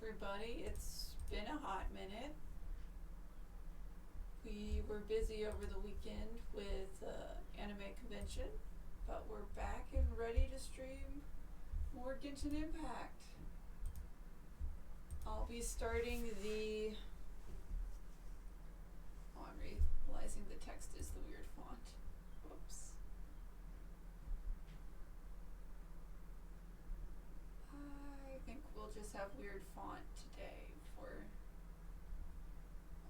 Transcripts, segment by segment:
everybody. It's been a hot minute. We were busy over the weekend with anime convention, but we're back and ready to stream more Genshin Impact. I'll be starting the... Oh, I'm realizing the text is the weird font. Whoops. I think we'll just have weird font today for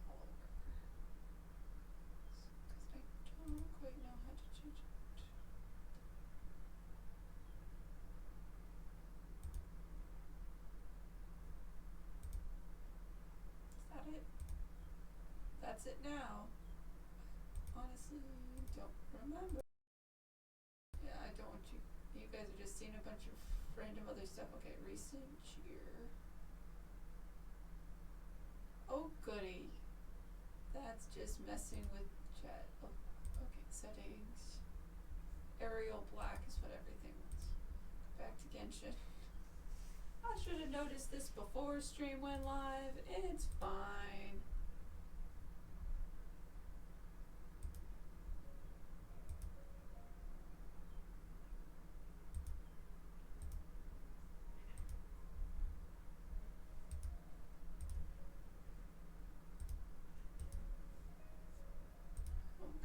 all of our... Because I don't quite know how to change it. Is that it? That's it now. Honestly, don't remember. Yeah, I don't want you. You guys are just seeing a bunch of random other stuff. Okay, recent year. Oh, goody. That's just messing with chat. Oh, okay, settings. Arial black is what everything was. Back to Genshin. I should have noticed this before stream went live. It's fine.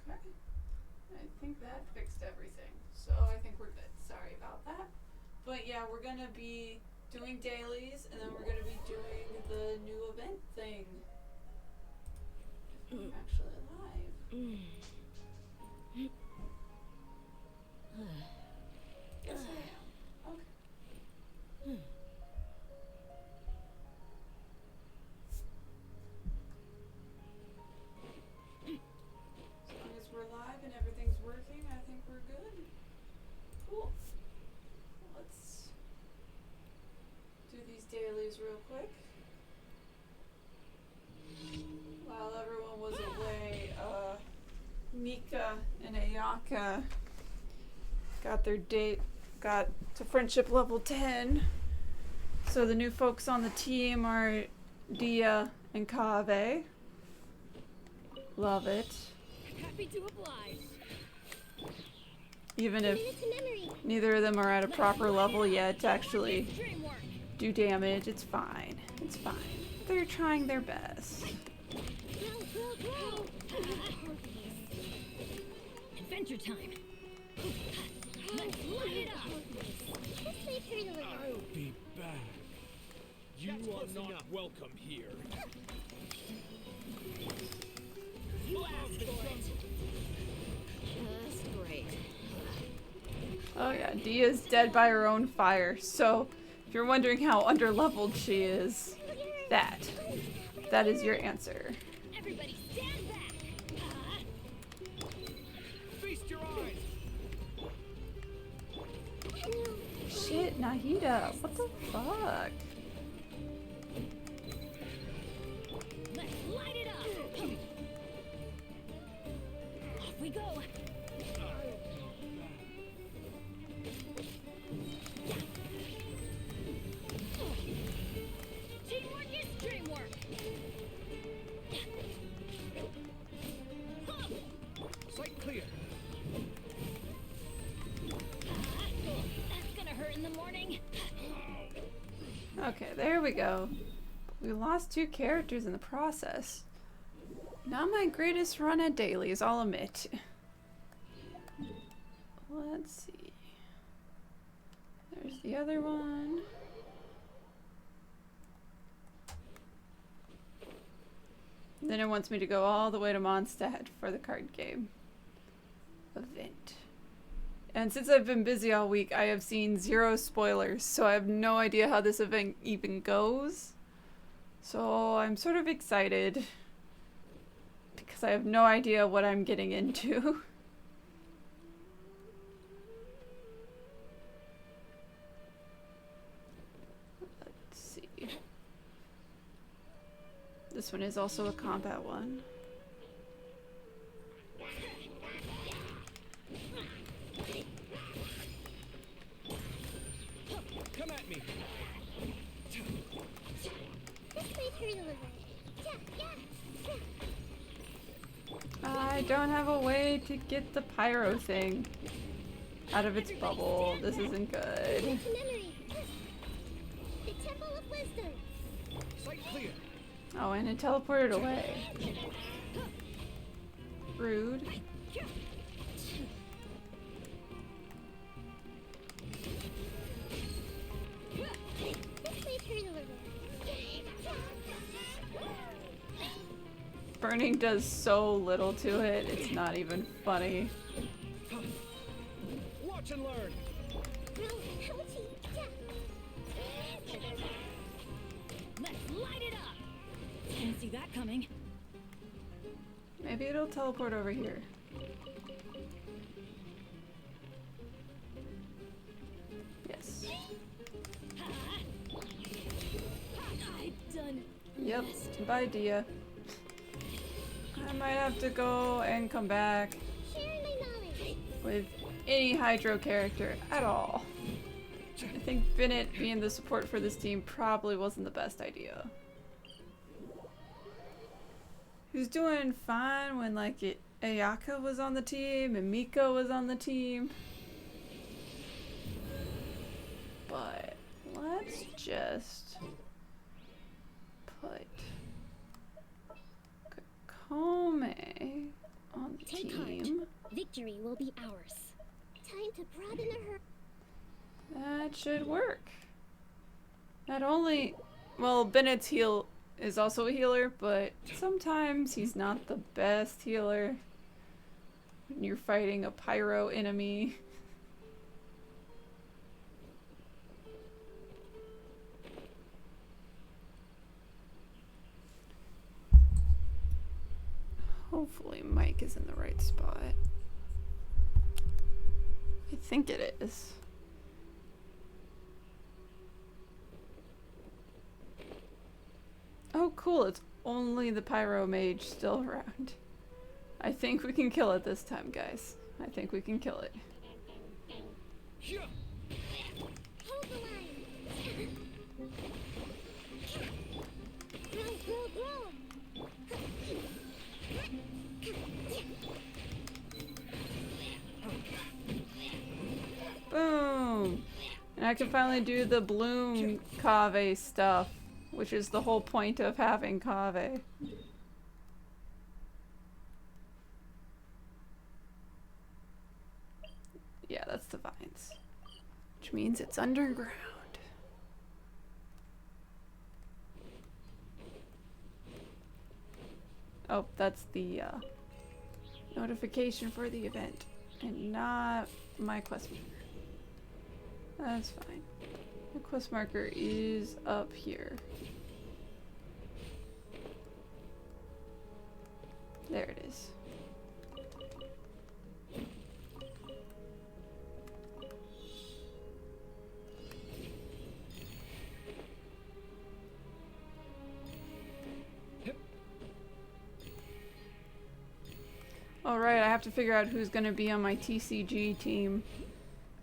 Okay. I think that fixed everything. So I think we're good. Sorry about that. But yeah, we're going to be doing dailies, and then we're going to be doing the new event thing. If I'm actually live. Yes, I am. Okay. As long as we're live and everything's working, I think we're good. Cool. Let's do these dailies real quick. While everyone was away, Mika and Ayaka got to friendship level 10. So the new folks on the team are Dia and Kave. Love it. Happy to oblige. Even if neither of them are at a proper level yet to actually do damage, it's fine. It's fine. They're trying their best. Adventure time. Let's light it up. I'll be back. You are not welcome here. You asked for it. Just great. Oh yeah, Dia's dead by her own fire. So if you're wondering how underleveled she is, that is your answer. Everybody stand back. Feast your eyes. Shit, Nahida, what the fuck? Let's light it up. Off we go. Teamwork is dreamwork. Sight clear. That's gonna hurt in the morning. Okay, there we go. We lost 2 characters in the process. Not my greatest run at dailies, I'll admit. Let's see. There's the other one. Then it wants me to go all the way to Mondstadt for the card game event. And since I've been busy all week, I have seen 0 spoilers, so I have no idea how this event even goes. So I'm sort of excited because I have no idea what I'm getting into. Let's see. This one is also a combat one. Come at me. I don't have a way to get the pyro thing out of its bubble. This isn't good. Oh, and it teleported away. Rude. Burning does so little to it, it's not even funny. Watch and learn. Let's light it up. Didn't see that coming. Maybe it'll teleport over here. Yes. I've done. Yep. Bye, Dia. I might have to go and come back with any Hydro character at all. I think Bennett being the support for this team probably wasn't the best idea. He was doing fine when like Ayaka was on the team and Miko was on the team. But let's just put Kakome on the Take team. heart. Victory will be ours. Time to broaden her. That should work. Not only, well, Bennett's heal is also a healer, but sometimes he's not the best healer when you're fighting a pyro enemy. Hopefully Mike is in the right spot. I think it is. Oh cool, it's only the pyro mage still around. I think we can kill it this time, guys. I think we can kill it. Hold the line. Grow. Boom! And I can finally do the bloom kave stuff, which is the whole point of having kave. Yeah, that's the vines. Which means it's underground. Oh, that's the notification for the event, and not my quest marker. That's fine. The quest marker is up here. There it is. Alright, I have to figure out who's gonna be on my TCG team.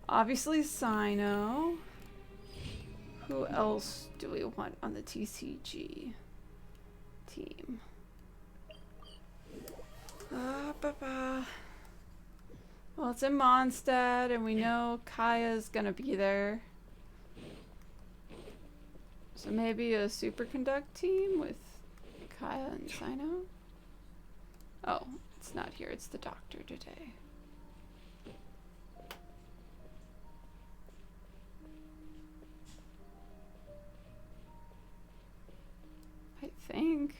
Obviously Sino. Who else do we want on the TCG team? Well, it's in Mondstadt, and we know Kaya's gonna be there. So maybe a superconduct team with Kaya and Sino? Oh, it's not here, it's the doctor today. I think.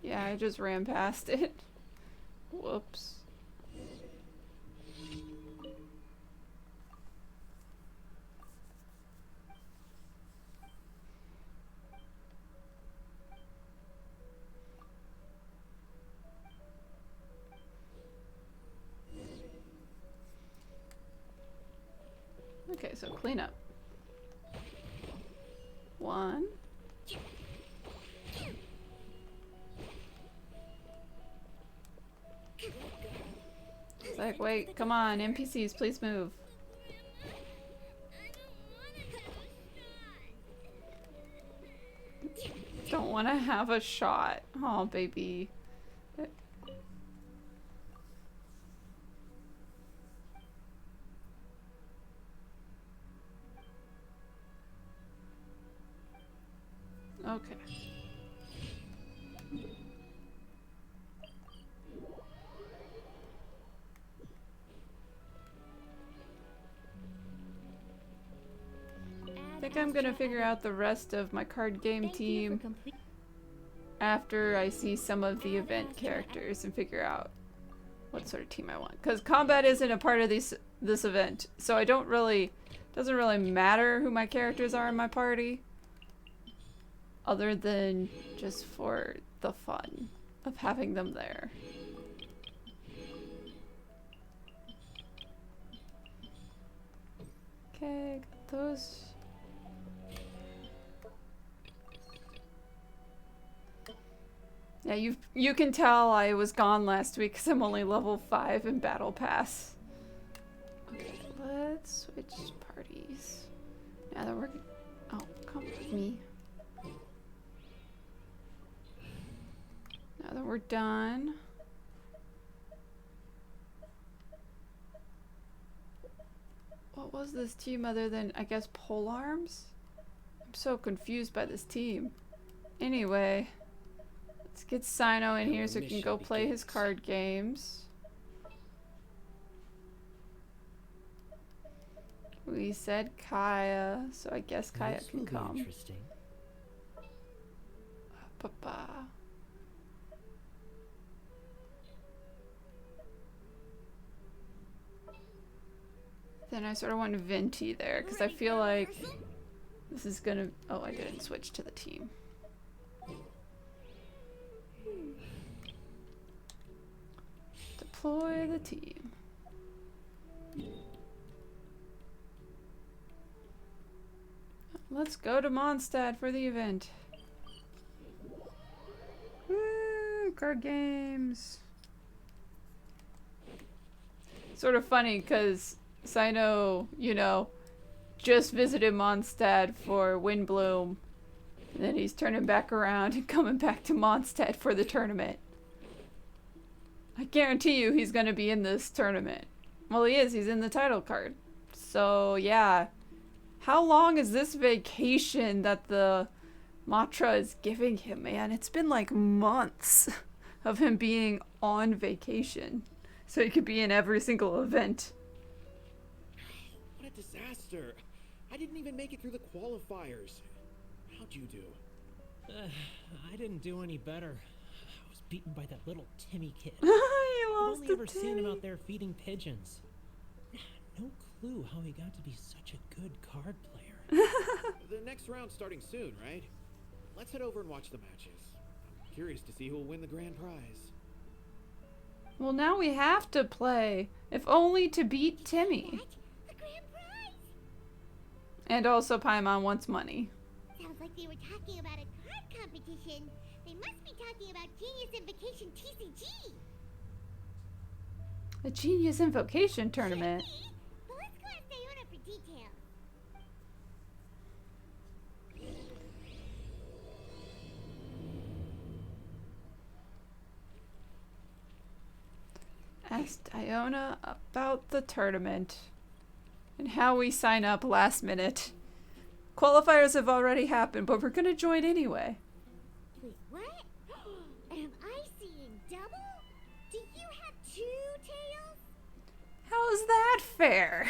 Yeah, I just ran past it. Whoops. Okay, so clean up. 1. It's like, wait, come on, NPCs, please move. Don't want to have a shot. Oh, baby. Okay. I think I'm gonna figure out the rest of my card game team after I see some of the event characters and figure out what sort of team I want. Because combat isn't a part of this event, so I don't really, doesn't really matter who my characters are in my party, other than just for the fun of having them there. Okay, got those. Yeah, you can tell I was gone last week because I'm only level 5 in Battle Pass. Okay, let's switch parties. Now that we're... Oh, come with me. Now that we're done. What was this team other than, I guess, polearms? I'm so confused by this team. Anyway... Let's get Sino in here so he can go play his card games. We said Kaya, so I guess Kaya can come. Interesting. Papa. Then I sort of want Venti there because I feel like this is gonna. Oh, I didn't switch to the team. Deploy the team. Let's go to Mondstadt for the event. Woo! Card games. Sort of funny because Sino, you know, just visited Mondstadt for Windbloom. And then he's turning back around and coming back to Mondstadt for the tournament. I guarantee you he's going to be in this tournament. Well, he is. He's in the title card. So, yeah. How long is this vacation that the Matra is giving him, man? It's been like months of him being on vacation. So he could be in every single event. What a disaster. I didn't even make it through the qualifiers. How'd you do? I didn't do any better. I was beaten by that little Timmy kid. He I've lost only to ever seen him Timmy. out there feeding pigeons. No clue how he got to be such a good card player. The next round's starting soon, right? Let's head over and watch the matches. I'm curious to see who will win the grand prize. Well, now we have to play, if only to beat Timmy. A grand prize! And also Paimon wants money. Sounds like they were talking about a card competition. They must be talking about Genius Invocation TCG. A Genius Invocation tournament. Maybe. But let's go ask Diona for details. Asked Iona about the tournament and how we sign up last minute. Qualifiers have already happened, but we're gonna join anyway. Wait, what? Am I seeing double? Do you have 2 tails? How's that fair?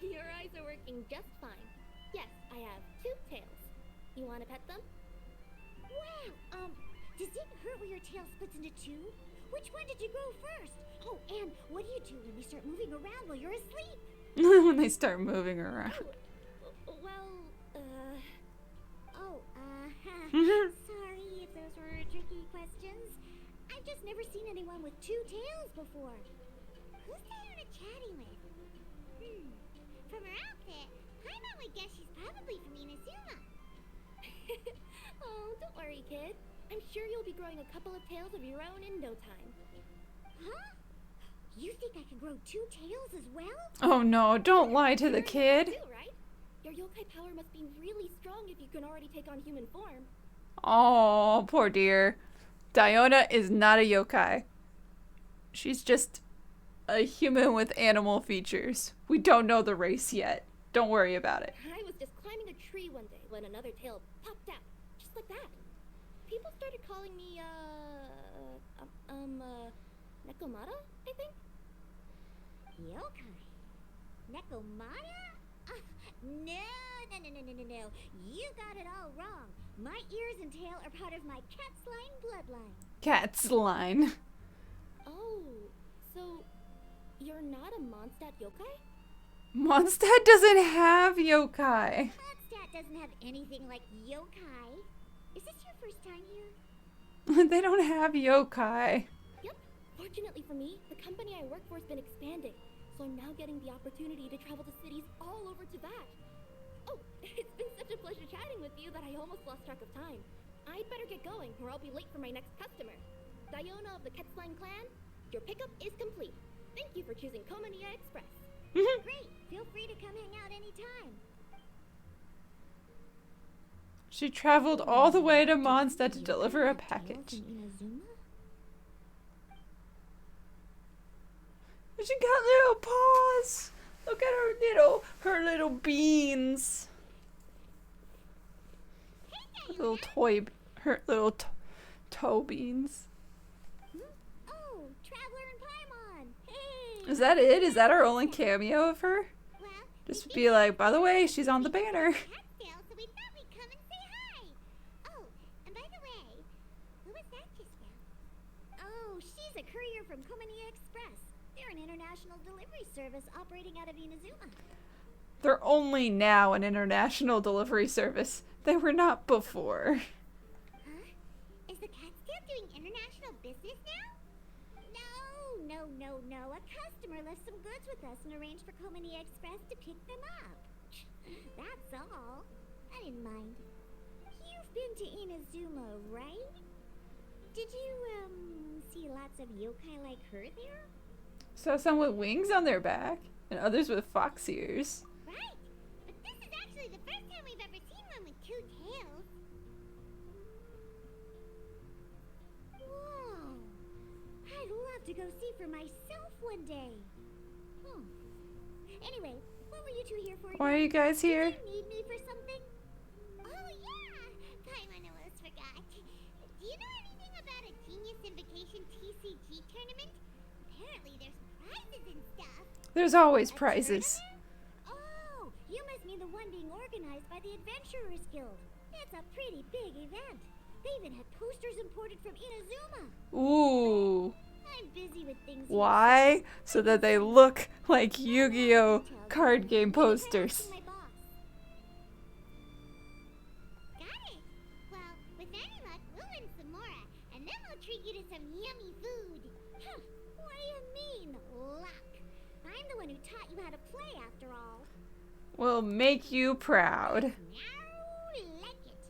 Your eyes are working just fine. Yes, I have 2 tails. You want to pet them? Wow, does it hurt when your tail splits into 2? Which one did you grow first? Oh, and what do you do when they start moving around while you're asleep? When they start moving around. Sorry if those were tricky questions. I've just never seen anyone with 2 tails before. Who's Diona chatting with? From her outfit, Paimon would guess she's probably from Inazuma. Oh, don't worry, kid. I'm sure you'll be growing a couple of tails of your own in no time. Huh? You think I can grow 2 tails as well? Oh no, don't lie to the kid. You do, right? Your yokai power must be really strong if you can already take on human form. Oh, poor dear. Diona is not a yokai. She's just a human with animal features. We don't know the race yet. Don't worry about it. I was just climbing a tree one day when another tail popped out, just like that. People started calling me, Nekomata, I think? Yokai? Nekomata? No. You got it all wrong. My ears and tail are part of my cat's line bloodline. Cat's line. Oh, so you're not a Mondstadt yokai? Mondstadt doesn't have yokai. Mondstadt doesn't have anything like yokai. Is this your first time here? They don't have yokai. Yep. Fortunately for me, the company I work for has been expanding, so I'm now getting the opportunity to travel to cities all over Tibet. Oh, it's been such a pleasure chatting with you that I almost lost track of time. I'd better get going, or I'll be late for my next customer. Diona of the Quetzline clan, your pickup is complete. Thank you for choosing Komania Express. Great. Feel free to come hang out anytime. She traveled all the way to Mondstadt to deliver a package. She got little paws. Look at her little beans. Her little toe beans. Oh, Traveler and Paimon. Hey. Is that it? Is that our only cameo of her? Well, Just be like, by the way, she's on the banner. Catskill, so we thought we'd come and say hi. Oh, and by the way, who was that just now? Oh, she's a courier from Komania Express. They're an international delivery service operating out of Inazuma. They're only now an international delivery service. They were not before. Huh? Is the Catskill doing international business now? No. A customer left some goods with us and arranged for Komania Express to pick them up. That's all. I didn't mind. You've been to Inazuma, right? Did you, see lots of yokai like her there? So some with wings on their back, and others with fox ears. Right. But this is actually the first time we've ever seen one with two tails. Whoa. I'd love to go see for myself one day. Oh. Anyway, what were you two here for? Why are you guys here? Did you need me for something? Oh, yeah. Paimon almost forgot. Do you know anything about a Genius Invocation TCG tournament? Apparently there's prizes and stuff. There's always A prizes. tournament? Oh, you must mean the one being organized by the Adventurers Guild. It's a pretty big event. They even had posters imported from Inazuma. Ooh. I'm busy with things. Why? So that they look like Yu-Gi-Oh card game posters. My boss. Got it. Well, with any luck, we'll win some more, and then we'll treat you to some yummy food. Huh, what do you mean, luck? I'm the one who taught you how to play, after all. Will make you proud. Now, like it.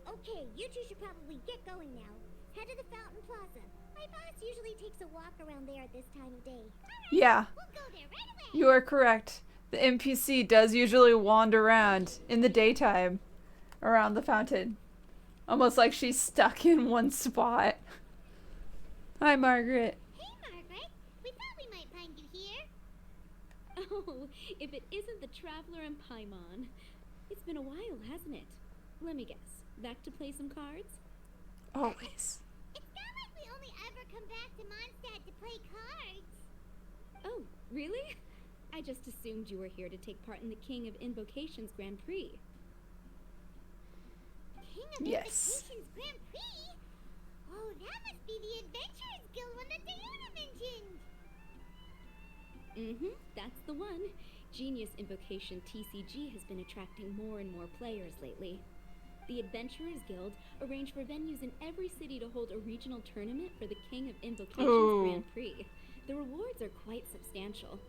Okay, you two should probably get going now. Head to the Fountain Plaza. My boss usually takes a walk around there at this time of day. All right, Yeah, we'll go there right away. you are correct. The NPC does usually wander around in the daytime around the fountain. Almost like she's stuck in one spot. Hi, Margaret. Hey, Margaret. We thought we might find you here. Oh, if it isn't the Traveler and Paimon. It's been a while, hasn't it? Let me guess. Back to play some cards? Always. It's not like we only ever come back to Mondstadt to play cards. Oh, really? I just assumed you were here to take part in the King of Invocations Grand Prix. King of Yes. Invokations Grand Prix? Oh, that must be the Adventurers Guild one that Diana mentioned. Mm-hmm, that's the one. Genius Invocation TCG has been attracting more and more players lately. The Adventurers Guild arranged for venues in every city to hold a regional tournament for the King of Invocations Ooh. Grand Prix. The rewards are quite substantial.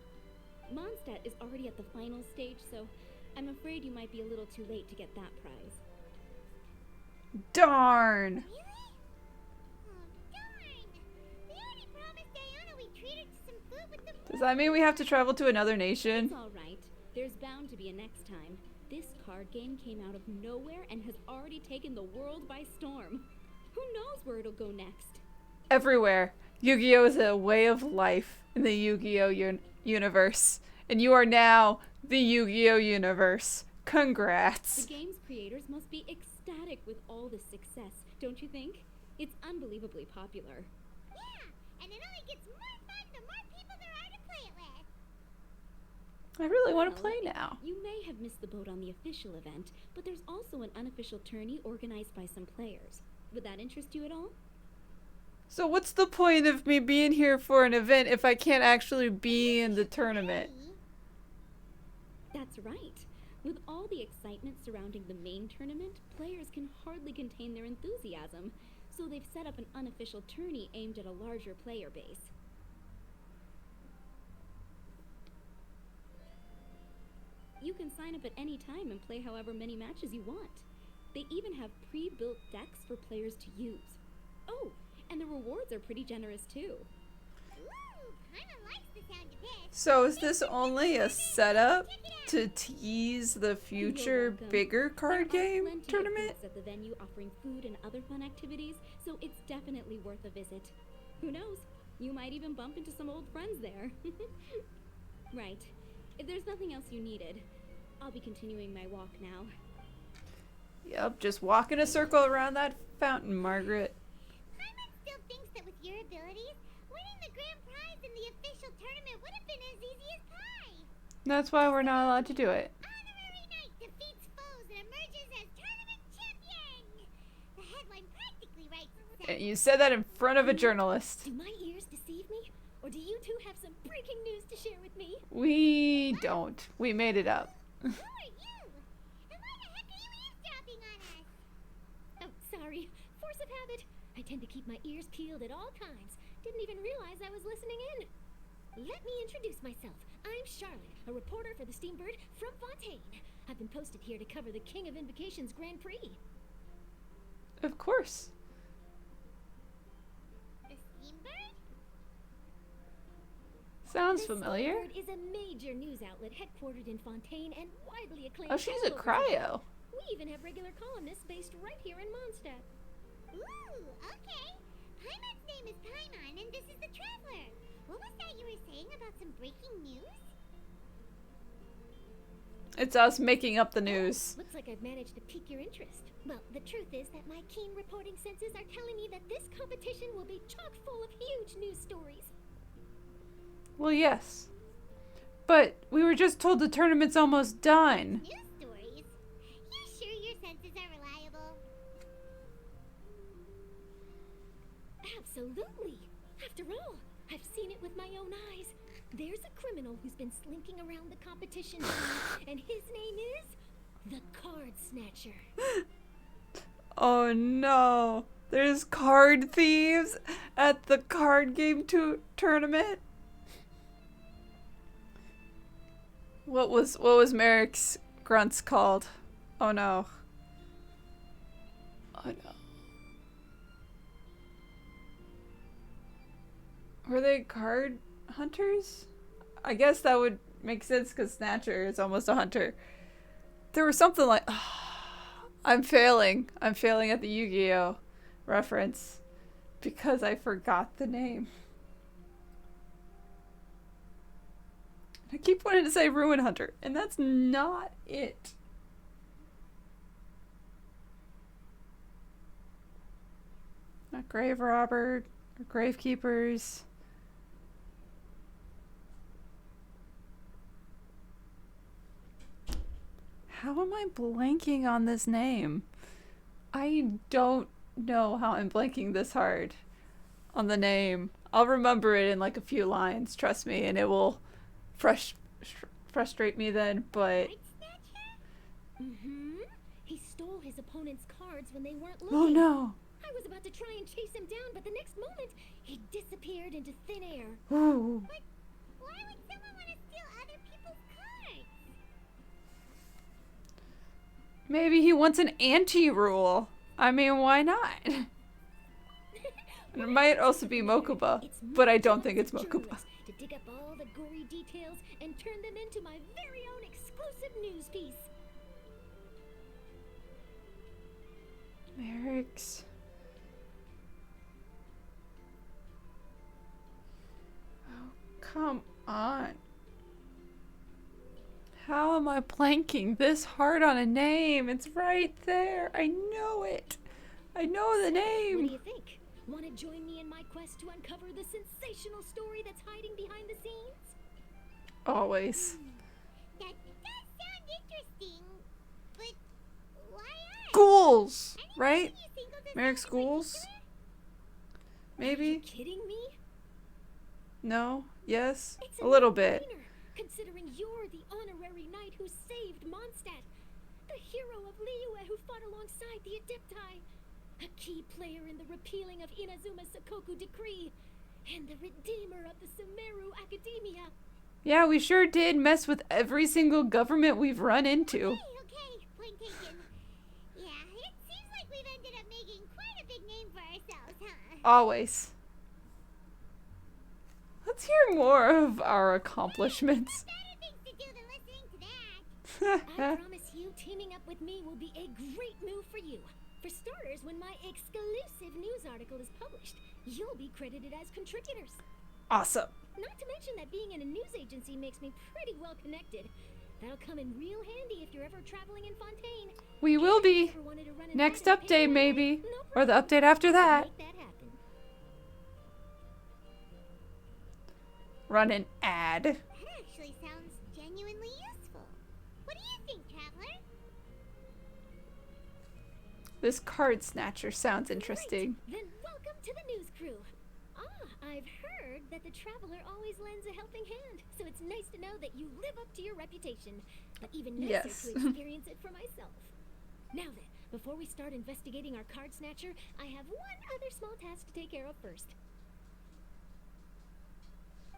Mondstadt is already at the final stage, so I'm afraid you might be a little too late to get that prize. Darn. Really? Oh, darn. We already promised Diana we'd treat her to some food with the Does that mean we have to travel to another nation? It's all right. There's bound to be a next time. This card game came out of nowhere and has already taken the world by storm. Who knows where it'll go next? Everywhere. Yu-Gi-Oh is a way of life in the Yu-Gi-Oh universe. And you are now the Yu-Gi-Oh universe. Congrats. The game's creators must be ecstatic with all this success, don't you think? It's unbelievably popular. Yeah, and it only gets more fun the more people there are to play it with. I really want to Well, play now. You may have missed the boat on the official event, but there's also an unofficial tourney organized by some players. Would that interest you at all? So what's the point of me being here for an event if I can't actually be in the tournament? That's right. With all the excitement surrounding the main tournament, players can hardly contain their enthusiasm. So they've set up an unofficial tourney aimed at a larger player base. You can sign up at any time and play however many matches you want. They even have pre-built decks for players to use. Oh, and the rewards are pretty generous too. Ooh, Paimon likes the sound of this. So is this only a setup to tease the future welcome. bigger card There are game plenty of tournament? booths at the venue offering food and other fun activities, so it's definitely worth a visit. Who knows? You might even bump into some old friends there. Right. If there's nothing else you needed, I'll be continuing my walk now. Yep, just walk in a circle around that fountain, Margaret. Paimon still thinks that with your abilities, winning the grand prize in the official tournament would have been as easy as pie. That's why we're not allowed to do it. Honorary knight defeats foes and emerges as tournament champion. The headline practically writes itself. And you said that in front of a journalist. Do my ears deceive me? Or do you two have some breaking news to share with me? We don't. We made it up. Who are you? And why the heck are you eavesdropping on us? Oh, sorry. Force of habit. I tend to keep my ears peeled at all times. Didn't even realize I was listening in. Let me introduce myself. I'm Charlotte, a reporter for the Steambird from Fontaine. I've been posted here to cover the King of Invocations Grand Prix. Of course. The Steambird? Sounds The familiar. Steambird is a major news outlet headquartered in Fontaine and widely acclaimed. Oh, she's all a over the cryo. world. We even have regular columnists based right here in Mondstadt. Ooh, okay. Paimon's name is Paimon, and this is the Traveler. What was that you were saying about some breaking news? It's us making up the news. Looks like I've managed to pique your interest. Well, the truth is that my keen reporting senses are telling me that this competition will be chock full of huge news stories. Well, yes. But we were just told the tournament's almost done. News stories? You sure your senses are reliable? Absolutely. After all, I've seen it with my own eyes. There's a criminal who's been slinking around the competition scene, and his name is the Card Snatcher. Oh no. There's card thieves at the card game tournament. What was Merrick's grunts called? Oh no. Oh no. Were they card hunters? I guess that would make sense because Snatcher is almost a hunter. There was something like... I'm failing. I'm failing at the Yu-Gi-Oh reference because I forgot the name. I keep wanting to say Ruin Hunter, and that's not it. Not Grave Robber or Gravekeepers. How am I blanking on this name? I don't know how I'm blanking this hard on the name. I'll remember it in like a few lines, trust me, and it will frustrate me then, but... Card Snatcher? Mm-hmm. He stole his opponent's cards when they weren't looking. Oh no! I was about to try and chase him down, but the next moment, he disappeared into thin air. Ooh. Why would someone want to steal other people's cards? Maybe he wants an anti-rule. I mean, why not? It might also be Mokuba, It's but I my don't job think as it's a Mokuba. journalist to dig up all the gory details and turn them into my very own exclusive news piece. Merrick's. Oh, come on. How am I blanking this hard on a name? It's right there. I know it. I know the What do name. you think? Want to join me in my quest to uncover the sensational story that's hiding behind the scenes? Always. That does sound interesting, but why are Schools, right? you single this Merrick out in Schools? particular? Are you Maybe? kidding me? No? Yes? It's A little bit. no-brainer, considering you're the honorary knight who saved Mondstadt, the hero of Liyue who fought alongside the Adepti, a key player in the repealing of Inazuma's Sakoku decree, and the redeemer of the Sumeru Academia. Yeah, we sure did mess with every single government we've run into. Okay, point taken. Yeah, it seems like we've ended up making quite a big name for ourselves, huh? Always. Let's hear more of our accomplishments. Better things to do than listening to that. I promise you, teaming up with me will be a great move for you. For starters, when my exclusive news article is published, you'll be credited as contributors. Awesome. Not to mention that being in a news agency makes me pretty well connected. That'll come in real handy if you're ever traveling in Fontaine. We will be. Ever wanted to run an Next ad in the update, paper? maybe. No Or the problem. update after that. Make that happen. Run an ad. That actually sounds genuinely useful. What do you think, Traveler? This card snatcher sounds interesting. Great. Then welcome to the news crew. I've heard that the Traveler always lends a helping hand, so it's nice to know that you live up to your reputation. But even nicer Yes. to experience it for myself. Now then, before we start investigating our card snatcher, I have one other small task to take care of first.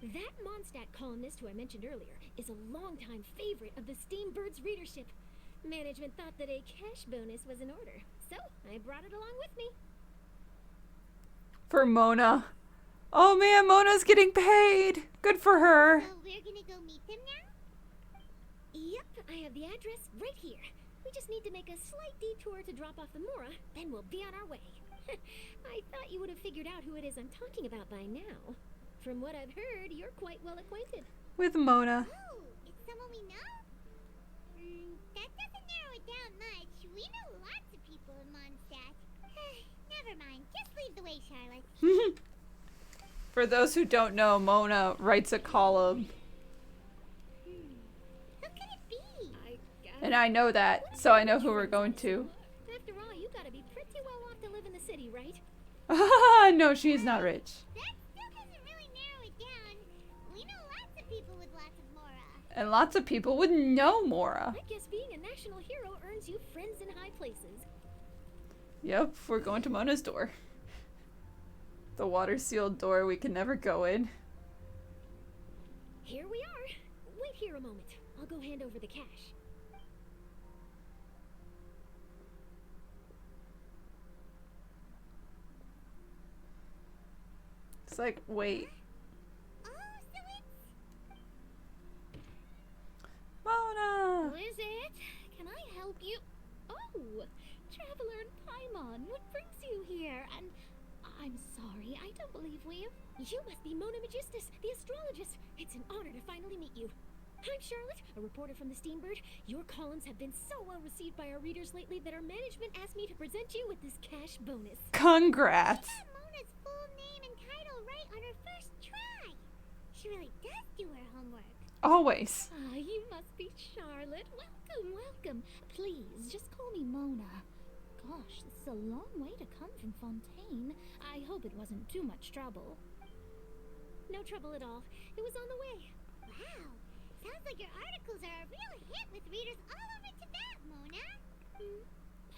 That Mondstadt columnist who I mentioned earlier is a longtime favorite of the Steambird's readership. Management thought that a cash bonus was in order, so I brought it along with me. For Mona. Oh man, Mona's getting paid. Good for her. So we're gonna go meet them now? Yep, I have the address right here. We just need to make a slight detour to drop off the Mora, then we'll be on our way. I thought you would have figured out who it is I'm talking about by now. From what I've heard, you're quite well acquainted. With Mona. Oh, it's someone we know? That doesn't narrow it down much. We know lots of people in Mondstadt. Never mind. Just lead the way, Charlotte. For those who don't know, Mona writes a column. Who could it be? And I know that, so I know who we're going to. After all, you gotta be pretty well off to live in the city, right? No, she's not rich. That still doesn't really narrow it down. We know lots of people with lots of Mora. And lots of people would know Mora. I guess being a national hero earns you friends in high places. Yep, we're going to Mona's door. The water-sealed door we can never go in. Here we are. Wait here a moment. I'll go hand over the cash. It's like, wait. Oh, so it's... Mona! Who is it? Can I help you? Oh, Traveler and Paimon, what brings you here? And I'm sorry, I don't believe we've... You must be Mona Magistus, the astrologist. It's an honor to finally meet you. I'm Charlotte, a reporter from the Steambird. Your columns have been so well received by our readers lately that our management asked me to present you with this cash bonus. Congrats! Got Mona's full name and title right on her first try. She really does do her homework. Always. Ah, you must be Charlotte. Welcome, welcome. Please, just call me Mona. Gosh, this is a long way to come from Fontaine. I hope it wasn't too much trouble. No trouble at all. It was on the way. Wow. Sounds like your articles are a real hit with readers all over Tibet, Mona.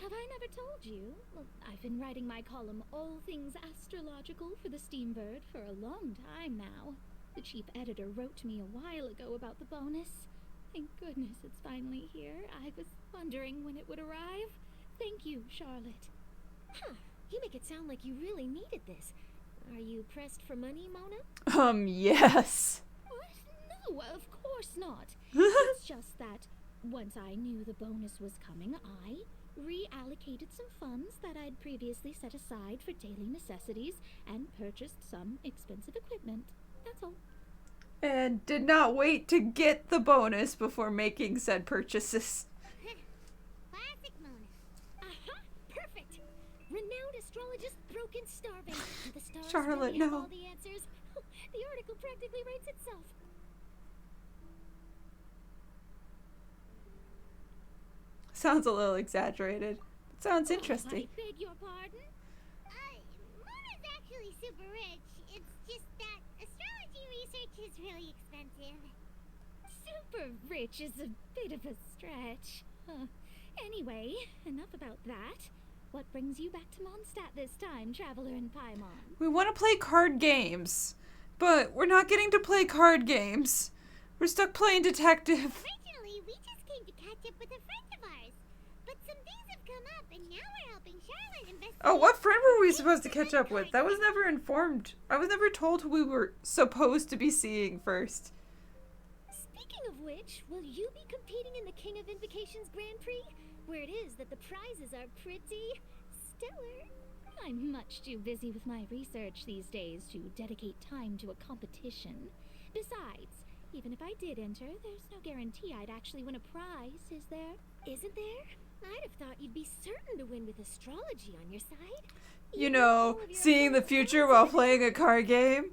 Have I never told you? Well, I've been writing my column, All Things Astrological, for the Steambird for a long time now. The chief editor wrote to me a while ago about the bonus. Thank goodness it's finally here. I was wondering when it would arrive. Thank you, Charlotte. Huh, you make it sound like you really needed this. Are you pressed for money, Mona? Yes. What? No, of course not. It's just that once I knew the bonus was coming, I reallocated some funds that I'd previously set aside for daily necessities and purchased some expensive equipment. That's all. And did not wait to get the bonus before making said purchases. Classic Mona. Aha! Perfect! Renowned astrologist broken starving. Do the stars Charlotte, really have no. all the answers? The article practically writes itself. Sounds a little exaggerated. It sounds interesting. I beg your pardon? Mona's actually super rich. It's just that astrology research is really expensive. Super rich is a bit of a stretch. Anyway, enough about that. What brings you back to Mondstadt this time, Traveler and Paimon? We want to play card games, but we're not getting to play card games. We're stuck playing detective. Originally, we just came to catch up with a friend of ours. But some things have come up, and now we're helping Charlotte investigate. Oh, what friend were we supposed to catch up with? That was never informed. I was never told who we were supposed to be seeing first. Speaking of which, will you be competing in the King of Invocations Grand Prix? Where it is that the prizes are pretty stellar. I'm much too busy with my research these days to dedicate time to a competition. Besides, even if I did enter, there's no guarantee I'd actually win a prize, is there? Isn't there? I'd have thought you'd be certain to win with astrology on your side. You know, seeing the future while playing a card game?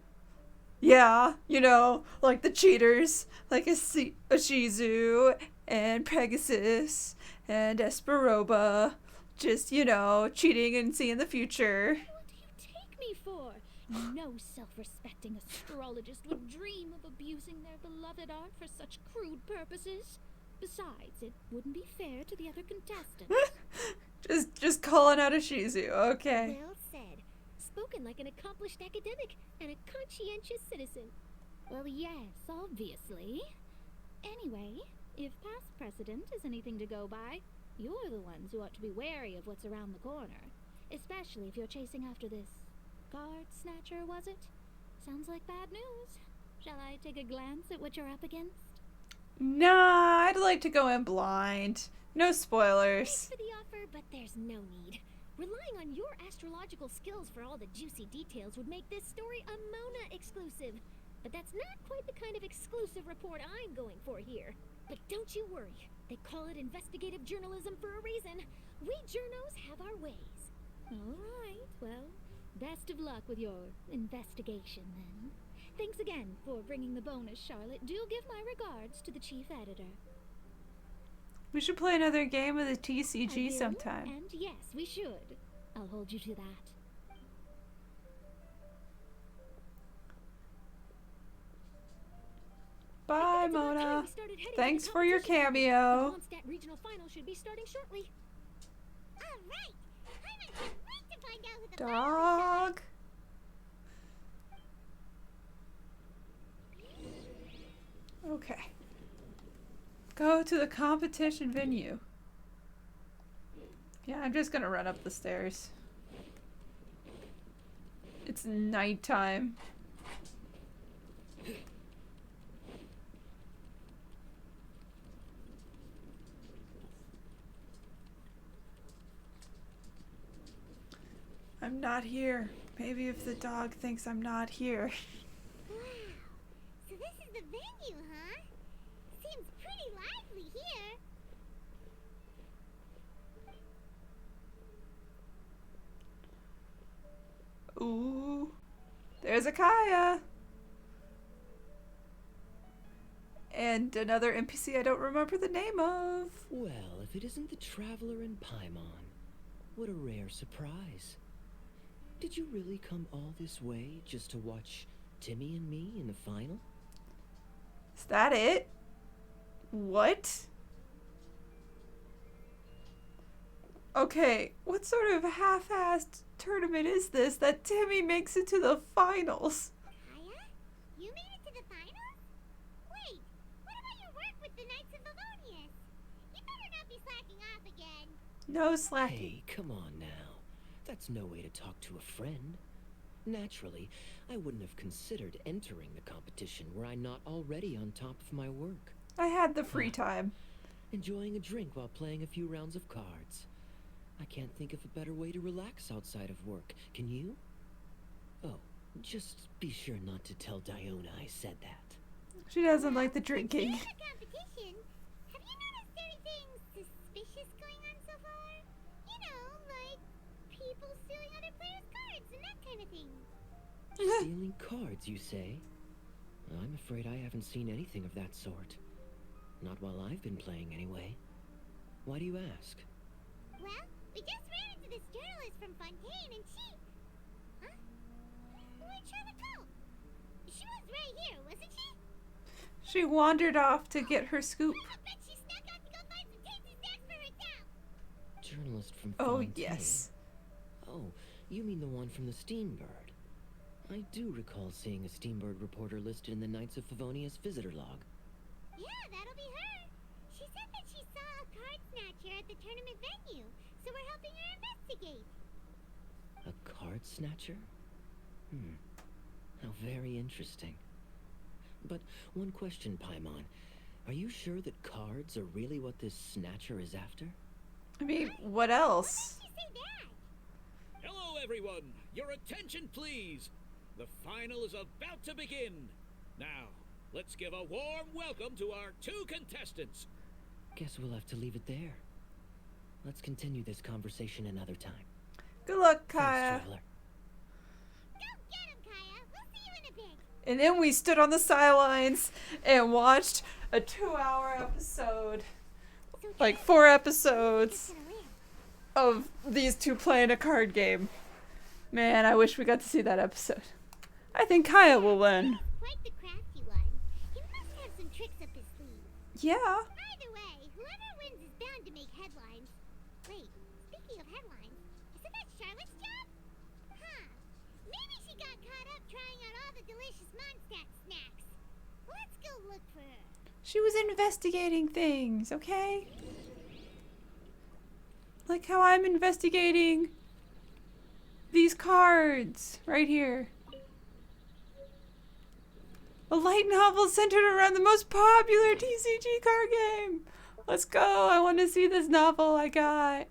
Yeah, you know, like the cheaters, like a Shizu and Pegasus and Esperoba, just, you know, cheating and seeing the future. What do you take me for? No self-respecting astrologist would dream of abusing their beloved art for such crude purposes. Besides, it wouldn't be fair to the other contestants. just calling out a Shizu, okay. Well said. Spoken like an accomplished academic and a conscientious citizen. Well, yes, obviously. Anyway, if past precedent is anything to go by, you're the ones who ought to be wary of what's around the corner. Especially if you're chasing after this card snatcher, was it? Sounds like bad news. Shall I take a glance at what you're up against? Nah, I'd like to go in blind. No Thanks spoilers. for the offer, but there's no need. Relying on your astrological skills for all the juicy details would make this story a Mona exclusive. But that's not quite the kind of exclusive report I'm going for here. But don't you worry. They call it investigative journalism for a reason. We journos have our ways. All right, well, best of luck with your investigation then. Thanks again for bringing the bonus, Charlotte. Do give my regards to the chief editor. We should play another game of the I TCG will, sometime. And yes, we should. I'll hold you to that. Bye, It's about time Mona. we started heading Thanks the for your competition. cameo. The Mondstadt regional final should be starting shortly. All right. I can't wait to find out who the finalists are. Dog. Okay. Go to the competition venue. Yeah, I'm just gonna run up the stairs. It's nighttime. I'm not here. Maybe if the dog thinks I'm not here. Wow. So this is the venue, huh? Seems pretty lively here. Ooh. There's a Kaya. And another NPC I don't remember the name of. Well, if it isn't the Traveler and Paimon, what a rare surprise. Did you really come all this way just to watch Timmy and me in the final? Is that it? What? Okay, what sort of half-assed tournament is this that Timmy makes it to the finals? Kaya? You made it to the finals? Wait, what about your work with the Knights of Valonius? You better not be slacking off again. No slacking. Hey, come on now. That's no way to talk to a friend. Naturally, I wouldn't have considered entering the competition were I not already on top of my work. I had the free time. Enjoying a drink while playing a few rounds of cards. I can't think of a better way to relax outside of work. Can you? Oh, just be sure not to tell Diona I said that. She doesn't like the drinking. During the competition, have you noticed anything suspicious going on so far? You know, like people stealing other players' cards and that kind of thing. Stealing cards, you say? I'm afraid I haven't seen anything of that sort. Not while I've been playing, anyway. Why do you ask? Well, we just ran into this journalist from Fontaine and she... Huh? Where'd Charlotte go? She was right here, wasn't she? She wandered off to get her scoop. I bet she snuck out to go find some tasty snacks for herself. Journalist from Oh, Fontaine? yes. Oh, you mean the one from the Steambird. I do recall seeing a Steambird reporter listed in the Knights of Favonia's visitor log. Yeah, that'll be her. She said that she saw a card snatcher at the tournament venue, so we're helping her investigate. A card snatcher? How very interesting. But one question, Paimon. Are you sure that cards are really what this snatcher is after? I mean, what else? She say that. Hello, everyone. Your attention, please. The final is about to begin. Now, let's give a warm welcome to our 2 contestants. Guess we'll have to leave it there. Let's continue this conversation another time. Good luck, Thanks, Kaya. Traveler. Go get him, Kaya. We'll see you in a bit. And then we stood on the sidelines and watched a 2-hour episode. So Like 4 episodes gonna win. of these two playing a card game. Man, I wish we got to see that episode. I think Kaya will win. Quite the crafty one. He must have some tricks up his sleeve. Yeah. Either way, whoever wins is bound to make headlines. Wait, speaking of headlines, isn't that Charlotte's job? Huh. Maybe she got caught up trying out all the delicious Mondstadt snacks. Let's go look for her. She was investigating things, okay? Like how I'm investigating these cards right here. A light novel centered around the most popular TCG card game. Let's go. I want to see this novel I got.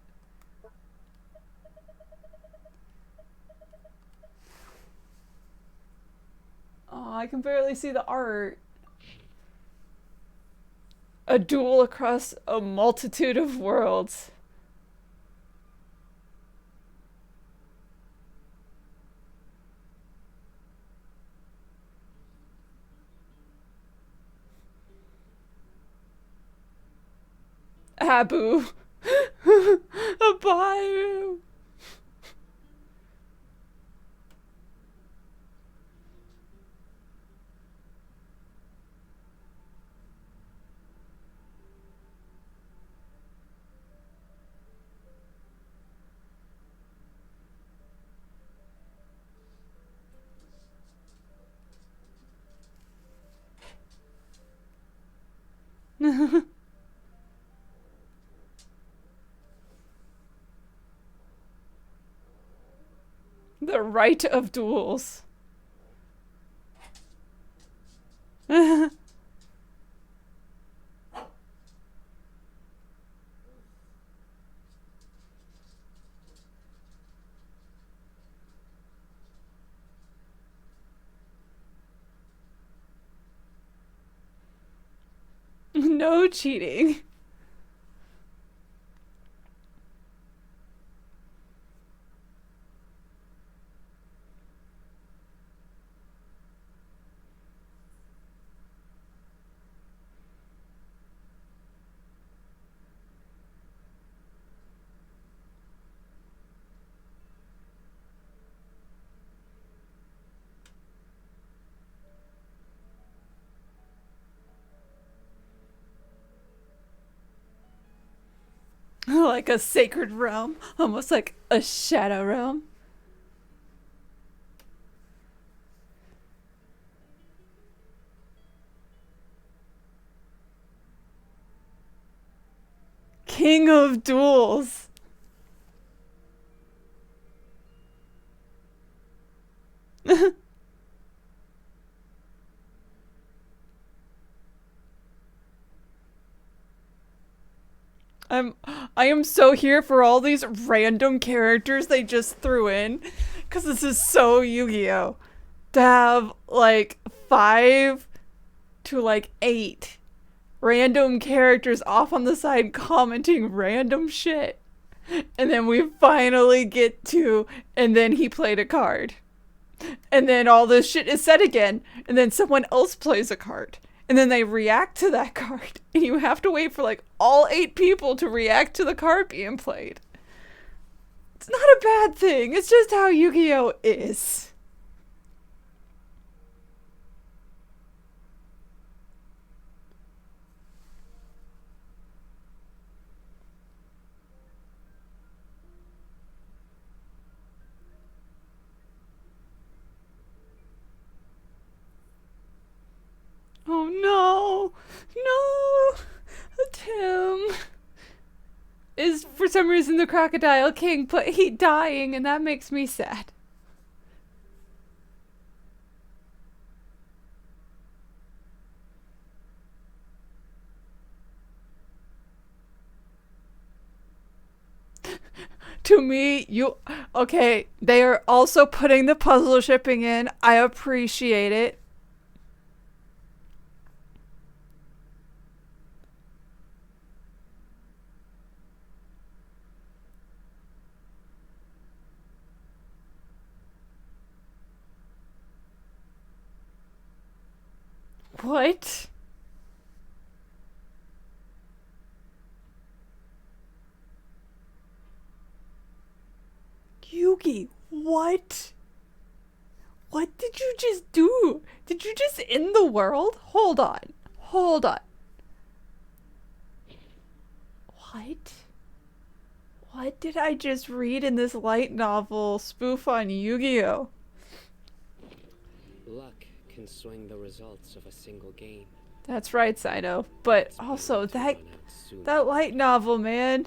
Oh, I can barely see the art. A duel across a multitude of worlds. Abu. A bayou. The right of duels. No cheating. Like a sacred realm, almost like a shadow realm. King of duels. I am so here for all these random characters they just threw in, because this is so Yu-Gi-Oh! To have like 5 to like 8 random characters off on the side commenting random shit. And then we finally get to, and then he played a card. And then all this shit is said again, and then someone else plays a card. And then they react to that card. And you have to wait for like all 8 people to react to the card being played. It's not a bad thing. It's just how Yu-Gi-Oh! Is. Oh no! No! Tim is for some reason the Crocodile King, but he dying, and that makes me sad. To me, okay, they are also putting the puzzle shipping in. I appreciate it. What? Yugi, what? What did you just do? Did you just end the world? Hold on. Hold on. What? What did I just read in this light novel spoof on Yu-Gi-Oh? Luck can swing the results of a single game. That's right, Sino. But also that light novel, man.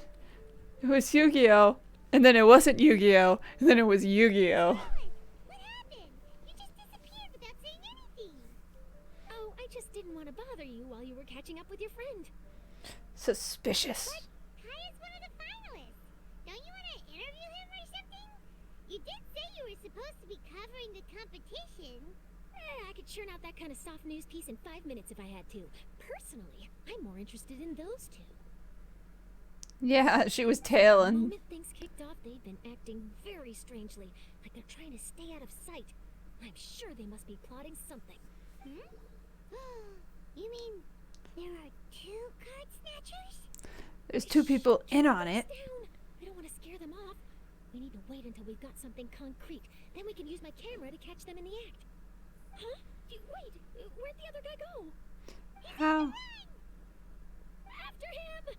It was Yu-Gi-Oh! And then it wasn't Yu-Gi-Oh! And then it was Yu-Gi-Oh! What happened? You just disappeared without saying anything. Oh, I just didn't want to bother you while you were catching up with your friend. Suspicious. But Kaya's one of the finalists. Don't you want to interview him or something? You did say you were supposed to be covering the competition. I could churn out that kind of soft news piece in 5 minutes if I had to. Personally, I'm more interested in those two. Yeah, she was The tailing. moment things kicked off, they've been acting very strangely, like they're trying to stay out of sight. I'm sure they must be plotting something. Hmm? You mean there are 2 card snatchers? There's 2 people in on it. Down. I don't want to scare them off. We need to wait until we've got something concrete. Then we can use my camera to catch them in the act. Huh? Wait, where'd the other guy go? How? After him!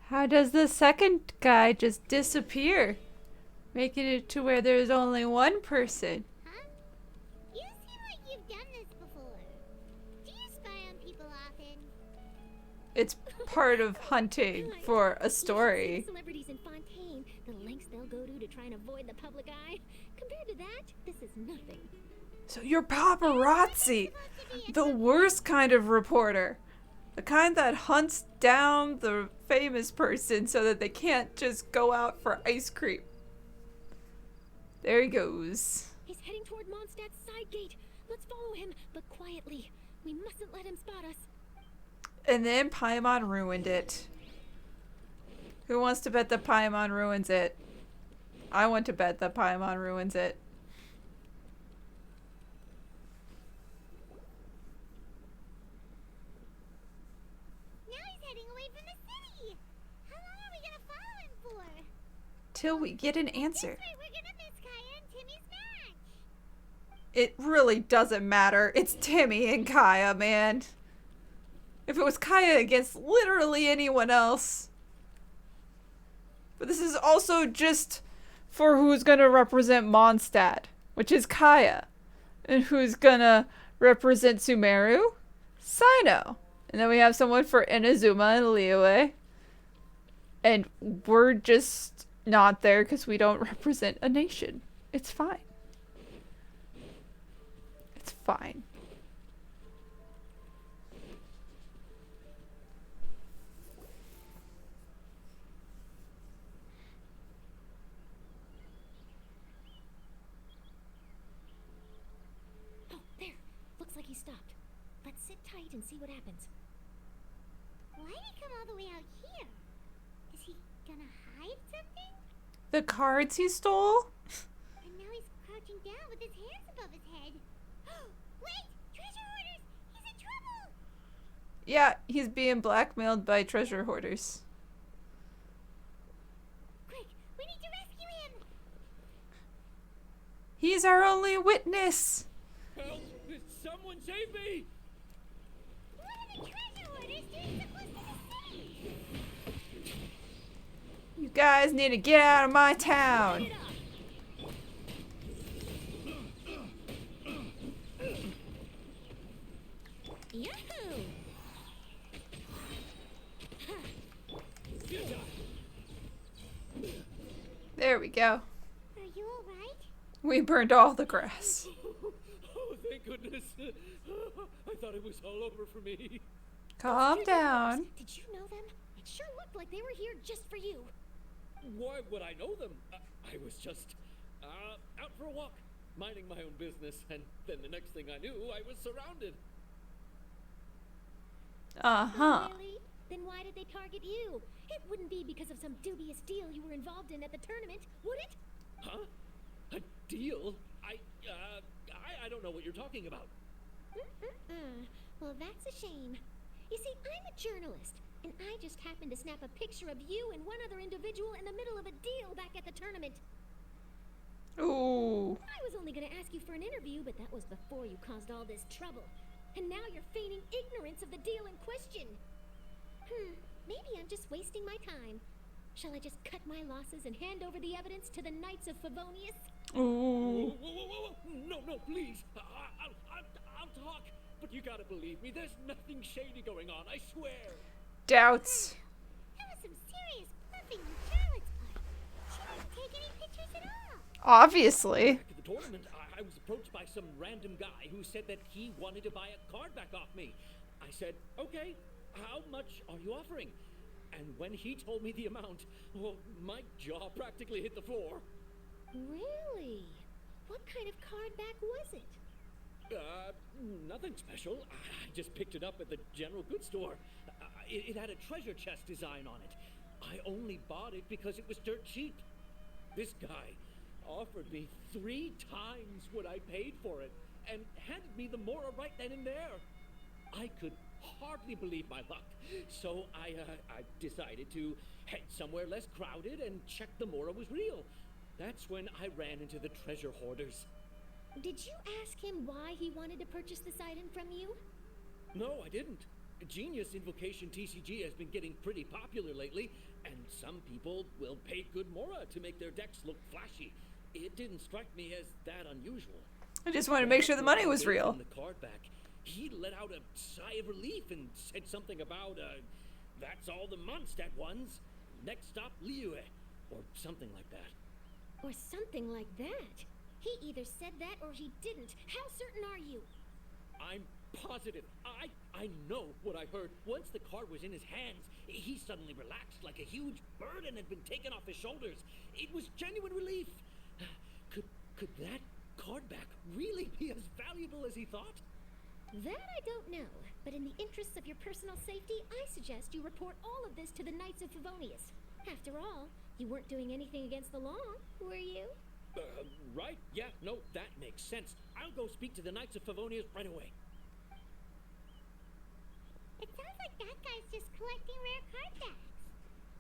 How does the second guy just disappear? Making it to where there's only one person. Huh? You seem like you've done this before. Do you spy on people often? It's part of hunting for a You should see story. the celebrities in Fontaine, the lengths they'll go to try and avoid the public eye. Compared to that, this is nothing. So you're paparazzi. The worst kind of reporter. The kind that hunts down the famous person so that they can't just go out for ice cream. There he goes. He's heading toward Mondstadt's side gate. Let's follow him, but quietly. We mustn't let him spot us. And then Paimon ruined it. Who wants to bet that Paimon ruins it? I want to bet that Paimon ruins it. Now he's heading away from the city. How long are we gonna follow him for? Till we get an answer. This way we're gonna miss Kaya and Timmy's match. It really doesn't matter. It's Timmy and Kaya, man. If it was Kaya against literally anyone else. But this is also just for who's gonna represent Mondstadt, which is Kaya. And who's gonna represent Sumeru? Sino. And then we have someone for Inazuma and Liyue. And we're just not there because we don't represent a nation. It's fine. It's fine. wait and see what happens. Why'd he come all the way out here? Is he gonna hide something? The cards he stole? And now he's crouching down with his hands above his head. Wait! Treasure hoarders! He's in trouble! Yeah, he's being blackmailed by treasure hoarders. Quick! We need to rescue him! He's our only witness! Help! Someone save me! What are the treasure hoarders doing so close to the city? You guys need to get out of my town! Yahoo! There we go. Are you alright? We burned all the grass. Oh, thank goodness. I thought it was all over for me. Calm down. Did you know them? It sure looked like they were here just for you. Why would I know them? I was just out for a walk, minding my own business, and then the next thing I knew, I was surrounded. Uh-huh. Really? Then why did they target you? It wouldn't be because of some dubious deal you were involved in at the tournament, would it? Huh? A deal? I don't know what you're talking about. Well, that's a shame. You see, I'm a journalist, and I just happened to snap a picture of you and one other individual in the middle of a deal back at the tournament. Ooh. I was only going to ask you for an interview, but that was before you caused all this trouble. And now you're feigning ignorance of the deal in question. Maybe I'm just wasting my time. Shall I just cut my losses and hand over the evidence to the Knights of Favonius? Ooh. Whoa. No, please. I'll talk. But you gotta believe me, there's nothing shady going on, I swear. Doubts. That was some serious bluffing on Charlotte's part. She didn't take any pictures at all. Obviously. Back at the tournament, I was approached by some random guy who said that he wanted to buy a card back off me. I said, okay, how much are you offering? And when he told me the amount, well, my jaw practically hit the floor. Really? What kind of card back was it? Nothing special. I just picked it up at the general goods store. It had a treasure chest design on it. I only bought it because it was dirt cheap. This guy offered me 3 times what I paid for it and handed me the Mora right then and there. I could hardly believe my luck, so I decided to head somewhere less crowded and check the Mora was real. That's when I ran into the treasure hoarders. Did you ask him why he wanted to purchase this item from you? No, I didn't. Genius Invocation TCG has been getting pretty popular lately, and some people will pay good Mora to make their decks look flashy. It didn't strike me as that unusual. I just wanted to make sure the money was real. The card back, he let out a sigh of relief and said something about, that's all the Mondstadt ones. Next stop, Liyue, or something like that. Or something like that? He either said that or he didn't. How certain are you? I'm positive. I know what I heard. Once the card was in his hands, he suddenly relaxed like a huge burden had been taken off his shoulders. It was genuine relief. Could that card back really be as valuable as he thought? That I don't know, but in the interests of your personal safety, I suggest you report all of this to the Knights of Favonius. After all, you weren't doing anything against the law, were you? Right? Yeah, no, that makes sense. I'll go speak to the Knights of Favonius right away. It sounds like that guy's just collecting rare card backs.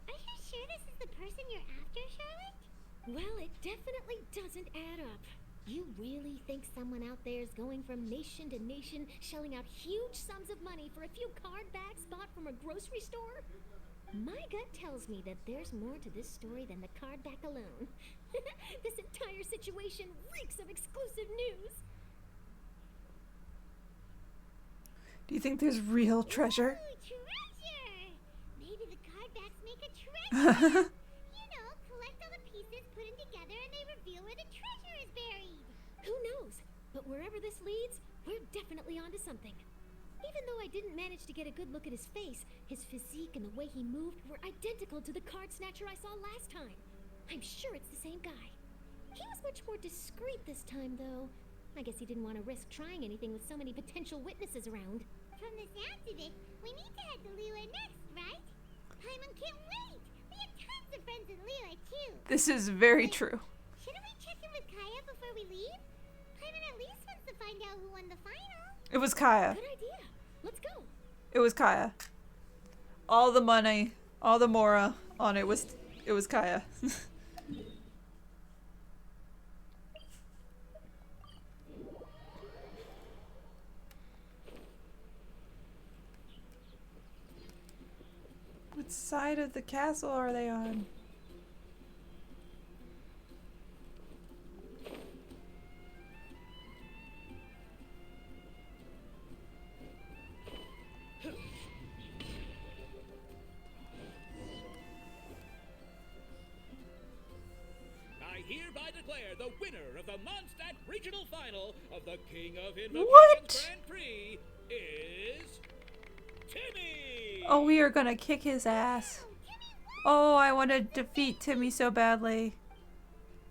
Are you sure this is the person you're after, Charlotte? Well, it definitely doesn't add up. You really think someone out there is going from nation to nation, shelling out huge sums of money for a few card backs bought from a grocery store? My gut tells me that there's more to this story than the card back alone. This entire situation reeks of exclusive news. Do you think there's real treasure? Ooh, treasure! Maybe the card backs make a treasure. You know, collect all the pieces, put them together, and they reveal where the treasure is buried. Who knows? But wherever this leads, we're definitely onto something. Even though I didn't manage to get a good look at his face, his physique and the way he moved were identical to the card snatcher I saw last time. I'm sure it's the same guy. He was much more discreet this time, though. I guess he didn't want to risk trying anything with so many potential witnesses around. from the sounds of it, we need to head to Liyue next, right? Paimon can't wait! We have tons of friends in Liyue, too! This is very true. Shouldn't we check in with Kaya before we leave? Paimon at least wants to find out who won the final. It was Kaya. Good idea. Let's go. It was Kaya. All the money, all the mora on it was Kaya. What side of the castle are they on? I hereby declare the winner of the Mondstadt Regional Final of the King of Invokations What? Grand Prix is Timmy! Oh, we are gonna kick his ass. Oh, I want to defeat Timmy so badly.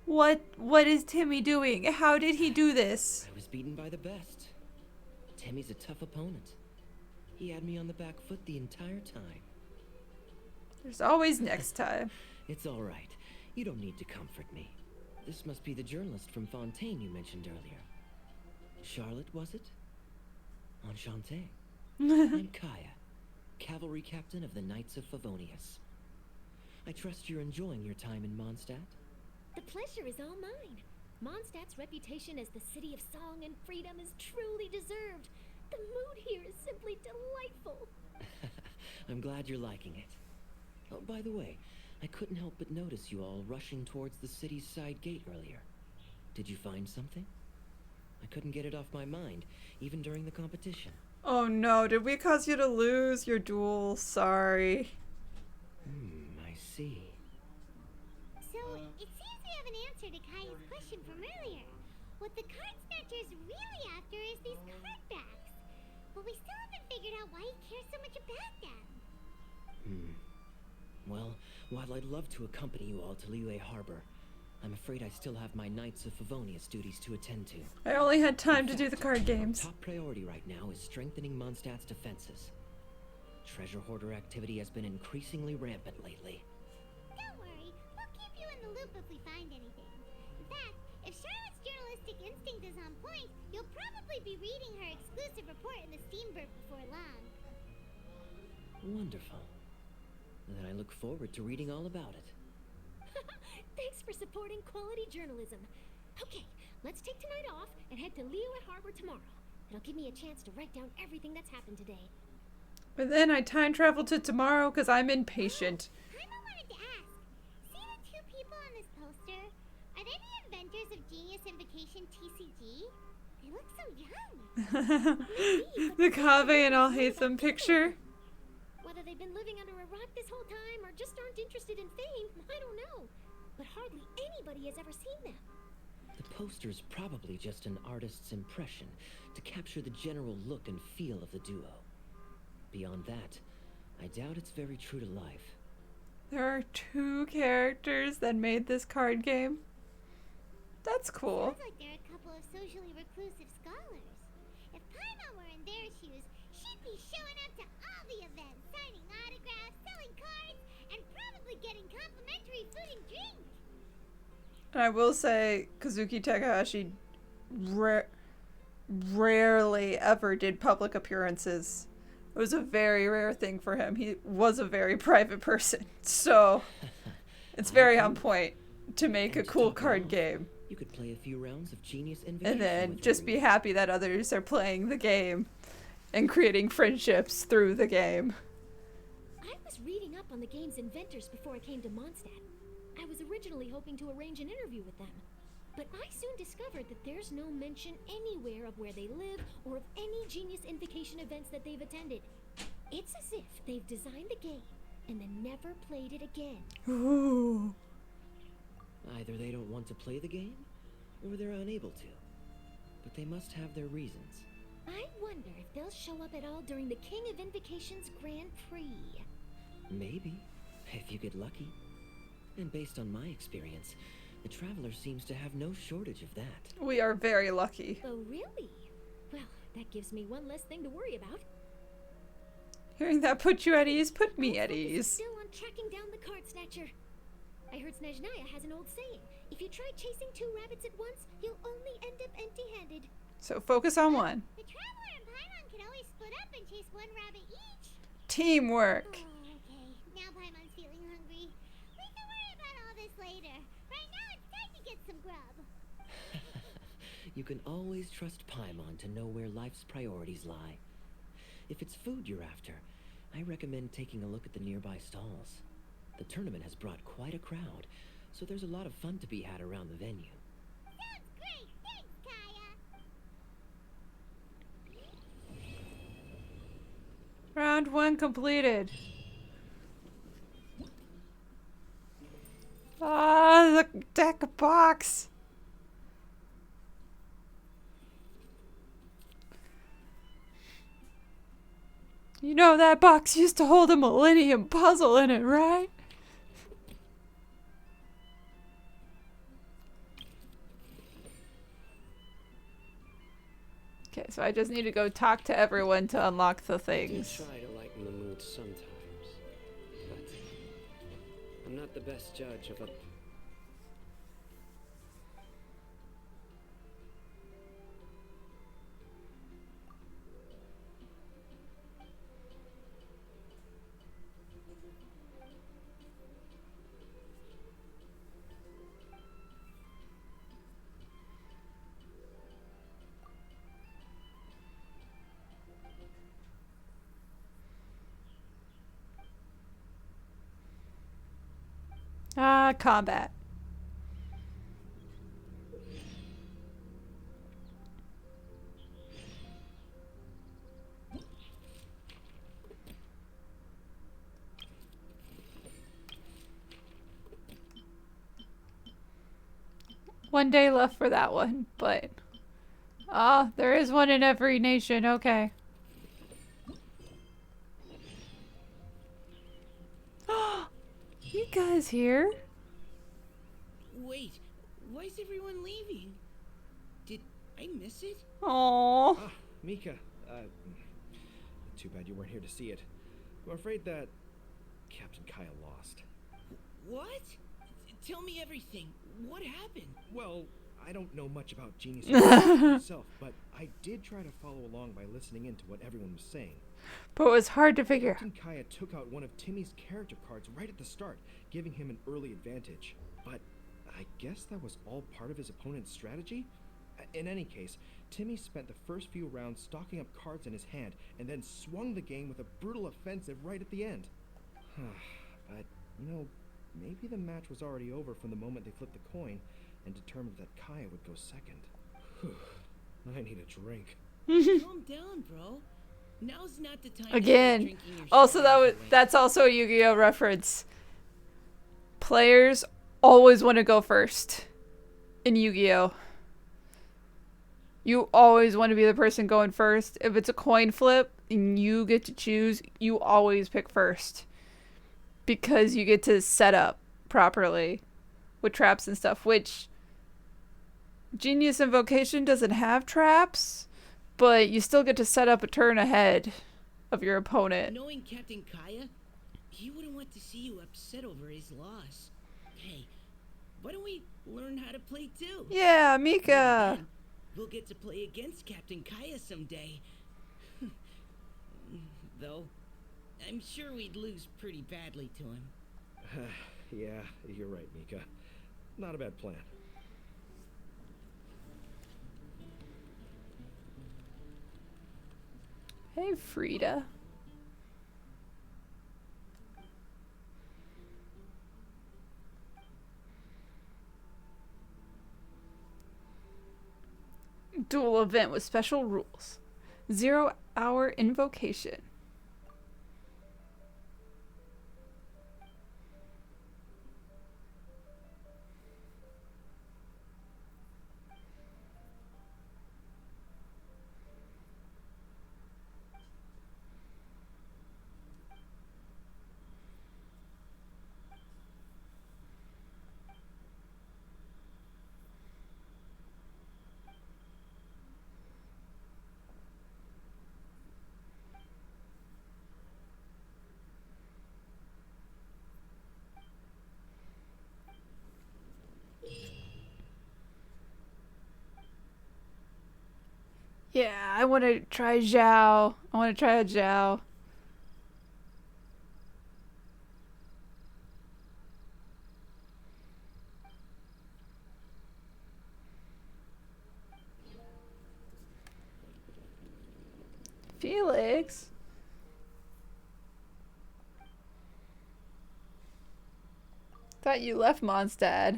What is Timmy doing? How did he do this? I was beaten by the best. Timmy's a tough opponent. He had me on the back foot the entire time. There's always next time. It's all right. You don't need to comfort me. This must be the journalist from Fontaine you mentioned earlier. Charlotte, was it? Enchanté. I'm Kaya, cavalry captain of the Knights of Favonius. I trust you're enjoying your time in Mondstadt? The pleasure is all mine. Mondstadt's reputation as the city of song and freedom is truly deserved. The mood here is simply delightful. I'm glad you're liking it. Oh, by the way, I couldn't help but notice you all rushing towards the city's side gate earlier. Did you find something? I couldn't get it off my mind, even during the competition. Oh no, did we cause you to lose your duel? Sorry. I see. So, it seems we have an answer to Kaya's question from earlier. What the card snatcher's really after is these card backs. But we still haven't figured out why he cares so much about them. Well, while I'd love to accompany you all to Liyue Harbor, I'm afraid I still have my Knights of Favonius duties to attend to. I only had time to In do the fact, card games. Our top priority right now is strengthening Mondstadt's defenses. Treasure hoarder activity has been increasingly rampant lately. Don't worry, we'll keep you in the loop if we find anything. In fact, if Charlotte's journalistic instinct is on point, you'll probably be reading her exclusive report in the Steamboat before long. Wonderful. Then I look forward to reading all about it. Thanks for supporting quality journalism. Okay, let's take tonight off and head to Liyue Harbor tomorrow. It'll give me a chance to write down everything that's happened today. But then I time travel to tomorrow because I'm impatient. I wanted to ask, see the two people on this poster? Are they the inventors of Genius Invocation TCG? They look so young. The Kaveh and I'll hate them picture. Whether they've been living under a rock this whole time or just aren't interested in fame, I don't know. But hardly anybody has ever seen them. The poster's probably just an artist's impression to capture the general look and feel of the duo. Beyond that, I doubt it's very true to life. There are two characters that made this card game. That's cool. Sounds like they're a couple of socially reclusive scholars. If Paimon were in their shoes, she'd be showing up to all the events, signing autographs, selling cards, and probably getting complimentary food and drink. And I will say, Kazuki Takahashi rarely ever did public appearances. It was a very rare thing for him. He was a very private person. So, it's very on point to make a cool card game. You could play a few rounds of Genius Invokations And then with just be everyone. happy that others are playing the game and creating friendships through the game. I was reading up on the game's inventors before I came to Mondstadt. I was originally hoping to arrange an interview with them. But I soon discovered that there's no mention anywhere of where they live or of any Genius Invocation events that they've attended. It's as if they've designed the game and then never played it again. Ooh. Either they don't want to play the game, or they're unable to. But they must have their reasons. I wonder if they'll show up at all during the King of Invocations Grand Prix. Maybe, if you get lucky. And based on my experience, the Traveler seems to have no shortage of that. We are very lucky. Oh, really? Well, that gives me one less thing to worry about. Hearing that put you at ease, put me at Focus is ease. still on tracking down the card snatcher. I heard Snezhnaya has an old saying. If you try chasing 2 rabbits at once, you'll only end up empty-handed. So focus on one. The Traveler and Paimon can always split up and chase 1 rabbit each. Teamwork. Oh, okay. Now Paimon's feeling hungry. We can worry about all this later. Right now it's time to get some grub. You can always trust Paimon to know where life's priorities lie. If it's food you're after, I recommend taking a look at the nearby stalls. The tournament has brought quite a crowd, so there's a lot of fun to be had around the venue. Sounds great. Thanks, Kaya. Round 1 completed. Ah, the deck box. You know that box used to hold a Millennium puzzle in it, right? Okay, so I just need to go talk to everyone to unlock the I things. try to lighten the mood sometimes, but I'm not the best judge of a... Ah, combat. One day left for that one, but... Ah, there is one in every nation, okay. You guys here? Wait, why is everyone leaving? Did I miss it? Aww. Ah, Mika. Too bad you weren't here to see it. I'm afraid that Captain Kaya lost. What? Tell me everything. What happened? Well, I don't know much about Genius Invokations myself, but I did try to follow along by listening in to what everyone was saying. But it was hard to figure. Captain Kaya took out one of Timmy's character cards right at the start, giving him an early advantage. But I guess that was all part of his opponent's strategy? In any case, Timmy spent the first few rounds stocking up cards in his hand and then swung the game with a brutal offensive right at the end. But, you know, maybe the match was already over from the moment they flipped the coin and determined that Kaya would go second. I need a drink. Calm down, bro. Now's not the time to Again. start drinking your Also, sorrows away. that's also a Yu-Gi-Oh reference. Players always want to go first in Yu-Gi-Oh. You always want to be the person going first. If it's a coin flip and you get to choose, you always pick first. Because you get to set up properly with traps and stuff, which Genius Invocation doesn't have traps, but you still get to set up a turn ahead of your opponent. Knowing Captain Kaya, he wouldn't want to see you upset over his loss. Hey, why don't we learn how to play too? Yeah, Mika. Then we'll get to play against Captain Kaya someday. Though, I'm sure we'd lose pretty badly to him. Yeah, you're right, Mika. Not a bad plan. Hey, Frida. Duel event with special rules. 0-hour invocation. I want to try Zhao. I want to try a Zhao. Felix? Thought you left Mondstadt.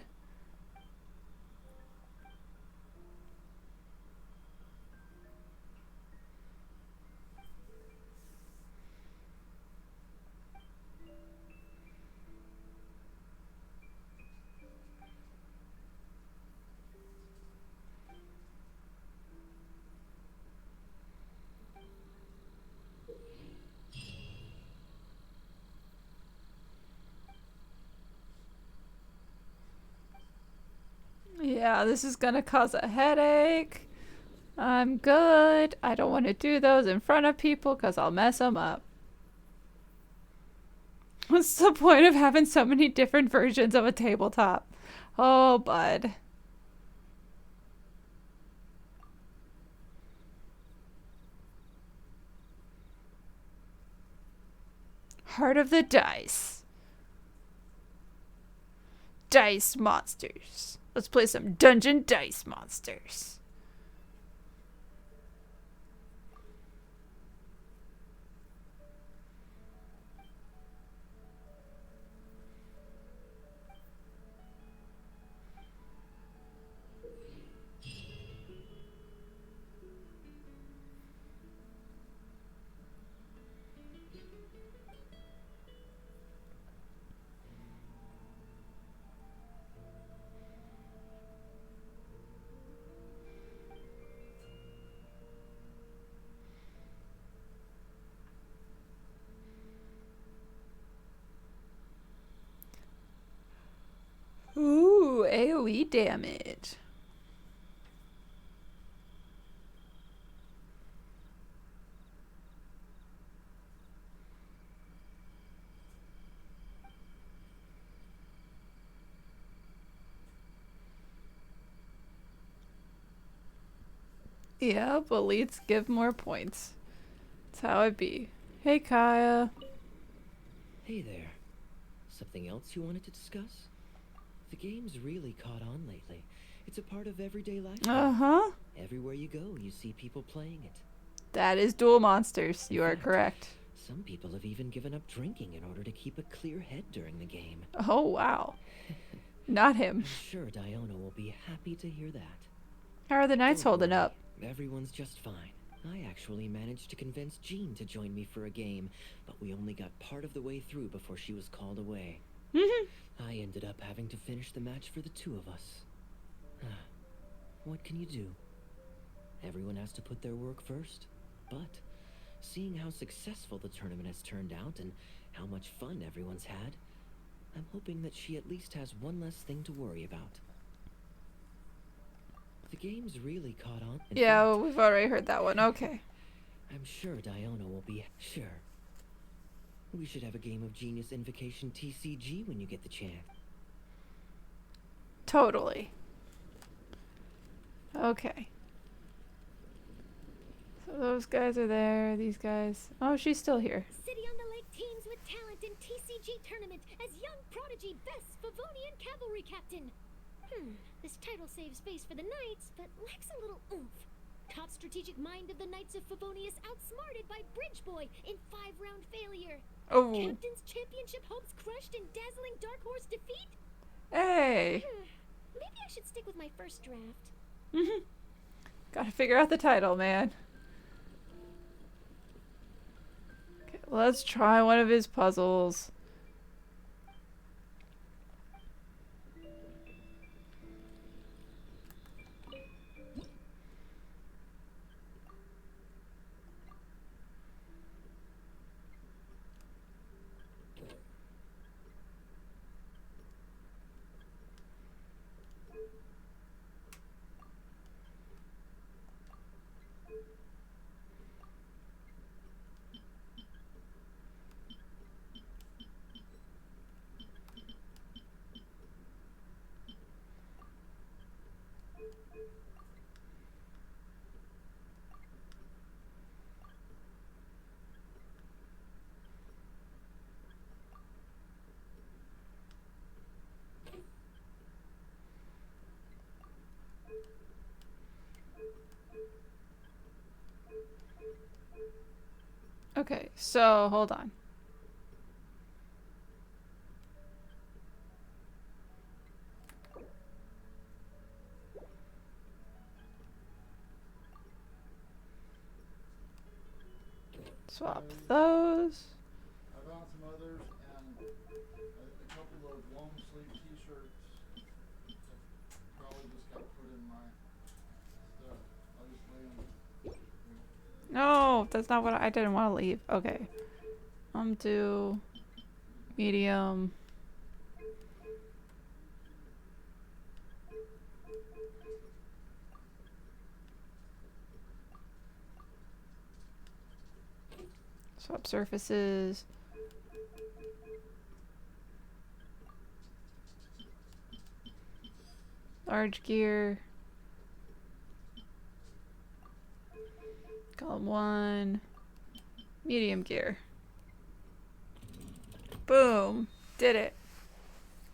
Yeah, this is gonna cause a headache. I'm good. I don't want to do those in front of people because I'll mess them up. What's the point of having so many different versions of a tabletop? Oh, bud. Heart of the Dice. Dice monsters. Let's play some Dungeon Dice Monsters. Ooh, AoE damage. Yeah, but elites give more points. That's how it be. Hey, Kaya. Hey there. Something else you wanted to discuss? The game's really caught on lately. It's a part of everyday life. Uh-huh. Everywhere you go, you see people playing it. That is Duel Monsters. You are correct. Some people have even given up drinking in order to keep a clear head during the game. Oh, wow. Not him. I'm sure Diona will be happy to hear that. How are the knights Don't holding worry, up? Everyone's just fine. I actually managed to convince Jean to join me for a game, but we only got part of the way through before she was called away. I ended up having to finish the match for the two of us. What can you do? Everyone has to put their work first. But seeing how successful the tournament has turned out and how much fun everyone's had, I'm hoping that she at least has one less thing to worry about. The game's really caught on. Yeah, well, we've already heard that one. Okay. I'm sure Diona will be sure. We should have a game of Genius Invocation TCG when you get the chance. Totally. Okay. So those guys are there. These guys. Oh, she's still here. City on the Lake teams with talent in TCG tournament as young prodigy best Favonian cavalry captain. This title saves space for the knights, but lacks a little oomph. Top strategic mind of the Knights of Favonius outsmarted by Bridge Boy in 5-round failure. Oh. Captain's championship hopes crushed in dazzling Dark Horse defeat? Hey. Maybe I should stick with my first draft. Gotta figure out the title, man. Okay, let's try one of his puzzles. So, hold on. Swap those. I found some others and a couple of long sleeve t-shirts that probably just got put in my stuff. I'll just lay them. No, that's not what I didn't want to leave. Okay. Do medium. Swap surfaces. Large gear. Column 1. Medium gear. Boom. Did it.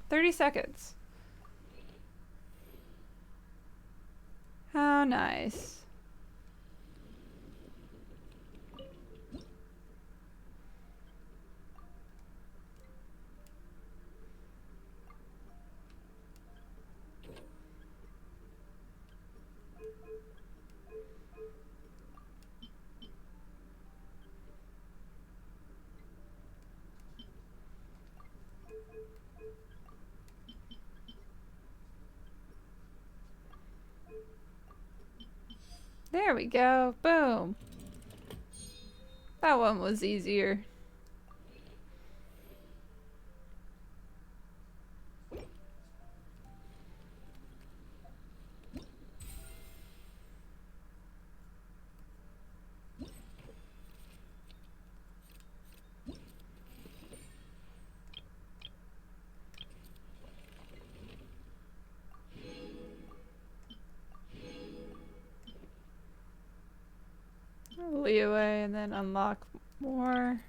30 seconds. How nice. There we go. Boom. That one was easier. Liyue and then unlock more.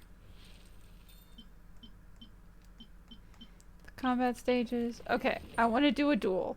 The combat stages. Okay, I want to do a duel.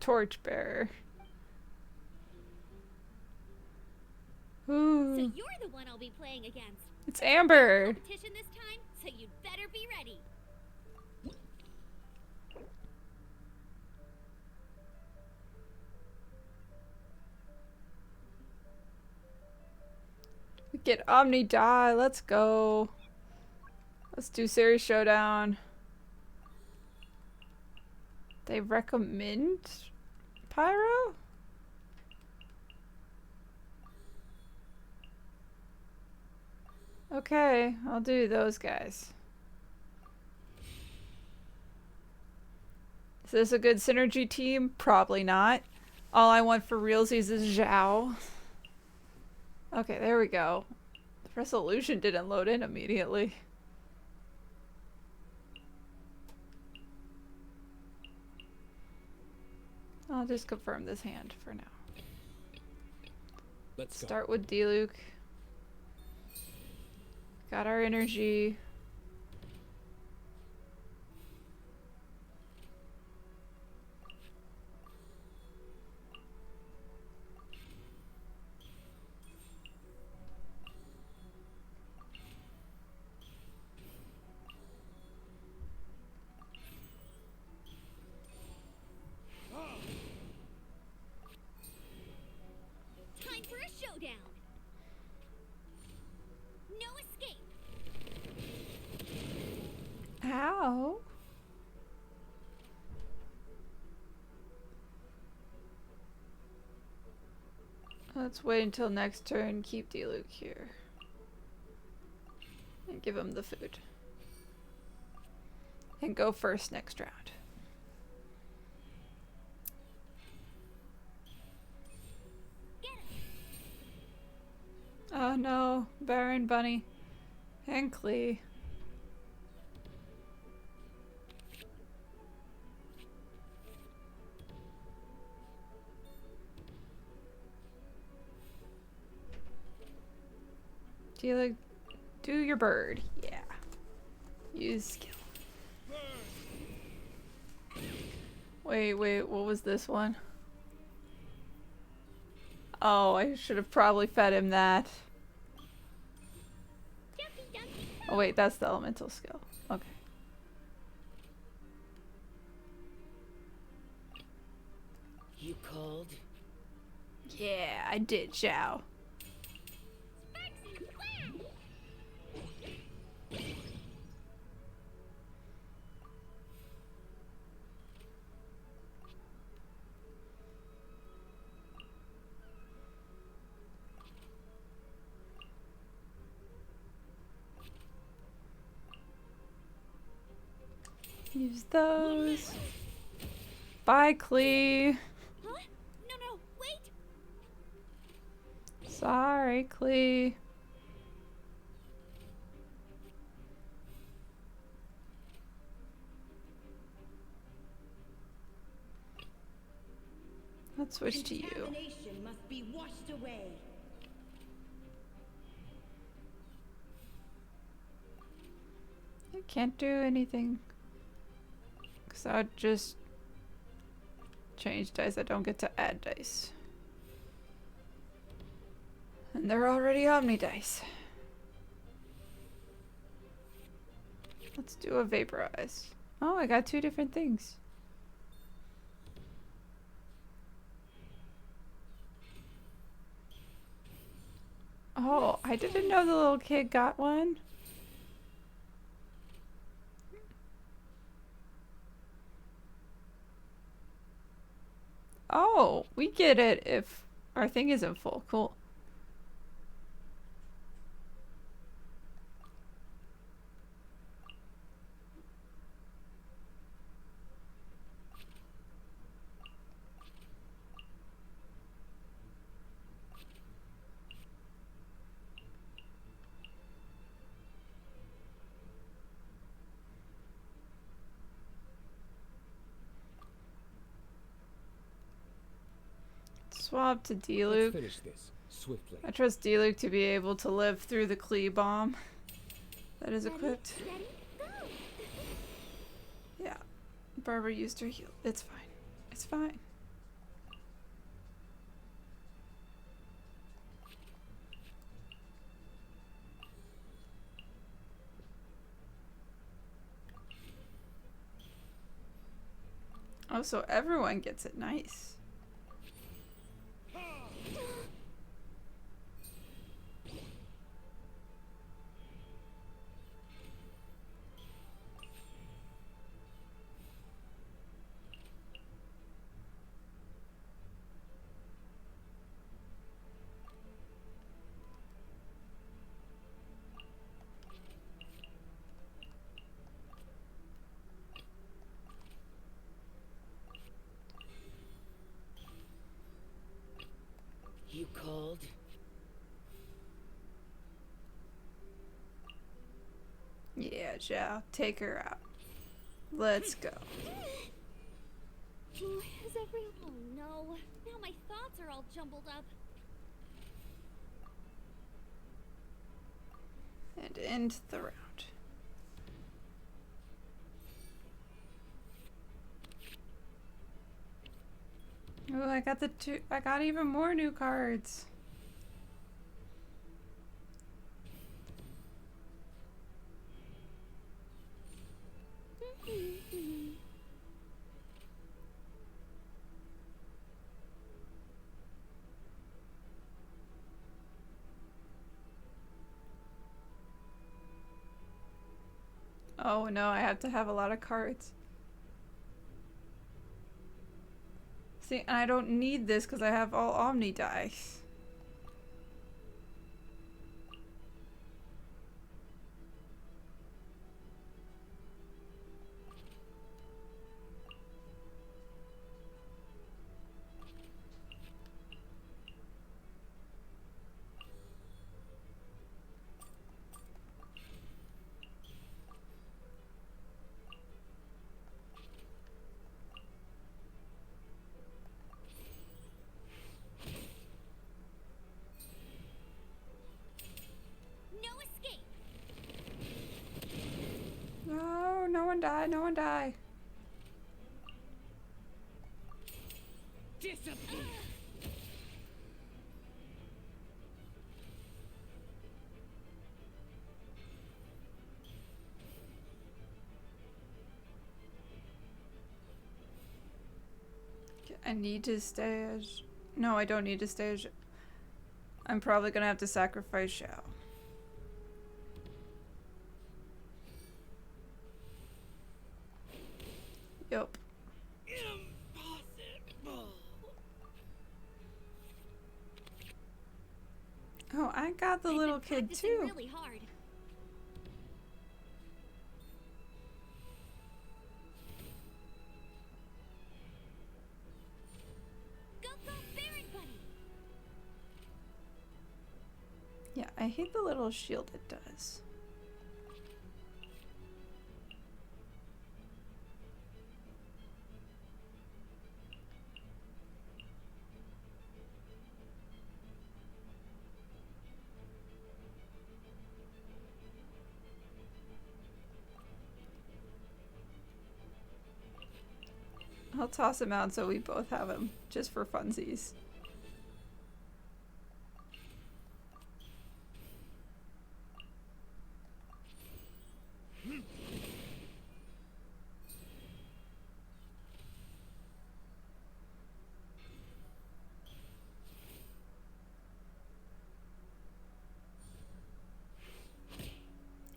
Torchbearer. Ooh. So you're the one I'll be playing against. It's Amber. Competition this time, so you'd better be ready. We get Omni Die. Let's go. Let's do Series Showdown. They recommend Pyro? Okay, I'll do those guys. Is this a good synergy team? Probably not. All I want for realsies is Xiao. Okay, there we go. The resolution didn't load in immediately. I'll just confirm this hand for now. Let's start with Diluc. Got our energy. Time for a showdown. No escape. Ow. Let's wait until next turn, keep Diluc here. And give him the food. And go first next round. Oh no, Baron, Bunny, and Klee. Do your bird. Yeah. Use skill. Wait, what was this one? Oh, I should have probably fed him that. Oh wait, that's the elemental skill. Okay. You called? Yeah, I did, Xiao. Use those. Bye, Klee. Huh? No, wait! Sorry, Klee. Let's switch to you. Contamination must be washed away. I can't do anything. Because I would just change dice. I don't get to add dice. And they're already Omni dice. Let's do a vaporize. Oh, I got 2 different things. Oh, I didn't know the little kid got one. Oh, we get it if our thing isn't full. Cool. Swap to Diluc. Let's finish this swiftly. I trust Diluc to be able to live through the Klee bomb that is equipped. Ready, go! Yeah. Barbara used her heal. It's fine. It's fine. Oh, so everyone gets it. Nice. You called? Yeah, Zhao. Take her out. Let's go. Is everyone? Oh no! Now my thoughts are all jumbled up. And end the round. Oh, I got I got even more new cards. Oh no, I have to have a lot of cards. See, and I don't need this because I have all Omni dice. one die, no one die. Disappear. I need to stay as... No, I don't need to stay as... I'm probably gonna have to sacrifice Xiao. Yup. Impossible. Oh, I got the little kid Practicing too. really hard. Go, go, Baron Bunny! Yeah, I hate the little shield it does. I'll toss him out so we both have him, just for funsies.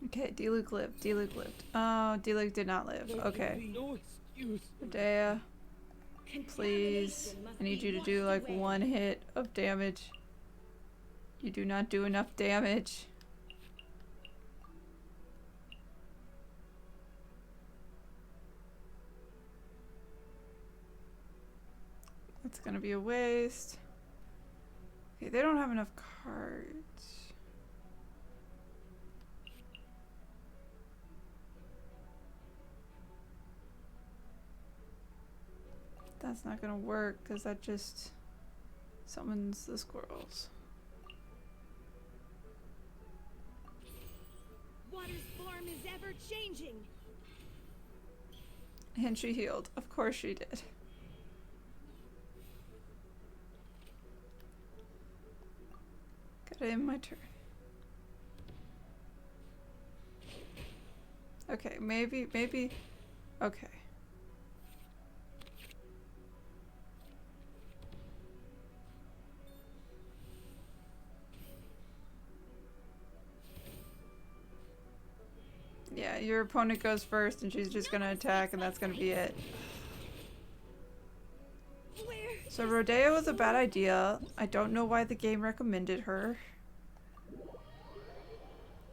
Okay, D-Luke lived. D-Luke lived. Oh, D-Luke did not live. Okay. No excuse. Rodea, please. I need you to do like one hit of damage. You do not do enough damage. That's gonna be a waste. Okay, they don't have enough cards. That's not gonna work because that just summons the squirrels. Water's form is ever changing. And she healed. Of course she did. Gotta end my turn. Okay, maybe, okay. Yeah, your opponent goes first and she's just gonna attack and that's gonna be it. So Rodea was a bad idea. I don't know why the game recommended her.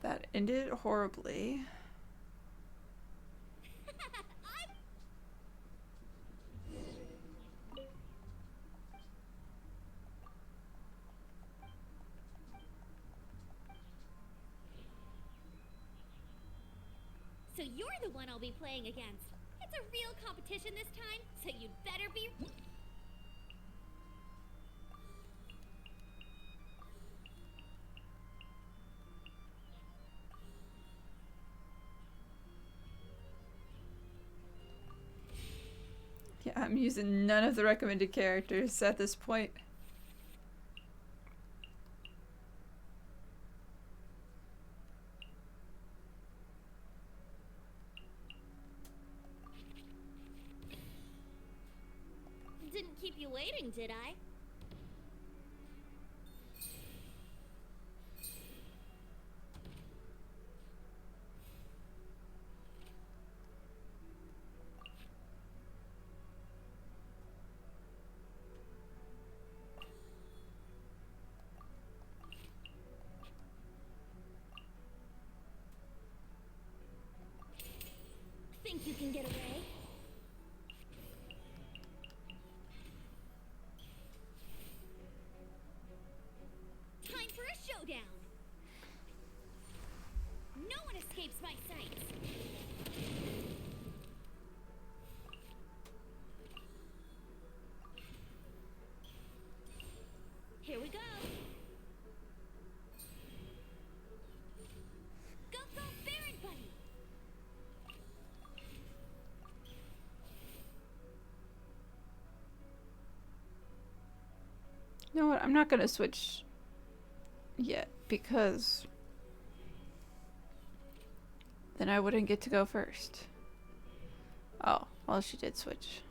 That ended horribly. So you're the one I'll be playing against. It's a real competition this time, so you'd better be... Yeah, I'm using none of the recommended characters at this point. Didn't keep you waiting, did I? Think you can get away? Time for a showdown! No one escapes my sights! Here we go! Go, go, Baron Bunny! But I'm not gonna switch yet because then I wouldn't get to go first. Oh, well, she did switch.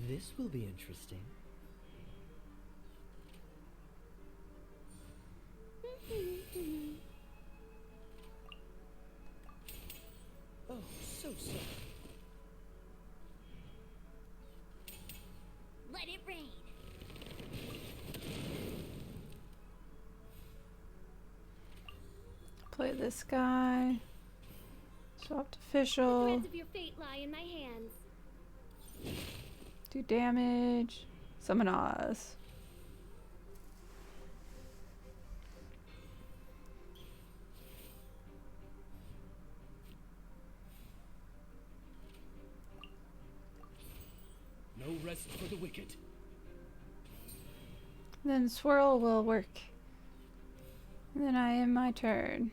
This will be interesting. Oh, so sorry. Let it rain. Play this guy. Swapped The official. threads of your fate lie in my hands. Do damage. Summon Oz. No rest for the wicked. Then swirl will work. And then I end my turn.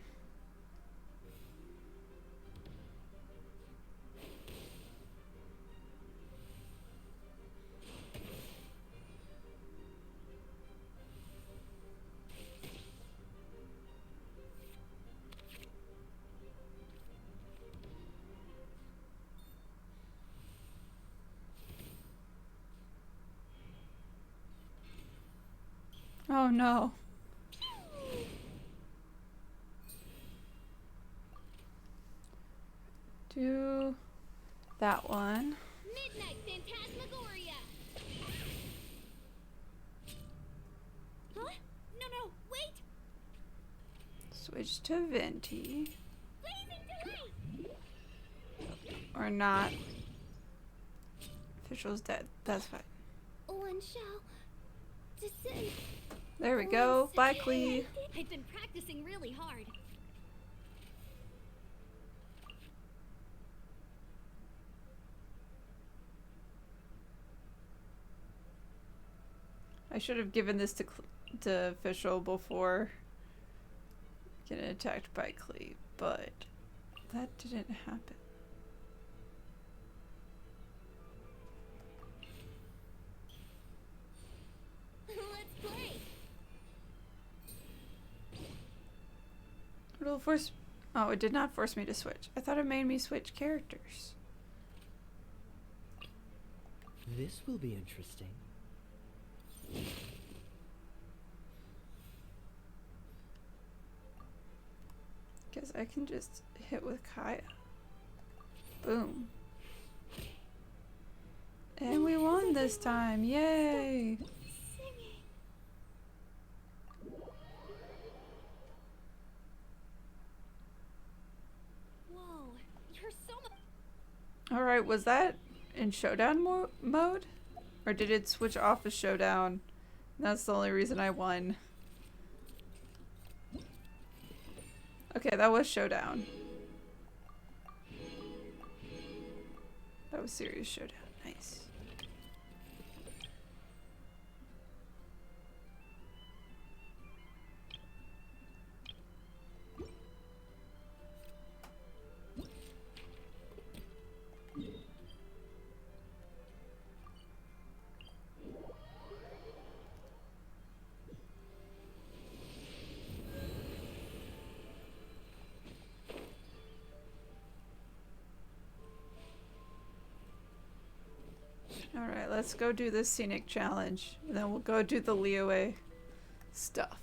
Oh no. Do that one. Midnight Phantasmagoria! Huh? No, no, wait! Switch to Venti. Blazing delight! Or not. Official's dead. That's fine. One shall descend. There we go. Bye, Clee. I've been practicing really hard. I should have given this to official before getting attacked by Clee, but that didn't happen. Let's play. It'll force. Oh, it did not force me to switch. I thought it made me switch characters. This will be interesting. Guess I can just hit with Kaya. Boom. And we won this time. Yay! Whoa, you're so much. Alright, was that in showdown mode? Or did it switch off of showdown? That's the only reason I won. Okay, that was showdown. That was serious showdown. Nice. Alright, let's go do this scenic challenge. And then we'll go do the Liyue stuff.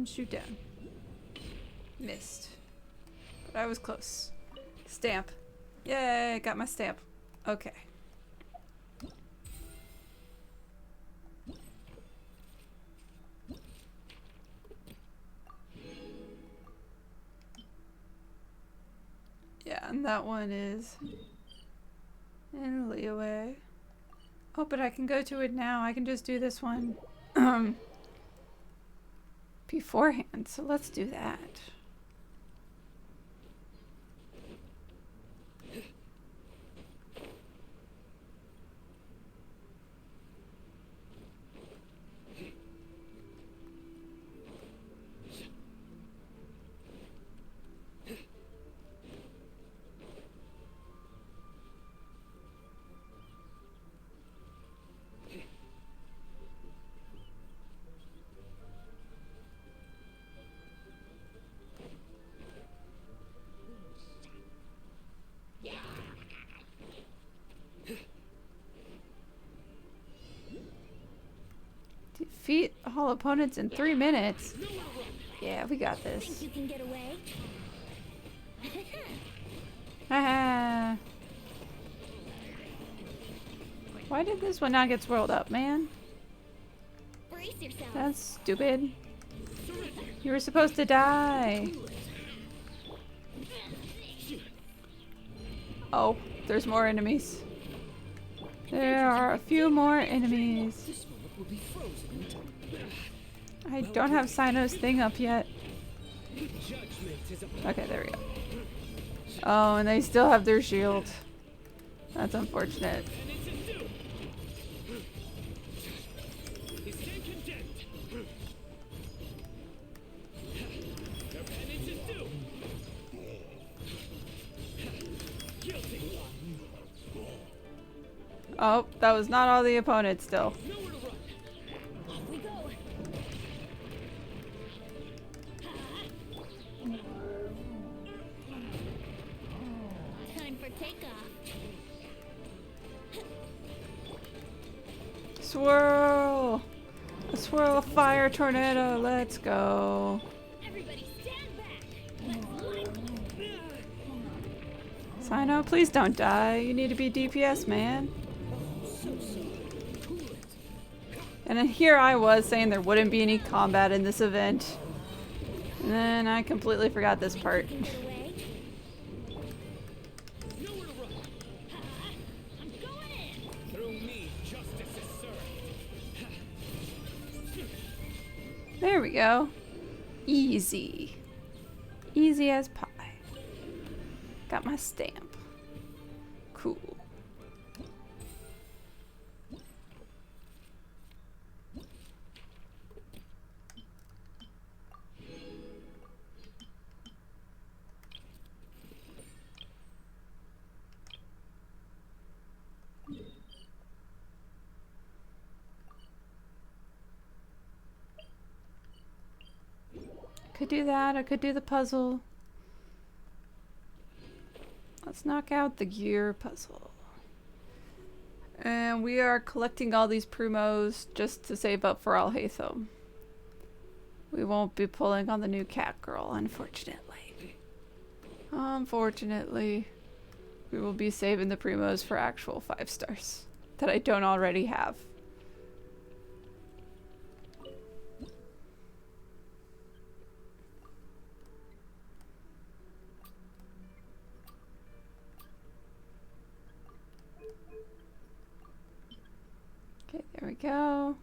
and shoot down. Missed. But I was close. Stamp. Yay, got my stamp. Okay. Yeah, and that one is in Liyue. Oh, but I can go to it now. I can just do this one beforehand. So let's do that. Defeat all opponents in 3 minutes. Yeah, we got this. Think you can get away? Haha. Why did this one not get swirled up, man? Brace yourself. That's stupid. You were supposed to die. Oh, there's more enemies. There are a few more enemies. I don't have Sino's thing up yet. Okay, there we go. Oh, and they still have their shield. That's unfortunate. Oh, that was not all the opponents still. Time for takeoff. Swirl! A swirl of fire tornado, let's go. Everybody stand back. Let's Sino, please don't die. You need to be DPS, man. And then here I was saying there wouldn't be any combat in this event. And then I completely forgot this part. There we go. Easy. Easy as pie. Got my stamp. Cool. Could do that. I could do the puzzle. Let's knock out the gear puzzle. And we are collecting all these primos just to save up for Alhaitham. We won't be pulling on the new cat girl, unfortunately. Unfortunately. We will be saving the primos for actual 5 stars that I don't already have. Okay, there we go.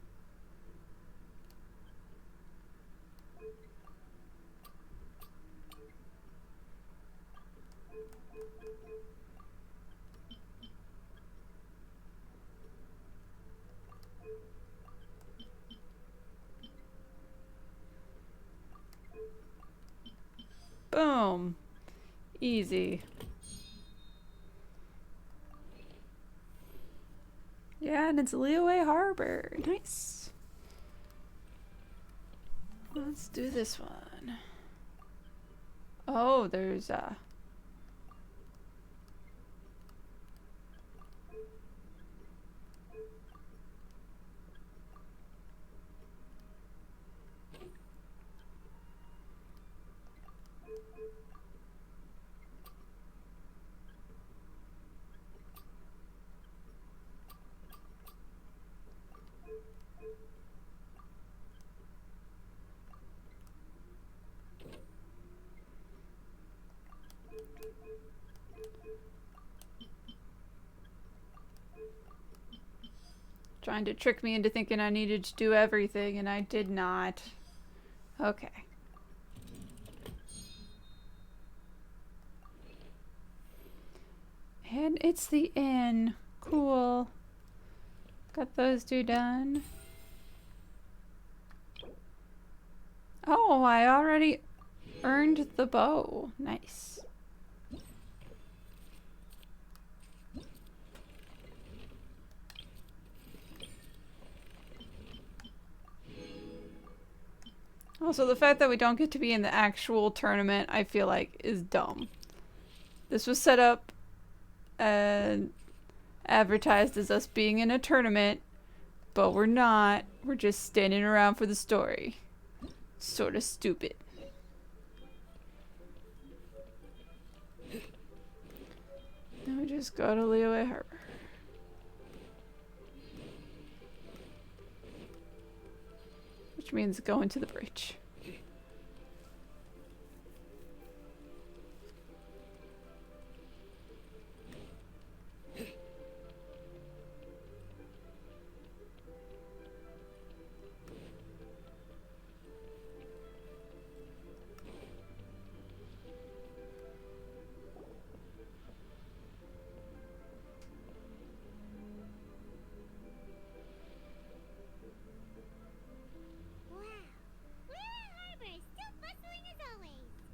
Boom. Easy. Yeah, and it's Liyue Harbor. Nice. Let's do this one. Oh, there's Trying to trick me into thinking I needed to do everything, and I did not. Okay. And it's the inn. Cool. Got those two done. Oh, I already earned the bow. Nice. Also, the fact that we don't get to be in the actual tournament, I feel like, is dumb. This was set up and advertised as us being in a tournament, but we're not. We're just standing around for the story. Sort of stupid. Now we just go to Liyue Harbor. Which means going to the bridge.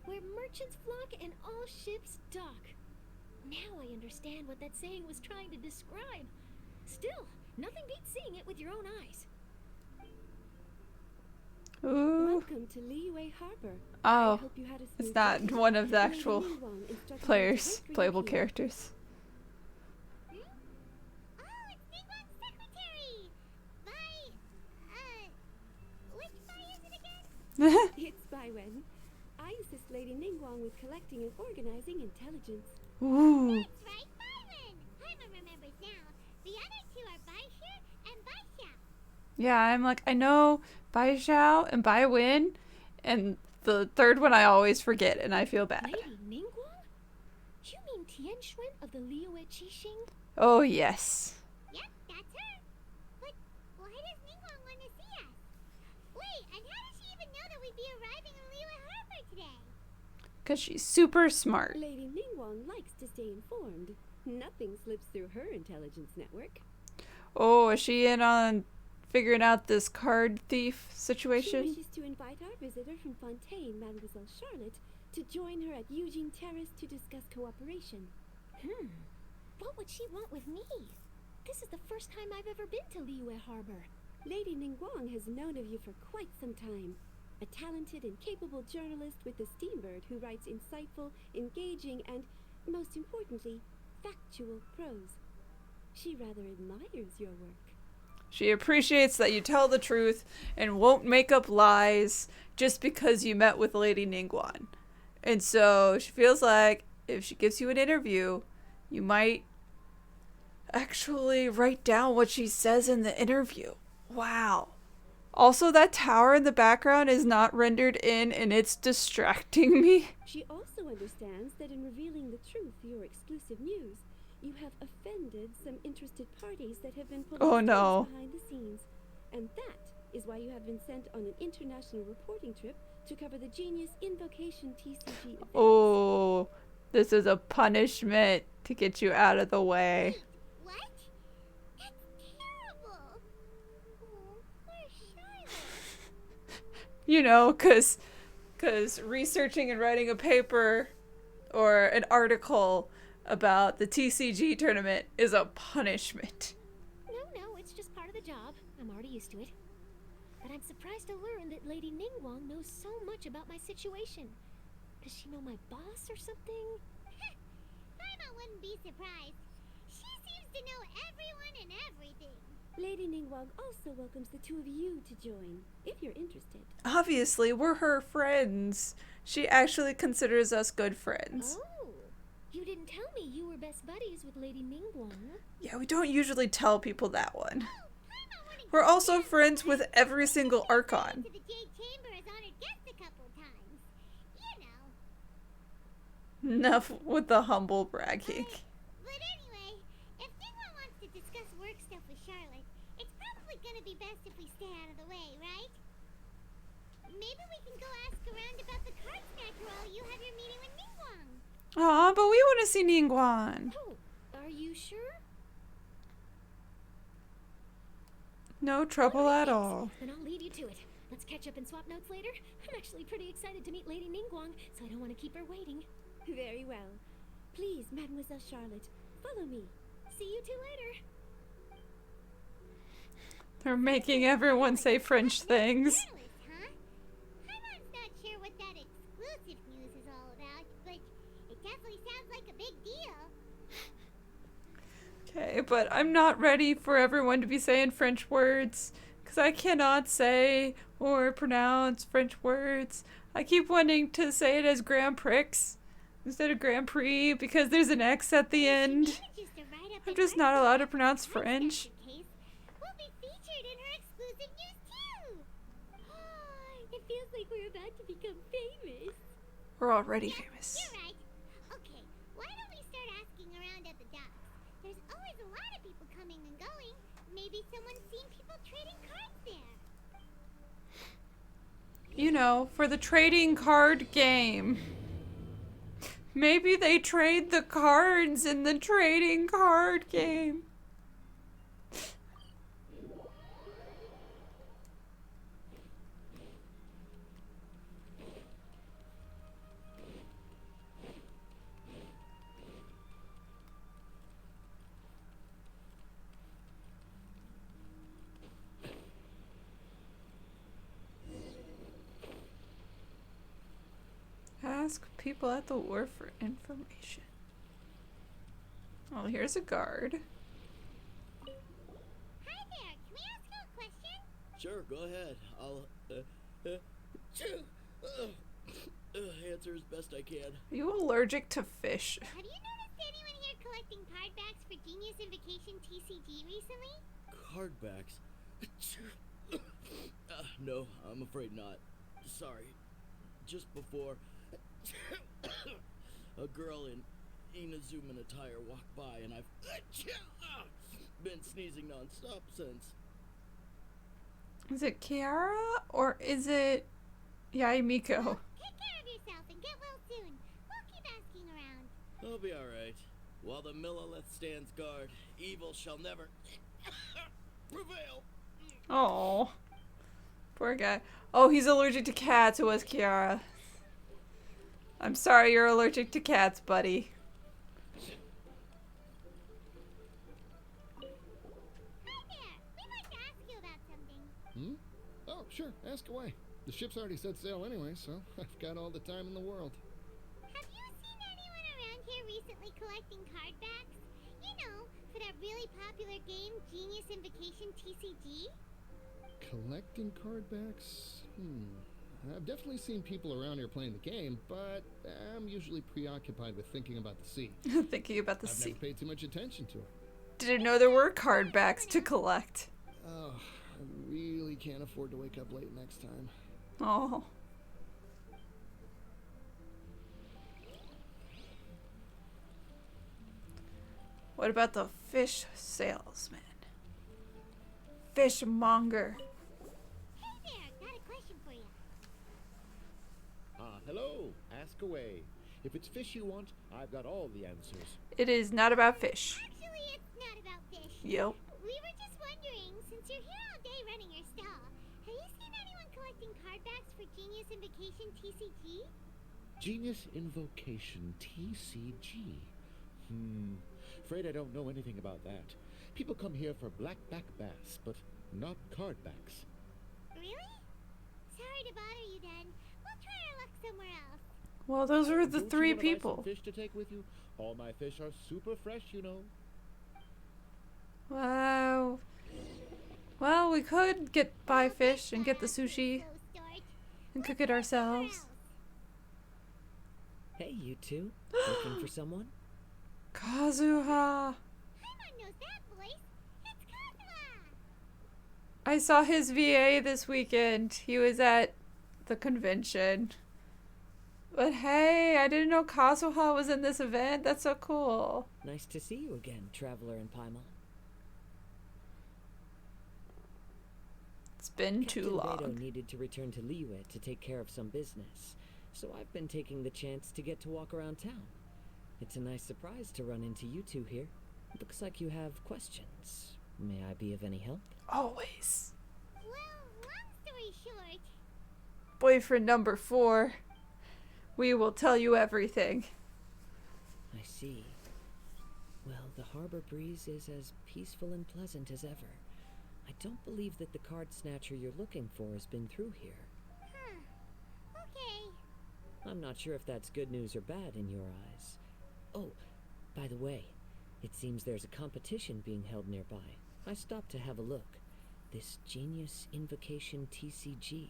Where merchants flock and all ships dock. Now I understand what that saying was trying to describe. Still, nothing beats seeing it with your own eyes. Ooh. Welcome to Liyue Harbor. Oh, it's not one of the actual players, playable Hmm? characters. Oh, it's Ningguang's secretary! Which Bai is it again? It's Baiwen. I assist Lady Ningguang with collecting and organizing intelligence. Ooh. That's right, Baiwen! Paimon remembers now. The other two are Baishu and Baishao. Yeah, I'm like, I know Bai Xiao and Bai Wen, and the third one I always forget, and I feel bad. Lady Ningguang? You mean Tian Xuan of the Liyue Qixing? Oh, yes. Yep, that's her. But why does Ningguang want to see us? Wait, and how does she even know that we'd be arriving in Liyue Harbor today? Because she's super smart. Lady Ningguang likes to stay informed. Nothing slips through her intelligence network. Oh, is she in on figuring out this card thief She situation? wishes to invite our visitor from Fontaine, Mademoiselle Charlotte, to join her at Eugene Terrace to discuss cooperation. What would she want with me? This is the first time I've ever been to Liyue Harbor. Lady Ningguang has known of you for quite some time. A talented and capable journalist with a steambird who writes insightful, engaging, and, most importantly, factual prose. She rather admires your work. She appreciates that you tell the truth and won't make up lies just because you met with Lady Ningguang. And so she feels like if she gives you an interview, you might actually write down what she says in the interview. Wow. Also, that tower in the background is not rendered in, and it's distracting me. She also understands that in revealing the truth, your exclusive news, you have offended some interested parties that have been pulling strings behind the scenes. And that is why you have been sent on an international reporting trip to cover the Genius Invocation TCG Event. Oh, this is a punishment to get you out of the way. What? That's terrible. Oh, poor Charlotte. You know, cause researching and writing a paper or an article about the TCG tournament is a punishment. No, it's just part of the job. I'm already used to it. But I'm surprised to learn that Lady Ningguang knows so much about my situation. Does she know my boss or something? Paimon wouldn't be surprised. She seems to know everyone and everything. Lady Ningguang also welcomes the two of you to join, if you're interested. Obviously, we're her friends. She actually considers us good friends. Oh, you didn't tell me you were best buddies with Lady Ningguang. Yeah, we don't usually tell people that one. Oh, Paimon wouldn't We're give also me that. friends with every single Archon. To the Jade Chamber as honored guest a couple times. You know. Enough with the humble bragging. But anyway, if Ningguang wants to discuss work stuff with Charlotte, it's probably gonna be best if we stay out of the way, right? Maybe we can go ask around about the card snatcher while you have your meeting with Ningguang. Aw, but we want to see Ningguang. Oh, are you sure? No trouble at all. Then I'll leave you to it. Let's catch up and swap notes later. I'm actually pretty excited to meet Lady Ningguang, so I don't want to keep her waiting. Very well. Please, Mademoiselle Charlotte, follow me. See you two later. They're making everyone say French things. Journalist, huh? Paimon's not sure what that exclusive news is all about, but it definitely sounds like a big deal. Okay, but I'm not ready for everyone to be saying French words, because I cannot say or pronounce French words. I keep wanting to say it as Grand Prix instead of Grand Prix because there's an X at the end. I'm just not allowed to pronounce French. We'll be featured in her exclusive news too. It feels like we're about to become famous. We're already famous. You're right. Okay, why don't we start asking around at the docks? There's always a lot of people coming and going. Maybe someone's seen people trading cards there. You know, for the trading card game. Maybe they trade the cards in the trading card game. Ask people at the wharf for information. Oh, here's a guard. Hi there, can we ask you a question? Sure, go ahead. I'll answer as best I can. Are you allergic to fish? Have you noticed anyone here collecting card backs for Genius Invocation TCG recently? Card backs? No, I'm afraid not. Sorry. Just before, a girl in Inazuman attire walked by, and I've been sneezing non-stop since. Is it Kirara or is it Yaimiko? Take care of yourself and get well soon. We'll keep asking around. I'll be alright. While the Millilith stands guard, evil shall never prevail. Oh, poor guy. Oh, he's allergic to cats. It was Kirara. I'm sorry you're allergic to cats, buddy. Hi there. We'd like to ask you about something. Oh, sure. Ask away. The ship's already set sail anyway, so I've got all the time in the world. Have you seen anyone around here recently collecting card backs? You know, for that really popular game, Genius Invocation TCG? Collecting card backs? I've definitely seen people around here playing the game, but I'm usually preoccupied with thinking about the sea. Thinking about the I've sea. never paid too much attention to it. Didn't know there were card backs to collect. Oh, I really can't afford to wake up late next time. Oh. What about the fish salesman? Fishmonger. Hey there, got a question for you. Hello. Ask away. If it's fish you want, I've got all the answers. It is not about fish. Actually, it's not about fish. Yep. We were just wondering, since you're here all day running your stall, have you seen anyone collecting card backs for Genius Invocation TCG? Genius Invocation TCG. Afraid I don't know anything about that. People come here for blackback bass, but not card backs. Really? Sorry to bother you then. We'll try our luck somewhere else. Well, those were the Don't you three wanna buy some people. fish to take with you? All my fish are super fresh, you know. Wow. Well, we could buy fish and get the sushi and cook it ourselves. Hey, you two. Looking for someone? Kazuha. Paimon knows that voice. It's Kazuha. I saw his VA this weekend. He was at the convention. But hey, I didn't know Kazuha was in this event. That's so cool. Nice to see you again, Traveler and Paimon. been too Captain long. Beidou needed to return to Liyue to take care of some business, so I've been taking the chance to get to walk around town. It's a nice surprise to run into you two here. Looks like you have questions. May I be of any help? Always. Well, long story short, Boyfriend number 4. We will tell you everything. I see. Well, the harbor breeze is as peaceful and pleasant as ever. I don't believe that the card snatcher you're looking for has been through here. huh. Okay. I'm not sure if that's good news or bad in your eyes. Oh, by the way, it seems there's a competition being held nearby. I stopped to have a look. This Genius Invocation TCG.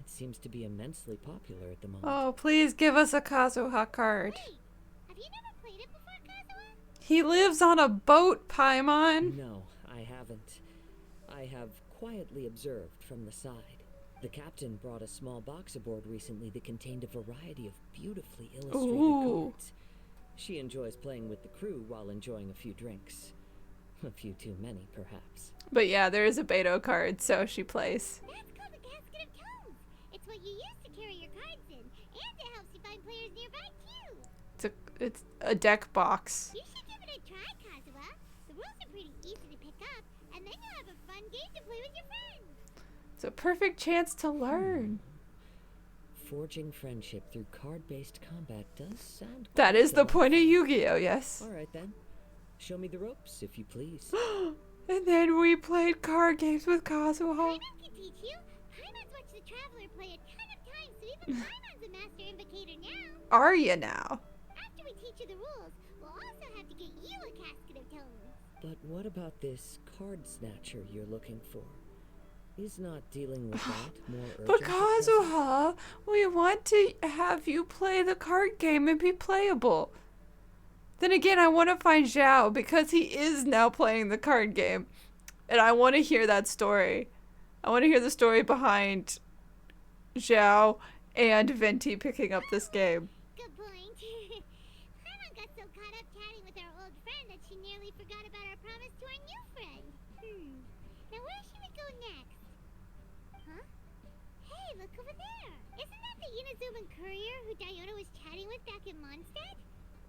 It seems to be immensely popular at the moment. Oh, please give us a Kazuha card. Wait, have you never played it before, Kazuha? He lives on a boat, Paimon. No, I haven't. I have quietly observed from the side. The captain brought a small box aboard recently that contained a variety of beautifully illustrated cards. She enjoys playing with the crew while enjoying a few drinks. A few too many, perhaps. But yeah, there is a Beidou card, so she plays. That's called the Casket of Tomes. It's what you use to carry your cards in, and it helps you find players nearby too. It's a deck box. You should give it a try, Kazuha. The rules are pretty easy to pick up, and then you'll have a fun game to play with your friends. It's a perfect chance to learn. Forging friendship through card-based combat does sound That quite is the point of Yu-Gi-Oh, yes. All right then. Show me the ropes, if you please. And then we played card games with Kazuha. Paimon can teach you. Paimon's watched the Traveler play a ton of times, so even Paimon's a master invocator now. Are you now? After we teach you the rules, we'll also have to get you a Casket of Tomes. But what about this card snatcher you're looking for? Is not dealing with that more urgent? But at present? Kazuha, we want to have you play the card game and be playable. Then again, I want to find Xiao because he is now playing the card game. And I want to hear that story. I want to hear the story behind Xiao and Venti picking up this game. Good point. Paimon got so caught up chatting with our old friend that she nearly forgot about our promise to our new friend. Now where should we go next? Huh? Hey, look over there. Isn't that the Inazuman courier who Diona was chatting with back in Mondstadt?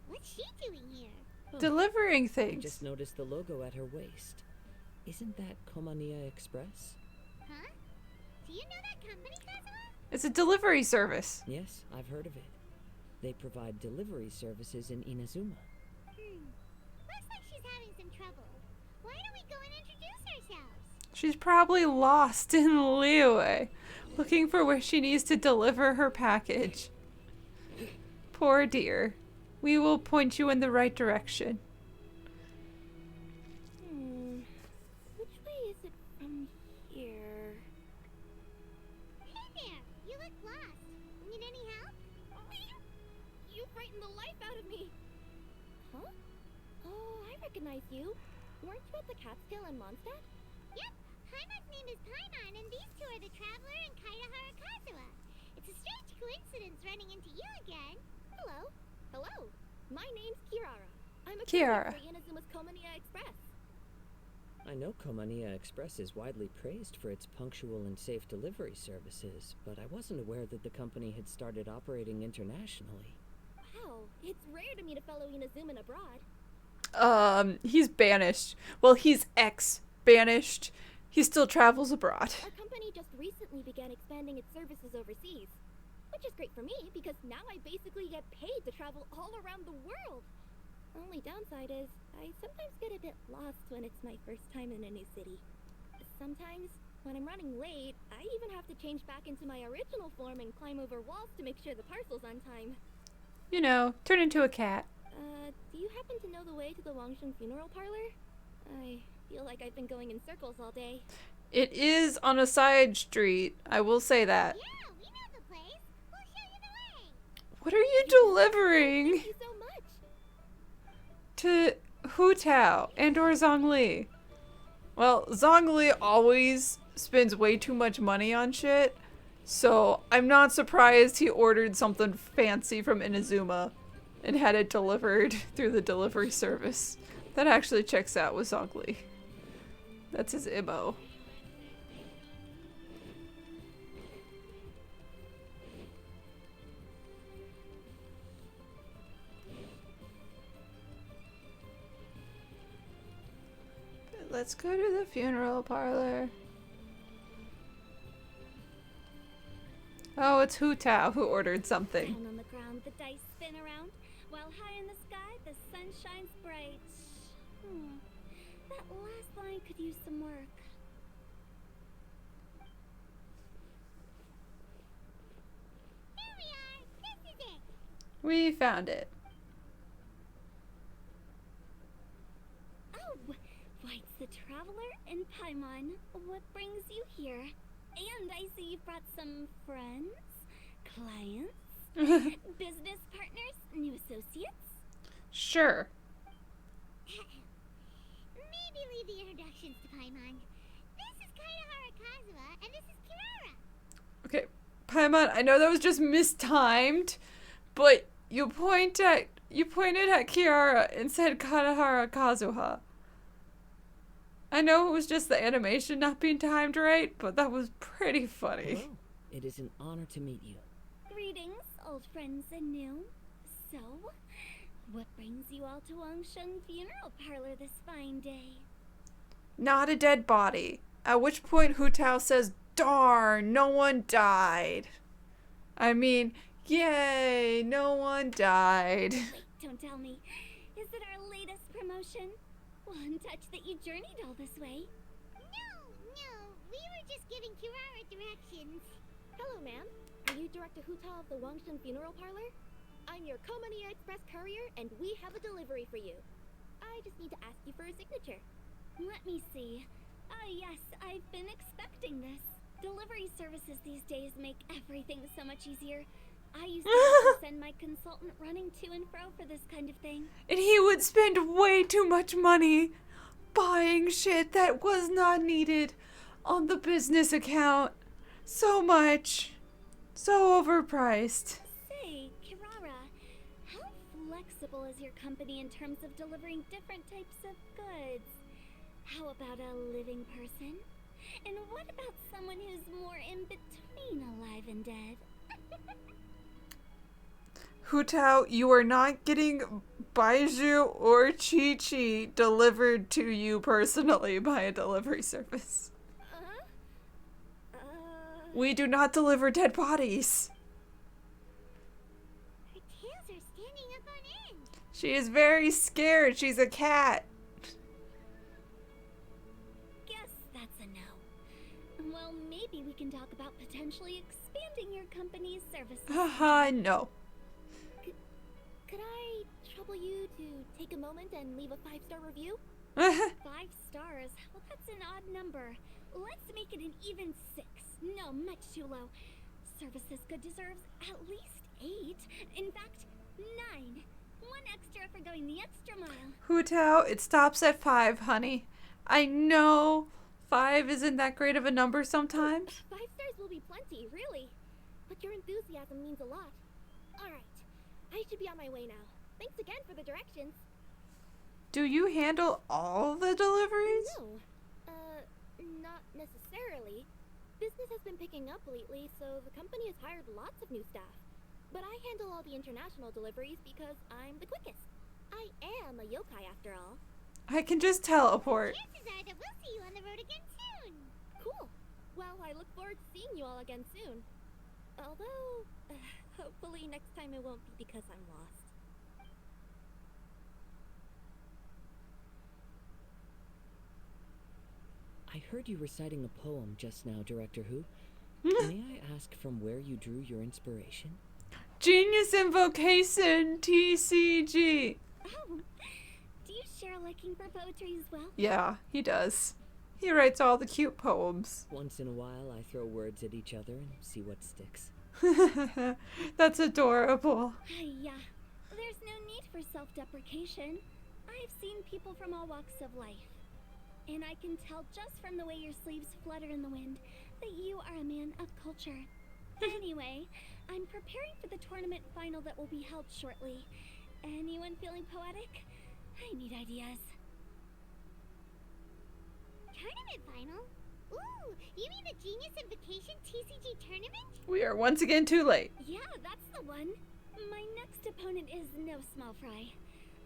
What's she doing here? Delivering I things. just noticed the logo at her waist. Isn't that Komania Express? Huh? Do you know that company, Kazuha? It's a delivery service. Yes, I've heard of it. They provide delivery services in Inazuma. Looks like she's having some trouble. Why don't we go and introduce ourselves? She's probably lost in Liyue, looking for where she needs to deliver her package. Poor dear. We will point you in the right direction. Which way is it from here? Hey there! You look lost. Need any help? You frightened the life out of me. Huh? Oh, I recognize you. Weren't you at the Catskill in Mondstadt? Yep. Paimon's name is Paimon, and these two are the Traveler and Kaidahara Kazuha. It's a strange coincidence running into you again. Hello. Hello. My name's Kirara. I'm a Kirara. courier for Inazuma's Komania Express. I know Komania Express is widely praised for its punctual and safe delivery services, but I wasn't aware that the company had started operating internationally. Wow, it's rare to meet a fellow Inazuman abroad. He's banished. Well, he's ex-banished. He still travels abroad. Our company just recently began expanding its services overseas. Which is great for me, because now I basically get paid to travel all around the world. Only downside is, I sometimes get a bit lost when it's my first time in a new city. Sometimes, when I'm running late, I even have to change back into my original form and climb over walls to make sure the parcel's on time. You know, turn into a cat. Do you happen to know the way to the Wangsheng funeral parlor? I feel like I've been going in circles all day. It is on a side street. I will say that. Yeah, we know the place. We'll show you the way. What are you delivering Thank you so much. to Hu Tao and or Zhongli? Well, Zhongli always spends way too much money on shit, so I'm not surprised he ordered something fancy from Inazuma and had it delivered through the delivery service. That actually checks out with Zhongli. That's his IMO. let's go to the funeral parlor. Oh, it's Hu Tao who ordered something. Down on the ground, the dice spin around, while high in the sky, the sun shines bright. That last line could use some work. Here we are! This is it! We found it. Oh, White's the Traveler and Paimon. What brings you here? And I see you've brought some friends, clients, business partners, new associates? Sure. Maybe leave the introductions to Paimon. This is Kazuha, and this is Kirara. Okay, Paimon, I know that was just mistimed, but you pointed at Kirara and said Kazuha. I know it was just the animation not being timed right, but that was pretty funny. Hello. It is an honor to meet you. Greetings, old friends and new. So, what brings you all to Wangsheng Funeral Parlor this fine day? Not a dead body. At which point Hu Tao says, "Darn, no one died." I mean, yay, no one died. Wait, don't tell me. Is it our latest promotion? One touch that you journeyed all this way. No, we were just giving Kirara directions. Hello, ma'am. Are you Director Hu Tao of the Wangshen Funeral Parlor? I'm your Komani Express courier, and we have a delivery for you. I just need to ask you for a signature. Let me see. Ah, yes, I've been expecting this. Delivery services these days make everything so much easier. I used to have to send my consultant running to and fro for this kind of thing. And he would spend way too much money buying shit that was not needed on the business account. So much. So overpriced. Say, Kirara, how flexible is your company in terms of delivering different types of goods? How about a living person? And what about someone who's more in between alive and dead? Hu Tao, you are not getting Baiju or Chi Chi delivered to you personally by a delivery service. We do not deliver dead bodies. Her tails are standing up on end. She is very scared. She's a cat. Guess that's a no. Well, maybe we can talk about potentially expanding your company's services. Haha, no. Could I trouble you to take a moment and leave a 5-star review? 5 stars? Well, that's an odd number. Let's make it an even 6. No, much too low. Service this good deserves at least 8. In fact, 9. 1 extra for going the extra mile. Hu Tao, it stops at 5, honey. I know 5 isn't that great of a number sometimes. 5 stars will be plenty, really. But your enthusiasm means a lot. Alright, I should be on my way now. Thanks again for the directions. Do you handle all the deliveries? No. Not necessarily. Business has been picking up lately, so the company has hired lots of new staff. But I handle all the international deliveries because I'm the quickest. I am a yokai after all. I can just teleport. Chances are that we'll see you on the road again soon. Cool. Well, I look forward to seeing you all again soon. Although, hopefully next time it won't be because I'm lost. I heard you reciting a poem just now, Director Hu. May I ask from where you drew your inspiration? Genius Invocation TCG. Oh, do you share a liking for poetry as well? Yeah, he does. He writes all the cute poems. Once in a while, I throw words at each other and see what sticks. That's adorable. Yeah, there's no need for self-deprecation. I've seen people from all walks of life. And I can tell just from the way your sleeves flutter in the wind that you are a man of culture. Anyway, I'm preparing for the tournament final that will be held shortly. Anyone feeling poetic? I need ideas. Tournament final? Ooh, you mean the Genius Invocation TCG tournament? We are once again too late. Yeah, that's the one. My next opponent is no small fry.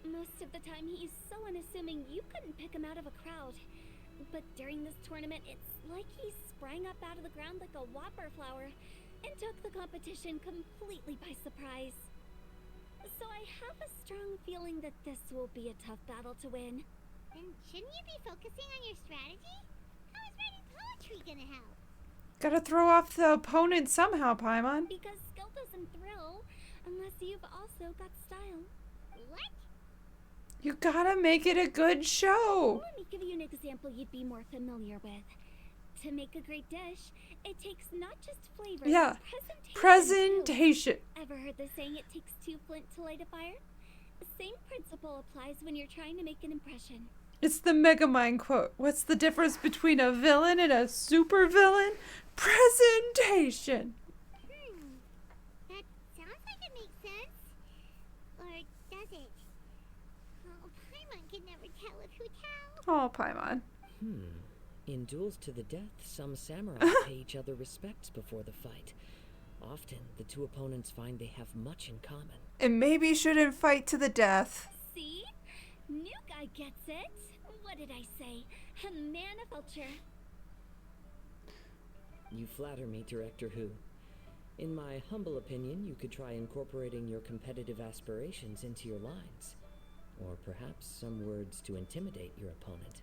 Most of the time he's so unassuming you couldn't pick him out of a crowd. But during this tournament, it's like he sprang up out of the ground like a whopper flower and took the competition completely by surprise. So I have a strong feeling that this will be a tough battle to win. Then shouldn't you be focusing on your strategy? How is writing poetry gonna help? Gotta throw off the opponent somehow, Paimon. Because skill doesn't thrill unless you've also got style. What? You gotta make it a good show. Let me give you an example you'd be more familiar with. To make a great dish, it takes not just flavor, Yeah. but Presentation. too. Ever heard the saying it takes 2 flint to light a fire? The same principle applies when you're trying to make an impression. It's the Megamind quote. What's the difference between a villain and a super villain? Presentation. That sounds like it makes sense. Or does it? Oh, Paimon can never tell with Hu Tao. Oh, Paimon. In duels to the death, some samurai pay each other respects before the fight. Often, the two opponents find they have much in common. And maybe shouldn't fight to the death. See? New guy gets it. What did I say? A man of culture. You flatter me, Director Hu. In my humble opinion, you could try incorporating your competitive aspirations into your lines. Or perhaps some words to intimidate your opponent.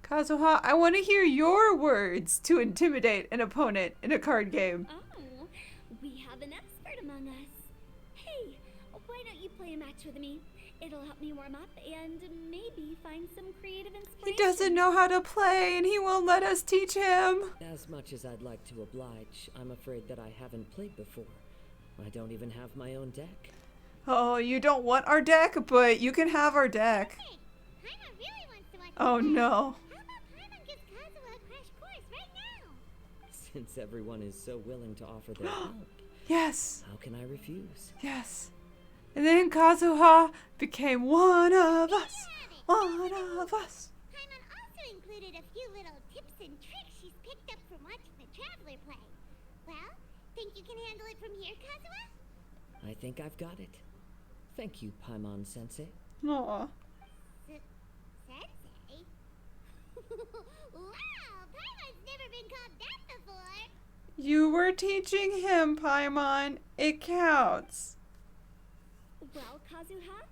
Kazuha, I want to hear your words to intimidate an opponent in a card game. Oh, we have an expert among us. Hey, why don't you play a match with me? It'll help me warm up and maybe find some creative inspiration. He doesn't know how to play and he won't let us teach him. As much as I'd like to oblige, I'm afraid that I haven't played before. I don't even have my own deck. Oh, you don't want our deck, but you can have our deck. Hey, Paimon really wants to watch Oh the match. no. How about Paimon gives Kazuha a crash course right now? Since everyone is so willing to offer their help, Yes. how can I refuse? Yes. And then Kazuha became one of us. One of us. Paimon also included a few little tips and tricks she's picked up from watching the Traveler play. Well, think you can handle it from here, Kazuha? I think I've got it. Thank you, Paimon Sensei. Aw. Sensei? Wow, Paimon's never been called that before. You were teaching him, Paimon. It counts. Well, Kazuha,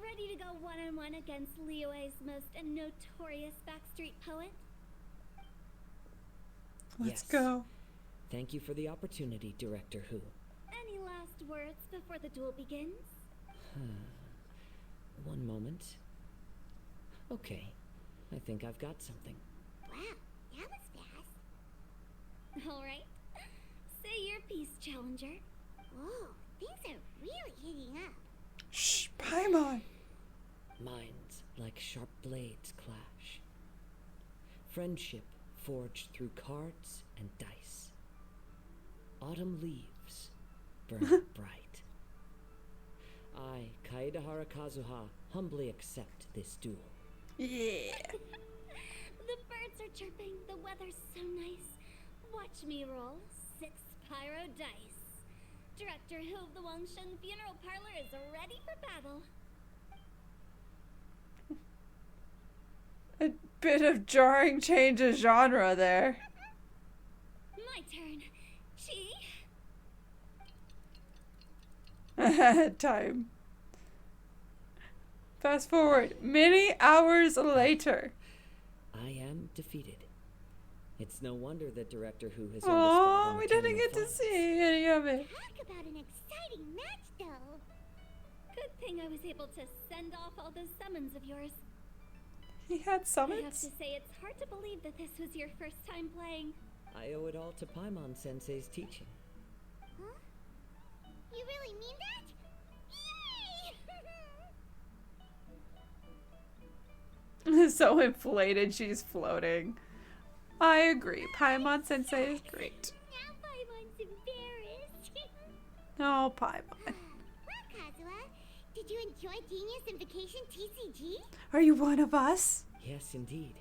ready to go one-on-one against Liyue's most notorious backstreet poet? Let's Yes. go. Thank you for the opportunity, Director Hu. Any last words before the duel begins? One moment. Okay, I think I've got something. Wow, that was fast. All right. Say your piece, Challenger. Whoa, things are really heating up. Shh, Paimon. Minds like sharp blades clash. Friendship forged through cards and dice. Autumn leaves burn bright. I, Kaedahara Kazuha, humbly accept this duel. Yeah. The birds are chirping, the weather's so nice. Watch me roll 6 pyro dice. Director Hu of the Wangshen Funeral Parlor is ready for battle. A bit of jarring change of genre there. My turn. Chi. Time. Fast forward many hours later. I am defeated. It's no wonder that Director Hu has earned a spot Oh, in the we didn't tournament get to finals. see any of it. Talk about an exciting match, though. Good thing I was able to send off all those summons of yours. He had I have summons? to say it's hard to believe that this was your first time playing. I owe it all to Paimon Sensei's teaching. Huh? You really mean that? Yay! So inflated she's floating. I agree. Paimon Sensei is great. Now Paimon's embarrassed. Oh, Paimon. Well, Kazuha, did you enjoy Genius Invocation TCG? Are you one of us? Yes, indeed.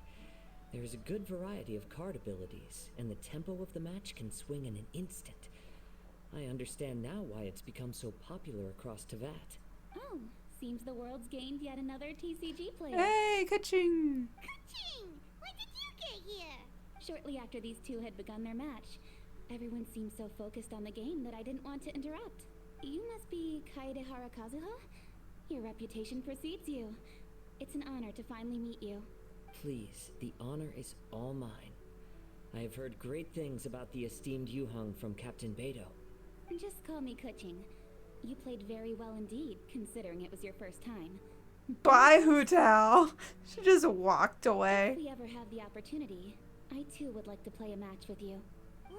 There is a good variety of card abilities, and the tempo of the match can swing in an instant. I understand now why it's become so popular across Teyvat. Oh, seems the world's gained yet another TCG player. Hey, ka-ching. Ka-ching! When did you get here? Shortly after these two had begun their match. Everyone seemed so focused on the game that I didn't want to interrupt. You must be Kaedehara Kazuha? Your reputation precedes you. It's an honor to finally meet you. Please, the honor is all mine. I have heard great things about the esteemed Yuheng from Captain Beidou. Just call me Kuching. You played very well indeed, considering it was your first time. Bye, Hu Tao. She just walked away. If we ever have the opportunity, I too would like to play a match with you. Wow,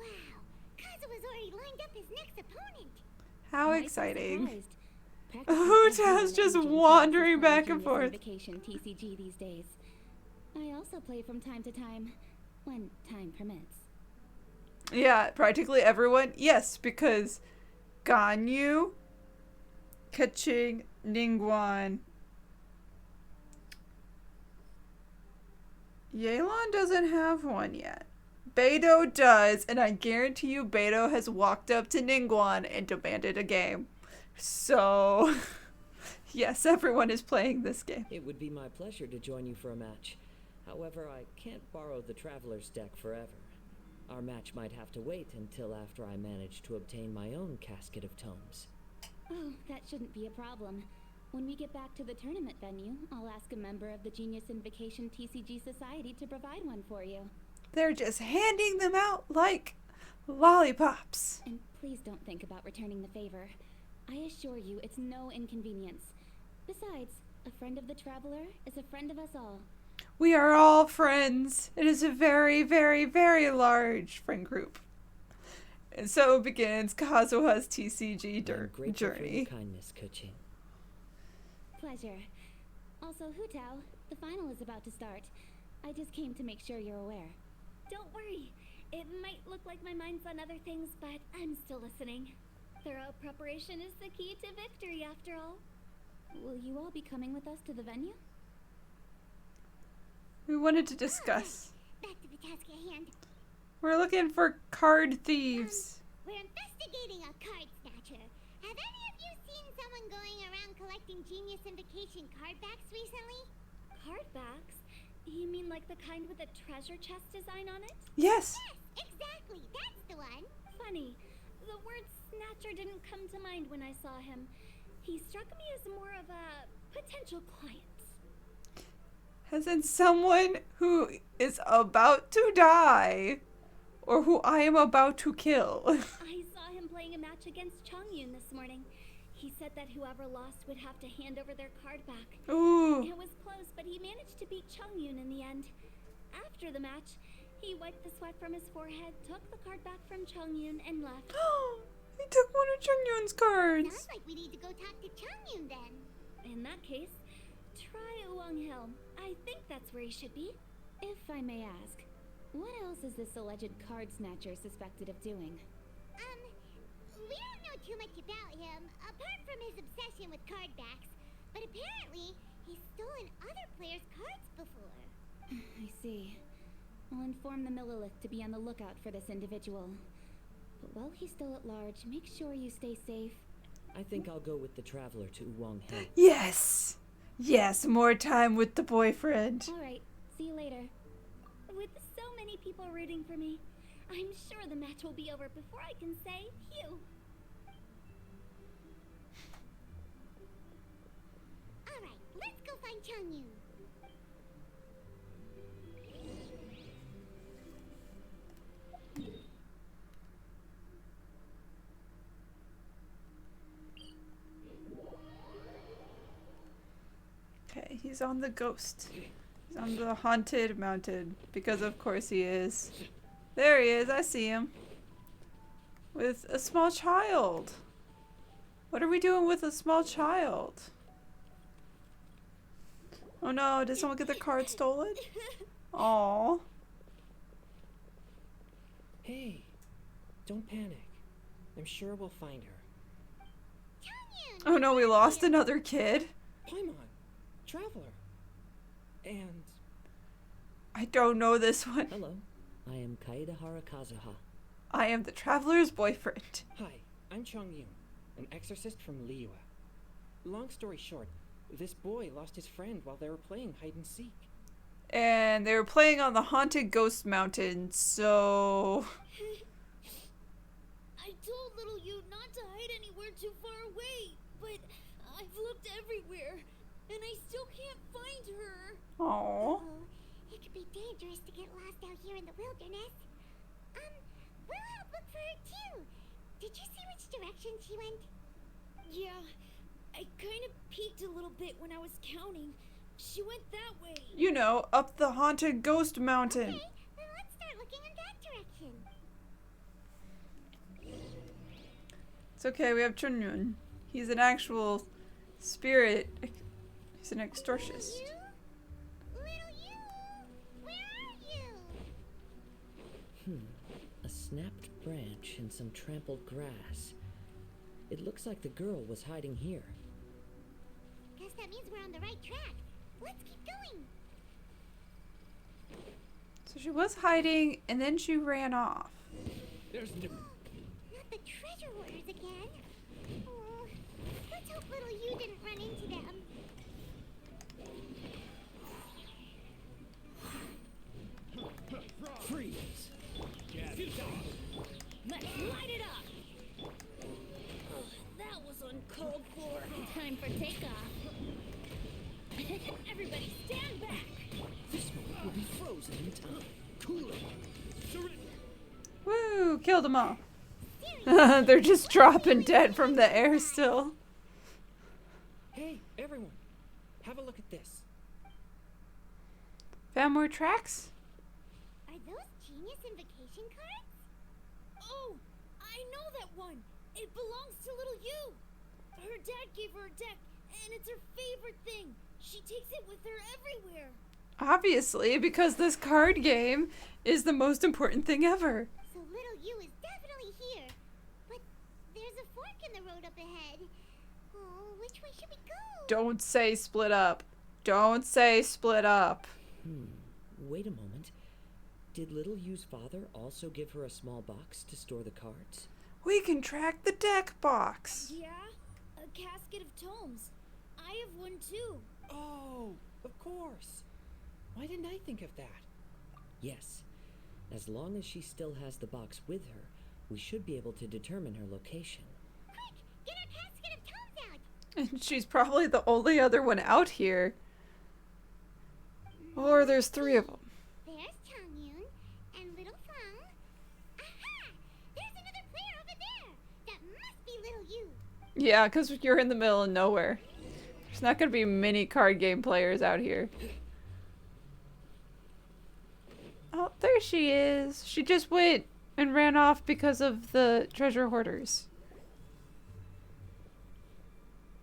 Kazuha's already lined up his next opponent. How exciting. Practically Hu Tao's everyone just at Genius wandering is playing back and Genius forth. Invocation TCG these days. I also play from time to time, when time permits. Yeah, practically everyone. Yes, because Ganyu, Kuching, Ningguang. Yelan doesn't have one yet. Beidou does, and I guarantee you Beidou has walked up to Ningguang and demanded a game. So, yes, everyone is playing this game. It would be my pleasure to join you for a match. However, I can't borrow the Traveler's deck forever. Our match might have to wait until after I manage to obtain my own casket of tomes. Oh, that shouldn't be a problem. When we get back to the tournament venue, I'll ask a member of the Genius Invocation TCG Society to provide one for you. They're just handing them out like lollipops. And please don't think about returning the favor. I assure you it's no inconvenience. Besides, a friend of the Traveler is a friend of us all. We are all friends. It is a very, very, very large friend group. And so begins Kazuha's TCG Grateful journey. for your kindness, Kuching. Pleasure. Also, Hu Tao, the final is about to start. I just came to make sure you're aware. Don't worry. It might look like my mind's on other things, but I'm still listening. Thorough preparation is the key to victory, after all. Will you all be coming with us to the venue? We wanted to discuss. Back to the task at hand. We're looking for card thieves. We're investigating a card snatcher. Have any of you seen someone going around collecting Genius Invocation card backs recently? Card backs? You mean like the kind with a treasure chest design on it? Yes. Yes, exactly. That's the one. Funny. The word snatcher didn't come to mind when I saw him. He struck me as more of a potential client. As in someone who is about to die. Or who I am about to kill. I saw him playing a match against Chongyun this morning. He said that whoever lost would have to hand over their card back. Ooh. It was close, but he managed to beat Chongyun in the end. After the match, he wiped the sweat from his forehead, took the card back from Chongyun, and left. He took one of Chongyun's cards. Sounds like we need to go talk to Chongyun then. In that case, try Uwang Hill. I think that's where he should be. If I may ask, what else is this alleged card snatcher suspected of doing? We don't know too much about him, apart from his obsession with card backs. But apparently, he's stolen other players' cards before. I see. I'll inform the Millilith to be on the lookout for this individual. But while he's still at large, make sure you stay safe. I think I'll go with the Traveler to Uwang Hill. Yes. Yes, more time with the boyfriend. Alright, see you later. With so many people rooting for me, I'm sure the match will be over before I can say phew. Alright, let's go find Chongyun. Okay, he's on the ghost. He's on the haunted mountain. Because of course he is. There he is, I see him. With a small child. What are we doing with a small child? Oh no, did someone get their card stolen? Aww. Hey, don't panic. I'm sure we'll find her. Chongyun! Oh no, we lost another kid. Paimon, Traveler. And... I don't know this one. Hello, I am Kaedehara Kazuha. I am the traveler's boyfriend. Hi, I'm Chongyun, an exorcist from Liyue. Long story short, this boy lost his friend while they were playing hide and seek. And they were playing on the Haunted Ghost Mountain, so... I told little you not to hide anywhere too far away, but I've looked everywhere, and I still can't find her. Aww. It could be dangerous to get lost out here in the wilderness. We'll help look for her too. Did you see which direction she went? Yeah, I kind of peeked a little bit when I was counting. She went that way. You know, up the Haunted Ghost Mountain. Okay, then let's start looking in that direction. It's okay, we have Chongyun. He's an actual spirit. He's an extortionist. Little you, where are you? A snapped branch and some trampled grass. It looks like the girl was hiding here. Guess that means we're on the right track. Let's keep going. So she was hiding, and then she ran off. There's no... Not the treasure hoarders again. Oh, let's hope little you didn't run into them. Freeze! Let's light it up. That was uncalled for. Time for takeoff. Everybody stand back. This one will be frozen in time. Cooler! Woo! Killed them all. They're just dropping dead from the air still. Hey, everyone. Have a look at this. Found more tracks? Are those Genius Invocation cards? Oh, I know that one. It belongs to little you. Her dad gave her a deck, and it's her favorite thing. She takes it with her everywhere. Obviously, because this card game is the most important thing ever. So little you is definitely here. But there's a fork in the road up ahead. Oh, which way should we go? Don't say split up. Don't say split up. Wait a moment. Did little Yu's father also give her a small box to store the cards? We can track the deck box. Yeah, a casket of tomes. I have one too. Oh, of course. Why didn't I think of that? Yes. As long as she still has the box with her, we should be able to determine her location. Quick, get our casket of tomes out. And she's probably the only other one out here. Or there's 3 of them. There's Chongyun and little Feng. Aha! There's another player over there. That must be little you. Yeah, because you're in the middle of nowhere. There's not going to be many card game players out here. Oh, there she is. She just went and ran off because of the treasure hoarders.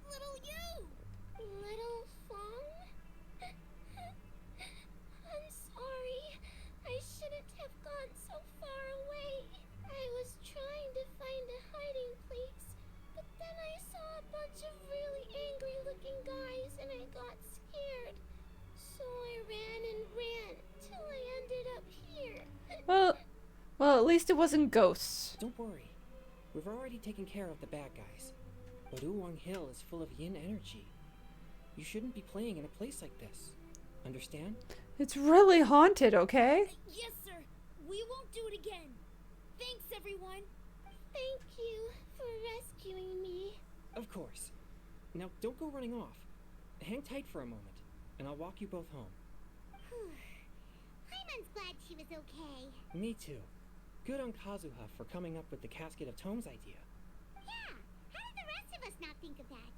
Little you! Little Feng? I'm sorry. I shouldn't have gone so far away. I was trying to find a hiding place, but then I saw a bunch of really angry looking guys and I got scared. So I ran and ran till I ended up here. Well, at least it wasn't ghosts. Don't worry. We've already taken care of the bad guys. But Uwang Hill is full of yin energy. You shouldn't be playing in a place like this. Understand? It's really haunted, okay? Yes, sir. We won't do it again. Thanks, everyone. Thank you for rescuing me. Of course. Now, don't go running off. Hang tight for a moment, and I'll walk you both home. Paimon's glad she was okay. Me too. Good on Kazuha for coming up with the Casket of Tomes idea. Yeah, how did the rest of us not think of that?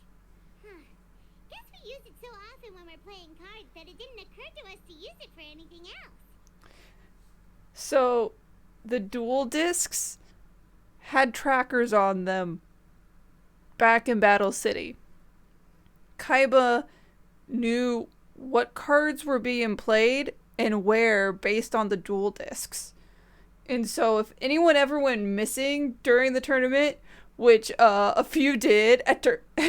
Guess we use it so often when we're playing cards that it didn't occur to us to use it for anything else. So, the dual discs had trackers on them back in Battle City. Kaiba knew what cards were being played and where based on the dual discs. And so if anyone ever went missing during the tournament, which a few did at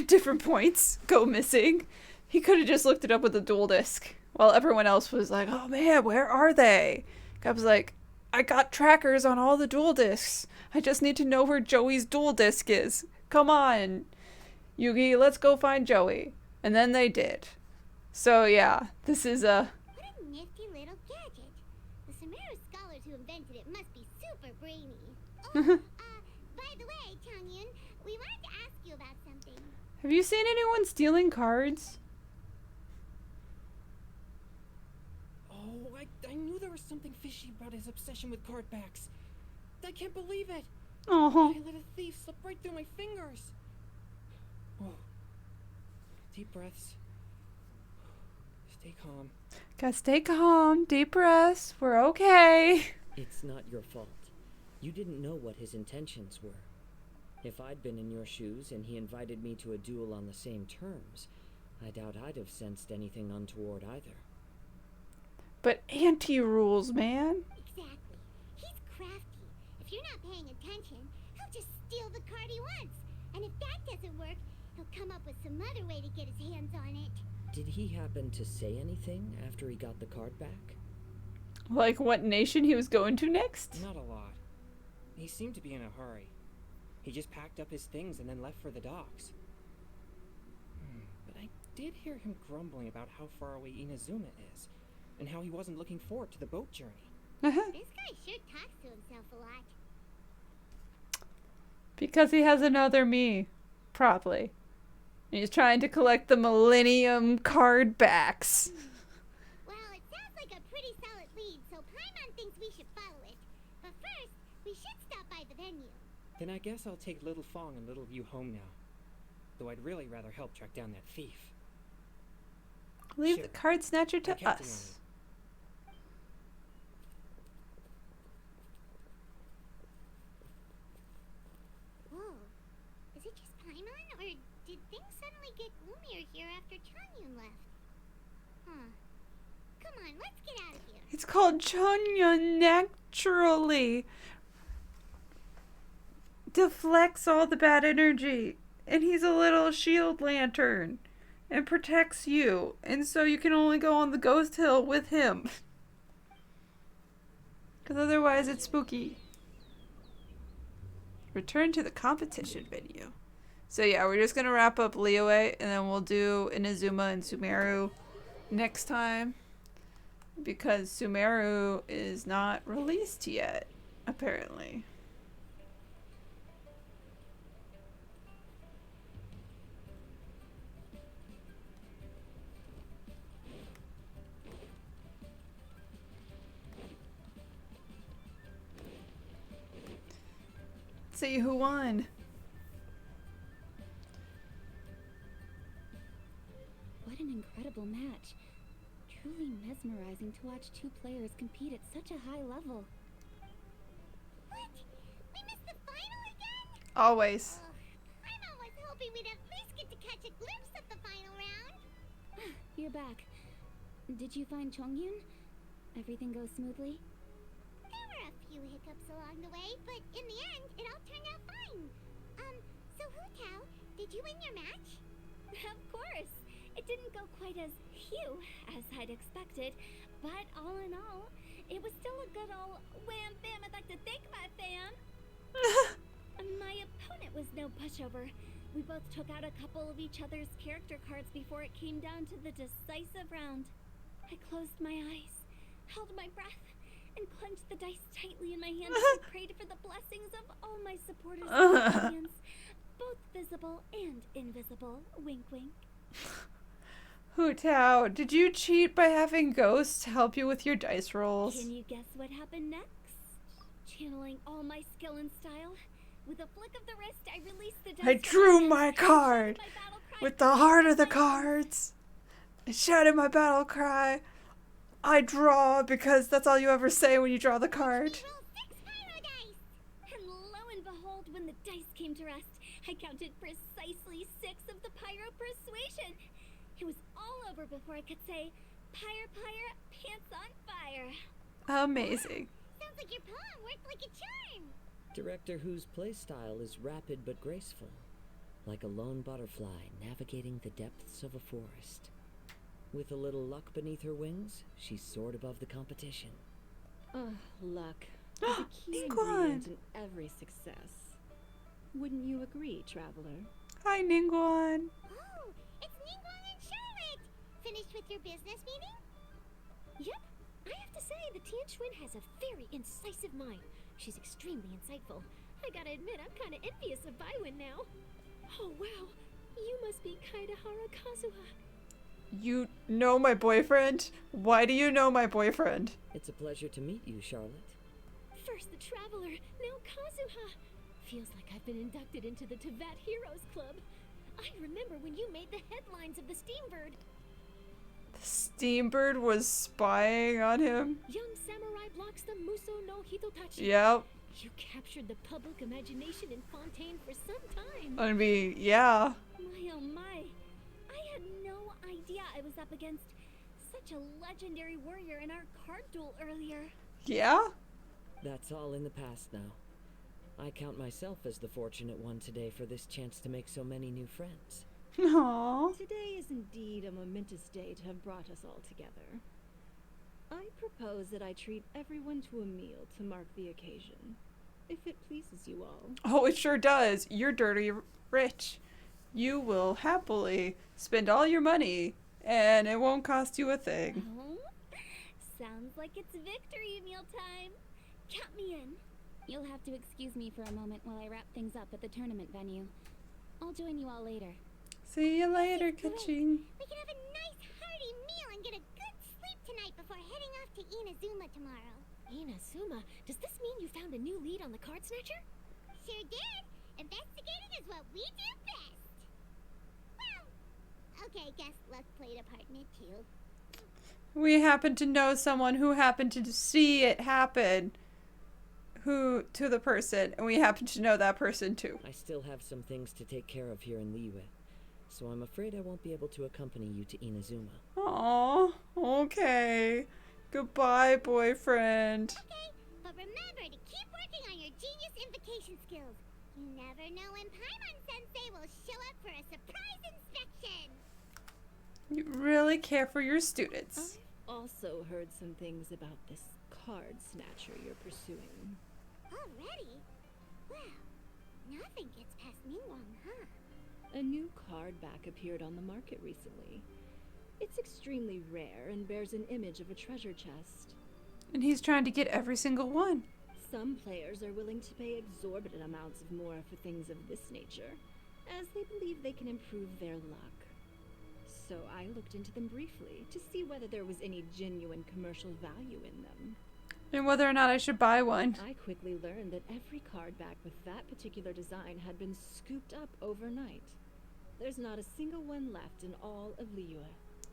different points go missing, he could have just looked it up with the dual disc while everyone else was like, oh man, where are they? I was like, I got trackers on all the dual discs. I just need to know where Joey's dual disc is. Come on, Yugi, let's go find Joey. And then they did. So yeah, this is a... What a nifty little gadget. The Sumeru scholars who invented it must be super brainy. Oh, by the way, Chongyun, we wanted to ask you about something. Have you seen anyone stealing cards? Oh, I knew there was something fishy about his obsession with card backs. I can't believe it. Oh. I let a thief slip right through my fingers. Oh. Deep breaths. Stay calm. Gotta stay calm. Deep breaths. We're okay. It's not your fault. You didn't know what his intentions were. If I'd been in your shoes and he invited me to a duel on the same terms, I doubt I'd have sensed anything untoward either. But anti-rules, man. Exactly. He's crafty. If you're not paying attention, he'll just steal the card he wants. And if that doesn't work, he'll come up with some other way to get his hands on it. Did he happen to say anything after he got the card back? Like what nation he was going to next? Not a lot. He seemed to be in a hurry. He just packed up his things and then left for the docks. But I did hear him grumbling about how far away Inazuma is, and how he wasn't looking forward to the boat journey. This guy sure talks to himself a lot. Because he has another me. Probably. And he's trying to collect the Millennium card backs. Well, it sounds like a pretty solid lead, so Paimon thinks we should follow it. But first, we should stop by the venue. Then I guess I'll take Little Fong and Little Yu home now. Though I'd really rather help track down that thief. Leave the card snatcher to counting us. Whoa. Is it just Paimon, or did things suddenly get gloomier here after Chongyun left? Huh. Come on, let's get out of here. It's called Chongyun naturally. Deflects all the bad energy. And he's a little shield lantern. And protects you. And so you can only go on the ghost hill with him. Because otherwise it's spooky. Return to the competition venue. So yeah, we're just going to wrap up Liyue. And then we'll do Inazuma and Sumeru next time. Because Sumeru is not released yet. Apparently. See who won. What an incredible match. Truly mesmerizing to watch two players compete at such a high level. What? We missed the final again? Always. Paimon was hoping we'd at least get to catch a glimpse of the final round. You're back. Did you find Chongyun? Everything goes smoothly? There were a few hiccups along the way, but in the end, it all turned out fine. So Hu Tao, did you win your match? Of course. It didn't go quite as phew as I'd expected, but all in all, it was still a good old wham bam. I'd like to thank my fam. My opponent was no pushover. We both took out a couple of each other's character cards before it came down to the decisive round. I closed my eyes, held my breath, and clenched the dice tightly in my hands and prayed for the blessings of all my supporters and champions, both visible and invisible. Wink, wink. Hu Tao, did you cheat by having ghosts help you with your dice rolls? Can you guess what happened next? Channeling all my skill and style, with a flick of the wrist, I released the dice. I drew my card with the heart of the cards. I shouted my battle cry. I draw because that's all you ever say when you draw the card. And lo and behold, when the dice came to rest, I counted precisely 6 of the pyro persuasion. It was all over before I could say, "Pyre, pyre, pants on fire." Amazing. Sounds like your poem worked like a charm. Director Hu's playstyle is rapid but graceful, like a lone butterfly navigating the depths of a forest. With a little luck beneath her wings, she soared above the competition. Oh, luck is a key ingredient in every success. Wouldn't you agree, traveler? Hi, Ningguan. Oh, it's Ningguang and Charlotte. Finished with your business meeting? Yep. I have to say, the Tianquan has a very incisive mind. She's extremely insightful. I gotta admit, I'm kinda envious of Baiwen now. Oh, wow. You must be Kaidahara Kazuha. You know my boyfriend? Why do you know my boyfriend? It's a pleasure to meet you, Charlotte. First the Traveler, now Kazuha. Feels like I've been inducted into the Teyvat Heroes Club. I remember when you made the headlines of the Steambird. The Steambird was spying on him? Young samurai blocks the Muso no Hitotachi. Yep. You captured the public imagination in Fontaine for some time. I mean, yeah. My oh my. I had no idea I was up against such a legendary warrior in our card duel earlier. Yeah? That's all in the past now. I count myself as the fortunate one today for this chance to make so many new friends. Aww. Today is indeed a momentous day to have brought us all together. I propose that I treat everyone to a meal to mark the occasion, if it pleases you all. Oh, it sure does. You're dirty rich. You will happily spend all your money, and it won't cost you a thing. Oh, sounds like it's victory meal time. Count me in. You'll have to excuse me for a moment while I wrap things up at the tournament venue. I'll join you all later. See you later, Kaching. We can have a nice hearty meal and get a good sleep tonight before heading off to Inazuma tomorrow. Inazuma, does this mean you found a new lead on the Card Snatcher? Sure did. Investigating is what we do best. Well, okay, guess luck played a part in it too. We happen to know someone who happened to see it happen. To the person, and we happen to know that person too. I still have some things to take care of here in Liyue, so I'm afraid I won't be able to accompany you to Inazuma. Aww, okay. Goodbye, boyfriend. Okay, but remember to keep working on your Genius Invocation skills. You never know when Paimon-sensei will show up for a surprise inspection. You really care for your students. I've also heard some things about this card snatcher you're pursuing. Already? Well, nothing gets past Ningguang, huh? A new card back appeared on the market recently. It's extremely rare and bears an image of a treasure chest. And he's trying to get every single one. Some players are willing to pay exorbitant amounts of more for things of this nature, as they believe they can improve their luck. So I looked into them briefly to see whether there was any genuine commercial value in them. And whether or not I should buy one. I quickly learned that every card back with that particular design had been scooped up overnight. There's not a single one left in all of Liyue.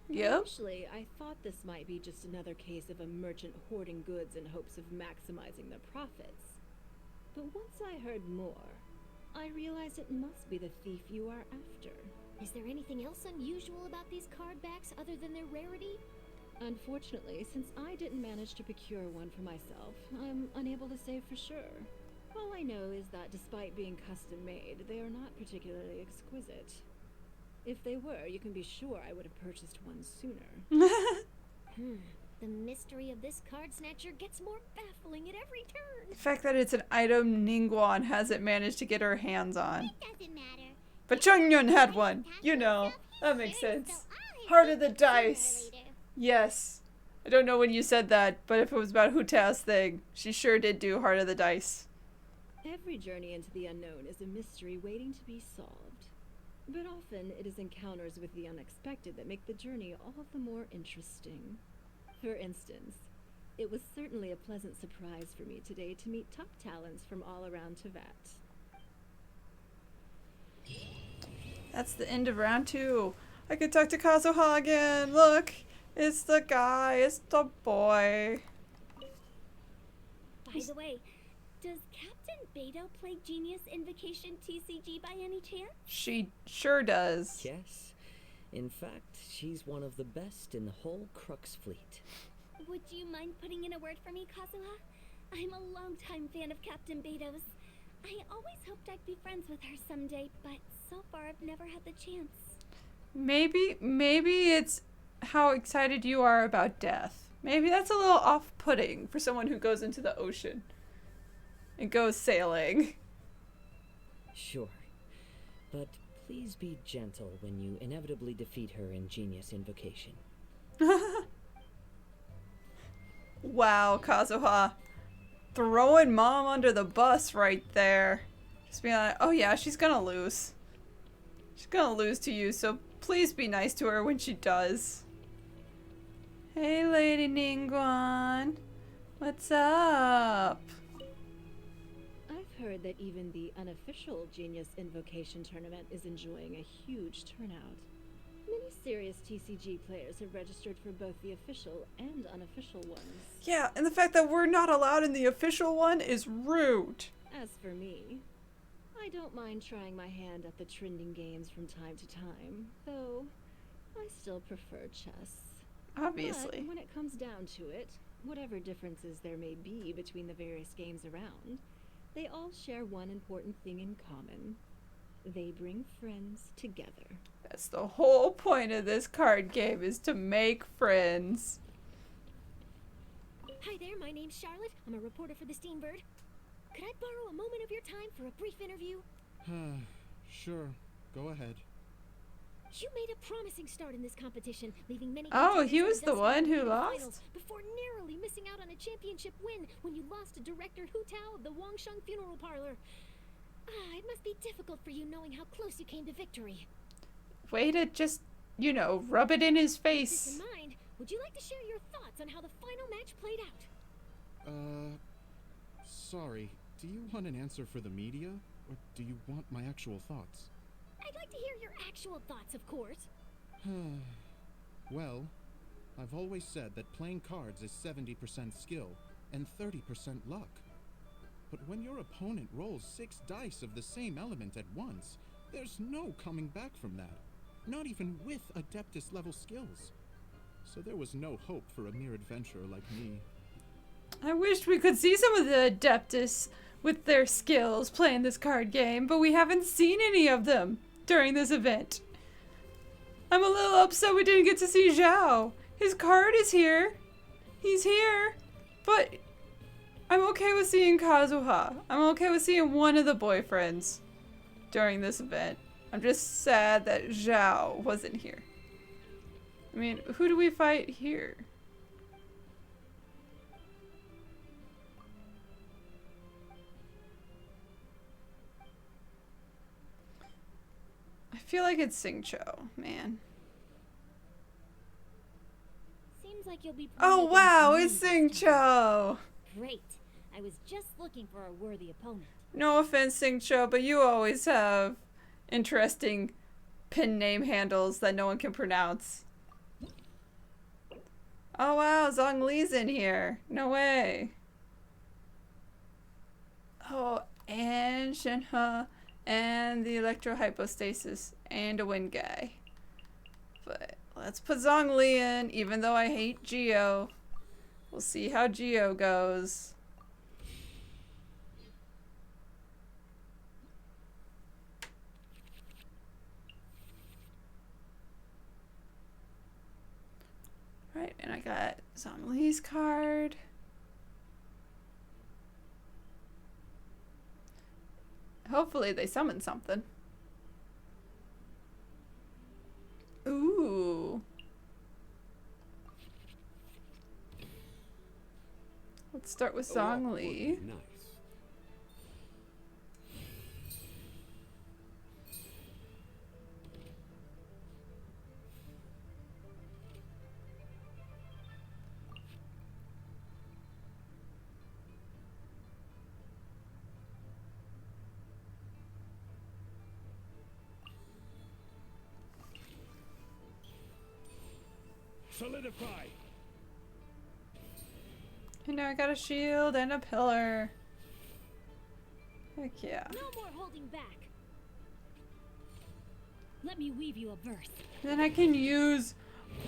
Yep. Initially, I thought this might be just another case of a merchant hoarding goods in hopes of maximizing their profits. But once I heard more, I realized it must be the thief you are after. Is there anything else unusual about these card backs other than their rarity? Unfortunately, since I didn't manage to procure one for myself, I'm unable to say for sure. All I know is that despite being custom-made, they are not particularly exquisite. If they were, you can be sure I would have purchased one sooner. The mystery of this card snatcher gets more baffling at every turn. The fact that it's an item Ningguang hasn't managed to get her hands on. It doesn't matter. But Chongyun had one. You know, that makes sense. Heart of the dice. Yes. I don't know when you said that, but if it was about Hu Tao's thing, she sure did do Heart of the Dice. Every journey into the unknown is a mystery waiting to be solved. But often it is encounters with the unexpected that make the journey all the more interesting. For instance, it was certainly a pleasant surprise for me today to meet top talents from all around Teyvat. That's the end of round 2. I could talk to Kazuha again. Look, it's the guy, it's the boy. By the way, does Captain Beidou play Genius Invocation TCG by any chance? She sure does. Yes. In fact, she's one of the best in the whole Crux fleet. Would you mind putting in a word for me, Kazuha? I'm a longtime fan of Captain Beidou's. I always hoped I'd be friends with her someday, but so far I've never had the chance. Maybe it's how excited you are about death. Maybe that's a little off-putting for someone who goes into the ocean and goes sailing. Sure. But please be gentle when you inevitably defeat her in Genius Invocation. Wow, Kazuha. Throwing mom under the bus right there. Just being like, oh yeah, she's gonna lose. She's gonna lose to you, so please be nice to her when she does. Hey, Lady Ningguang. What's up? I've heard that even the unofficial Genius Invocation tournament is enjoying a huge turnout. Many serious TCG players have registered for both the official and unofficial ones. Yeah, and the fact that we're not allowed in the official one is rude. As for me, I don't mind trying my hand at the trending games from time to time, though I still prefer chess. Obviously. But when it comes down to it, whatever differences there may be between the various games around, they all share one important thing in common. They bring friends together. That's the whole point of this card game, is to make friends. Hi there, my name's Charlotte. I'm a reporter for the Steambird. Could I borrow a moment of your time for a brief interview? Sure, go ahead. You made a promising start in this competition, leaving many Oh, he contenders was the undusted one who in the lost? finals before narrowly missing out on a championship win when you lost to director Hu Tao of the Wangsheng Funeral Parlor. It must be difficult for you knowing how close you came to victory. Way to just, you know, rub it in his With face. this in mind, would you like to share your thoughts on how the final match played out? Sorry, do you want an answer for the media, or do you want my actual thoughts? I'd like to hear your actual thoughts, of course. Well, I've always said that playing cards is 70% skill and 30% luck. But when your opponent rolls 6 dice of the same element at once, there's no coming back from that. Not even with Adeptus level skills. So there was no hope for a mere adventurer like me. I wished we could see some of the Adeptus with their skills playing this card game, but we haven't seen any of them during this event. I'm a little upset we didn't get to see Xiao. His card is here. He's here. But I'm okay with seeing Kazuha. I'm okay with seeing one of the boyfriends during this event. I'm just sad that Xiao wasn't here. I mean, who do we fight here? I feel like it's Xingqiu, man. Seems like you'll be Oh playing wow, against it's me. Xingqiu! Great. I was just looking for a worthy opponent. No offense, Xingqiu, but you always have interesting pin name handles that no one can pronounce. Oh wow, Zhongli's in here. No way. Oh, and Shenhe, and the electrohypostasis, and a wind guy. But let's put Zhongli in, even though I hate Geo. We'll see how Geo goes. Right, and I got Zhongli's card. Hopefully they summon something. Ooh. Let's start with Zhongli. Nice. Solidify. And now I got a shield and a pillar. Heck yeah. No more holding back. Let me weave you a verse. Then I can use...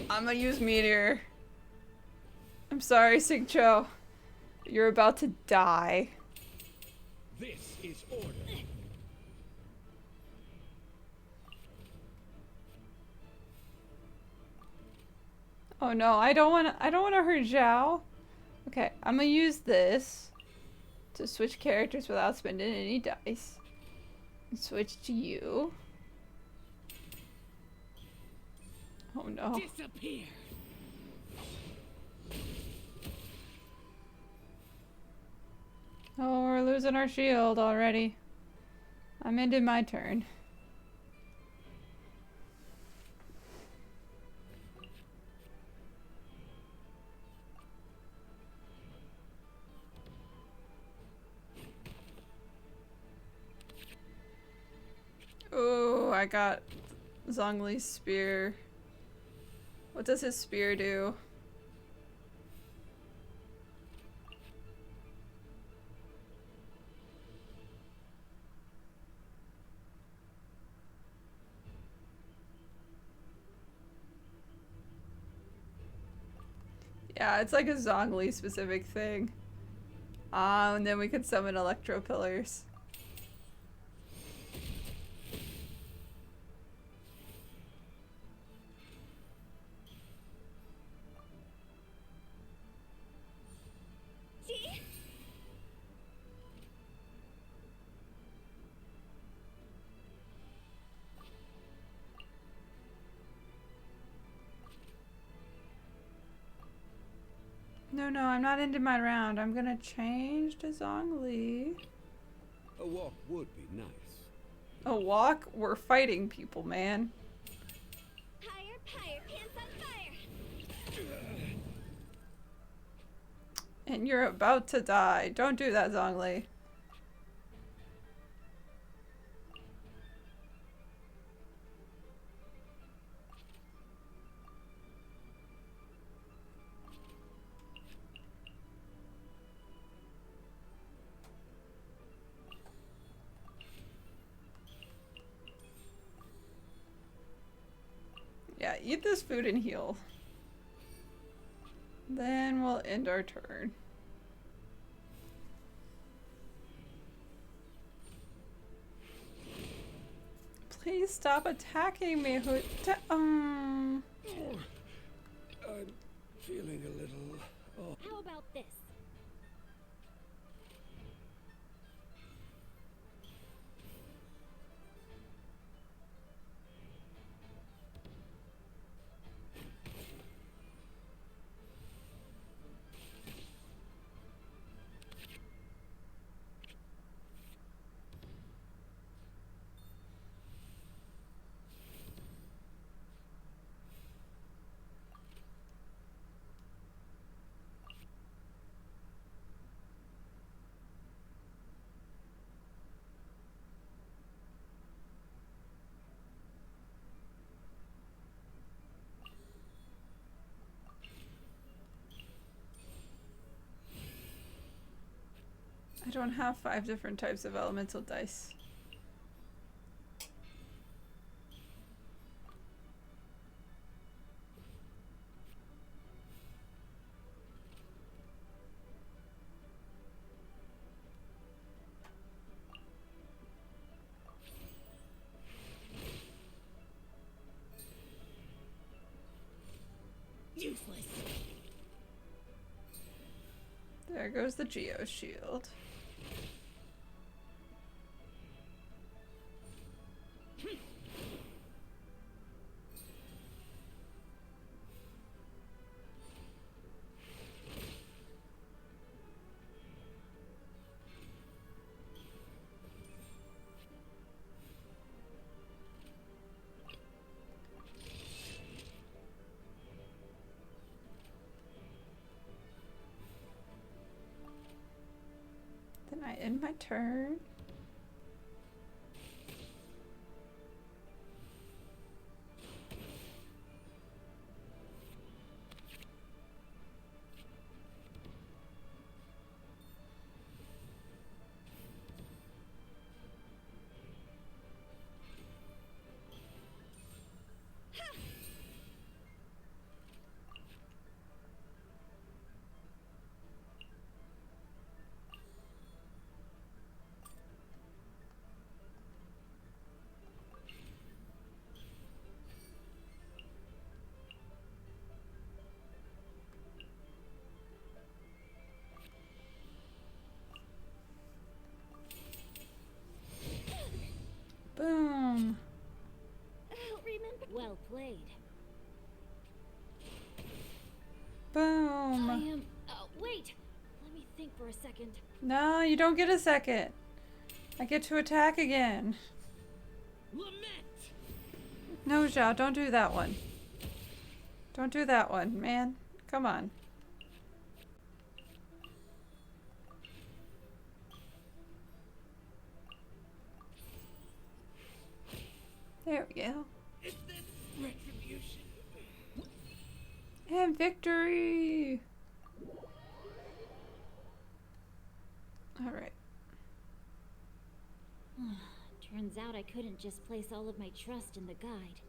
I'm gonna use Meteor. I'm sorry, Xingqiu. You're about to die. This is order. Oh no, I don't wanna hurt Xiao. Okay, I'm gonna use this to switch characters without spending any dice. And switch to you. Oh no. Disappear. losing our shield already. I'm ending my turn. Oh, I got Zhongli's spear. What does his spear do? Yeah, it's like a Zhongli specific thing. Ah, and then we could summon electro pillars. No, I'm not ending my round. I'm gonna change to Zhongli. A walk would be nice. A walk? We're fighting people, man. Higher, higher, pants on fire! And you're about to die. Don't do that, Zhongli. Yeah, eat this food and heal. Then we'll end our turn. Please stop attacking me, Hu Tao. I'm feeling a little... Oh. How about this? I don't have 5 different types of elemental dice. Useless. There goes the Geo shield. Then I end my turn. for a second. No, you don't get a second. I get to attack again. No, Xiao, don't do that one. Don't do that one, man. Come on. There we go. Retribution. And victory! Alright. Turns out I couldn't just place all of my trust in the guide.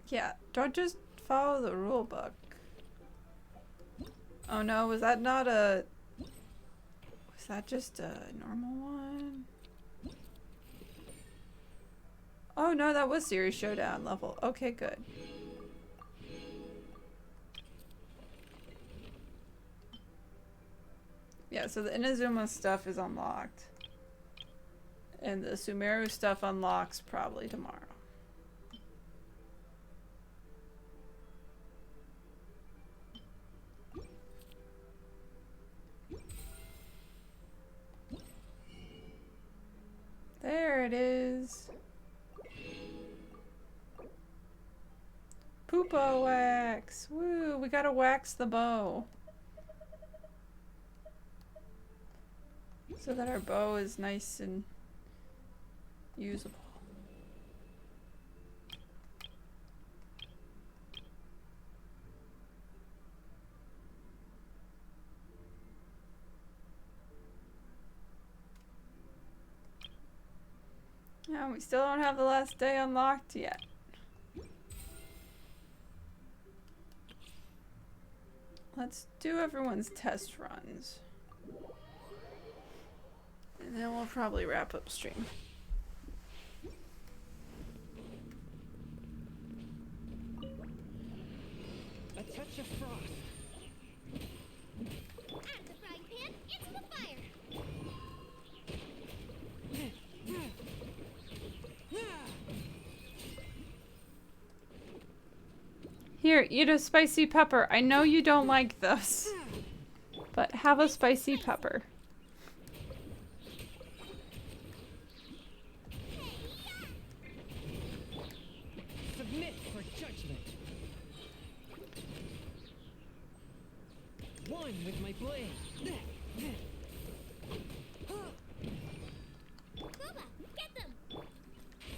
Yeah, don't just follow the rule book. Oh no, was that not a... Was that just a normal one? Oh no, that was Series Showdown level. Okay, good. Yeah, so the Inazuma stuff is unlocked. And the Sumeru stuff unlocks probably tomorrow. There it is. Poopa wax. Woo, we gotta wax the bow. So that our bow is nice and usable. No, we still don't have the last day unlocked yet. Let's do everyone's test runs. And then we'll probably wrap up stream. A touch of frost. At the frying pan, into the fire! Here, eat a spicy pepper. I know you don't like those, but have a spicy pepper. Submit for judgment. One with my blade. Booba, get them!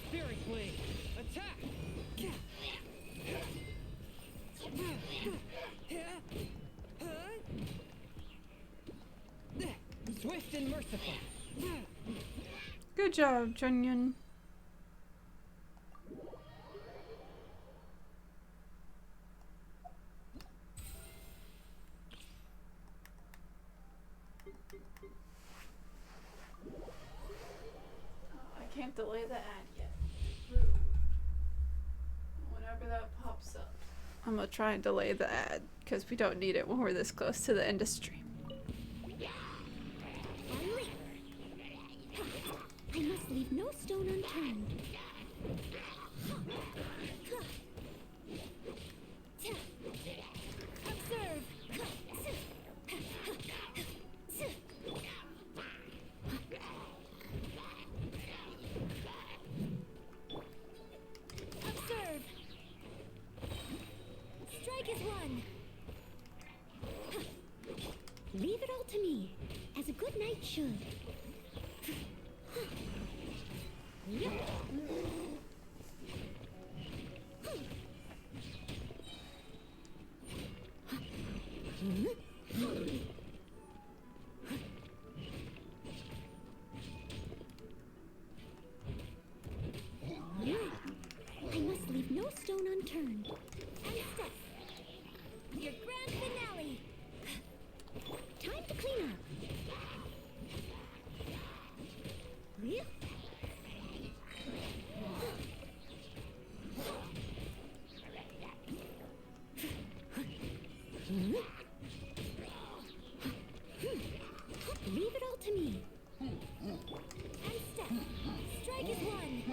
Spirit blade. Attack. Swift and merciful. Good job, Chongyun. I can't delay the ad yet. Whenever that pops up, I'm gonna try and delay the ad because we don't need it when we're this close to the end of stream. I must leave no stone unturned. Observe. Observe. Strike is one. Leave it all to me, as a good knight should. I must leave no stone unturned. And step. Your grand finale. Time to clean up. Leave it all to me. And step. Strike is one.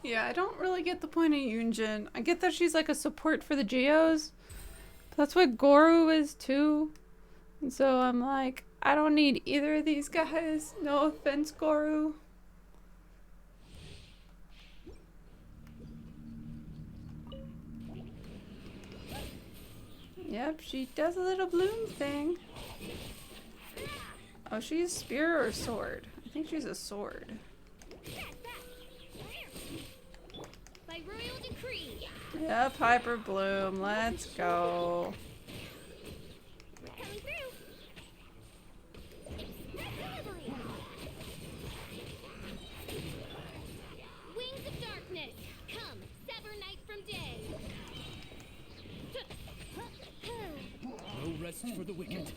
Yeah, I don't really get the point of Yunjin. I get that she's like a support for the Geos. But that's what Goru is too. And so I'm like, I don't need either of these guys. No offense, Goru. Yep, she does a little bloom thing. Oh, she's spear or sword? I think she's a sword. By royal decree. Yep, Hyper Bloom. Let's go. Coming through. Wings of darkness. Come, sever night from day. No rest for the wicked.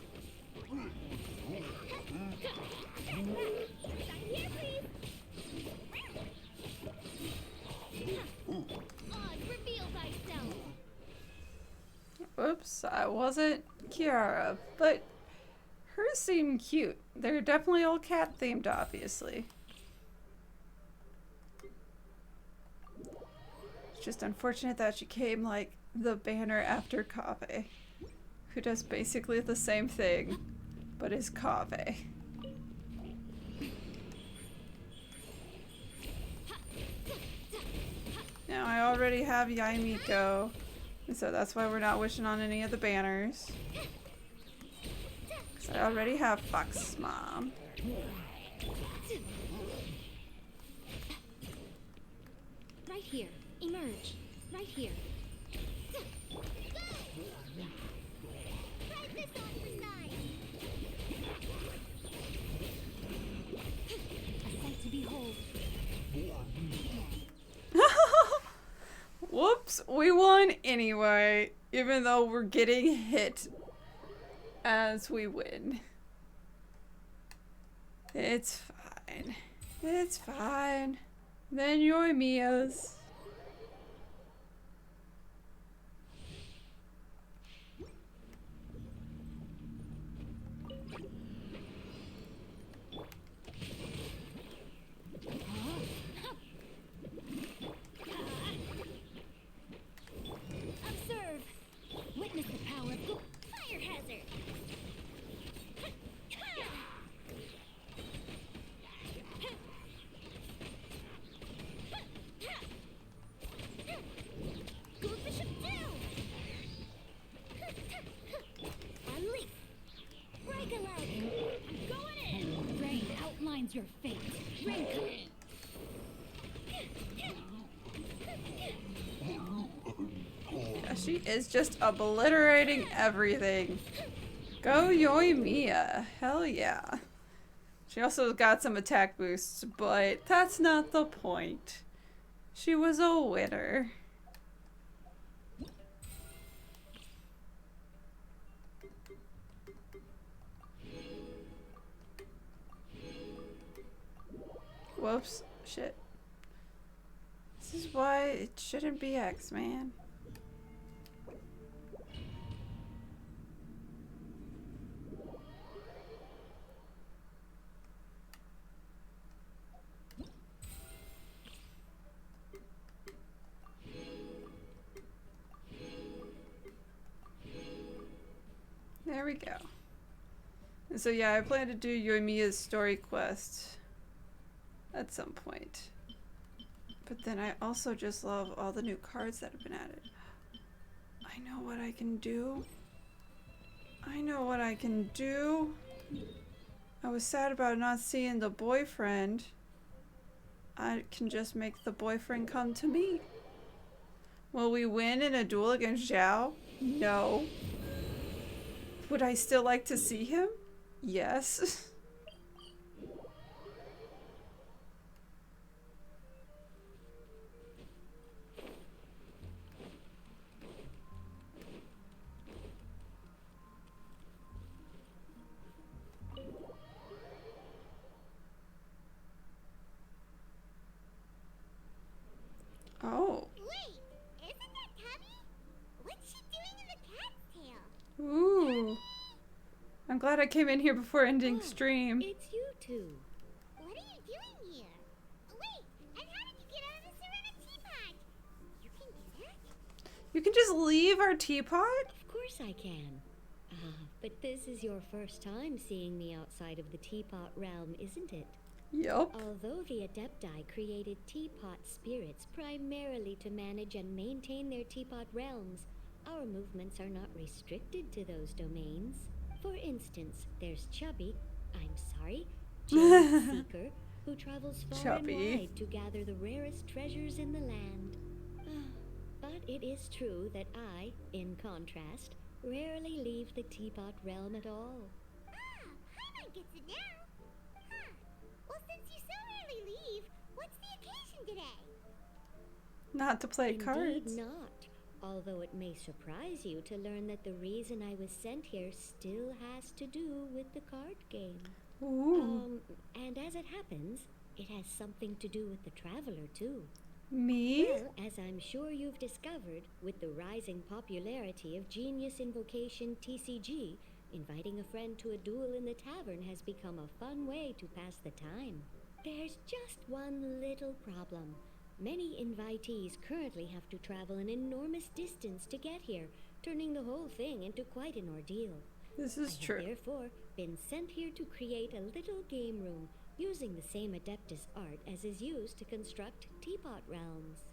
Here, please. Oz, reveal thyself. Whoops, I wasn't Kirara, but hers seem cute. They're definitely all cat themed, obviously. It's just unfortunate that she came like the banner after Kave, who does basically the same thing, but is Kave. Now I already have Yaimiko, and so that's why we're not wishing on any of the banners. Because I already have Fox Mom. Right here. Emerge. Right here. Try this on for size. A sight to behold. Whoops, we won anyway, even though we're getting hit as we win. It's fine. It's fine. Then you're Mia's. Observe. Witness the power of fire hazard. Go bishop down. Unleash. Break a leg. I'm going in. Rain outlines your fate. Rain coming. Yeah, she is just obliterating everything. Go Yoimiya. Hell yeah. She also got some attack boosts, but that's not the point. She was a winner. Whoops. Shit. This is why it shouldn't be X, man. There we go. And so yeah, I plan to do Yoimiya's story quest at some point. But then I also just love all the new cards that have been added. I know what I can do. I know what I can do. I was sad about not seeing the boyfriend. I can just make the boyfriend come to me. Will we win in a duel against Xiao? No. Would I still like to see him? Yes. Oh. Wait, isn't that Tubby? What's she doing in the cat's tail? Ooh. I'm glad I came in here before ending stream. It's you two. What are you doing here? Wait, and how did you get out of the You can just leave our teapot? Of course I can. But this is your first time seeing me outside of the teapot realm, isn't it? Yup. Although the Adepti created teapot spirits primarily to manage and maintain their teapot realms, our movements are not restricted to those domains. For instance, there's Chubby, Genius Seeker, who travels far and wide to gather the rarest treasures in the land. But it is true that I, in contrast, rarely leave the teapot realm at all. Paimon gets it now. Huh. Well, since you so rarely leave, what's the occasion today? Not to play Indeed cards. not. Although it may surprise you to learn that the reason I was sent here still has to do with the card game. Ooh. And as it happens, it has something to do with the Traveler, too. Me? Well, as I'm sure you've discovered, with the rising popularity of Genius Invocation TCG, inviting a friend to a duel in the tavern has become a fun way to pass the time. There's just one little problem. Many invitees currently have to travel an enormous distance to get here, turning the whole thing into quite an ordeal. This is I true. have therefore been sent here to create a little game room using the same Adeptus art as is used to construct teapot realms.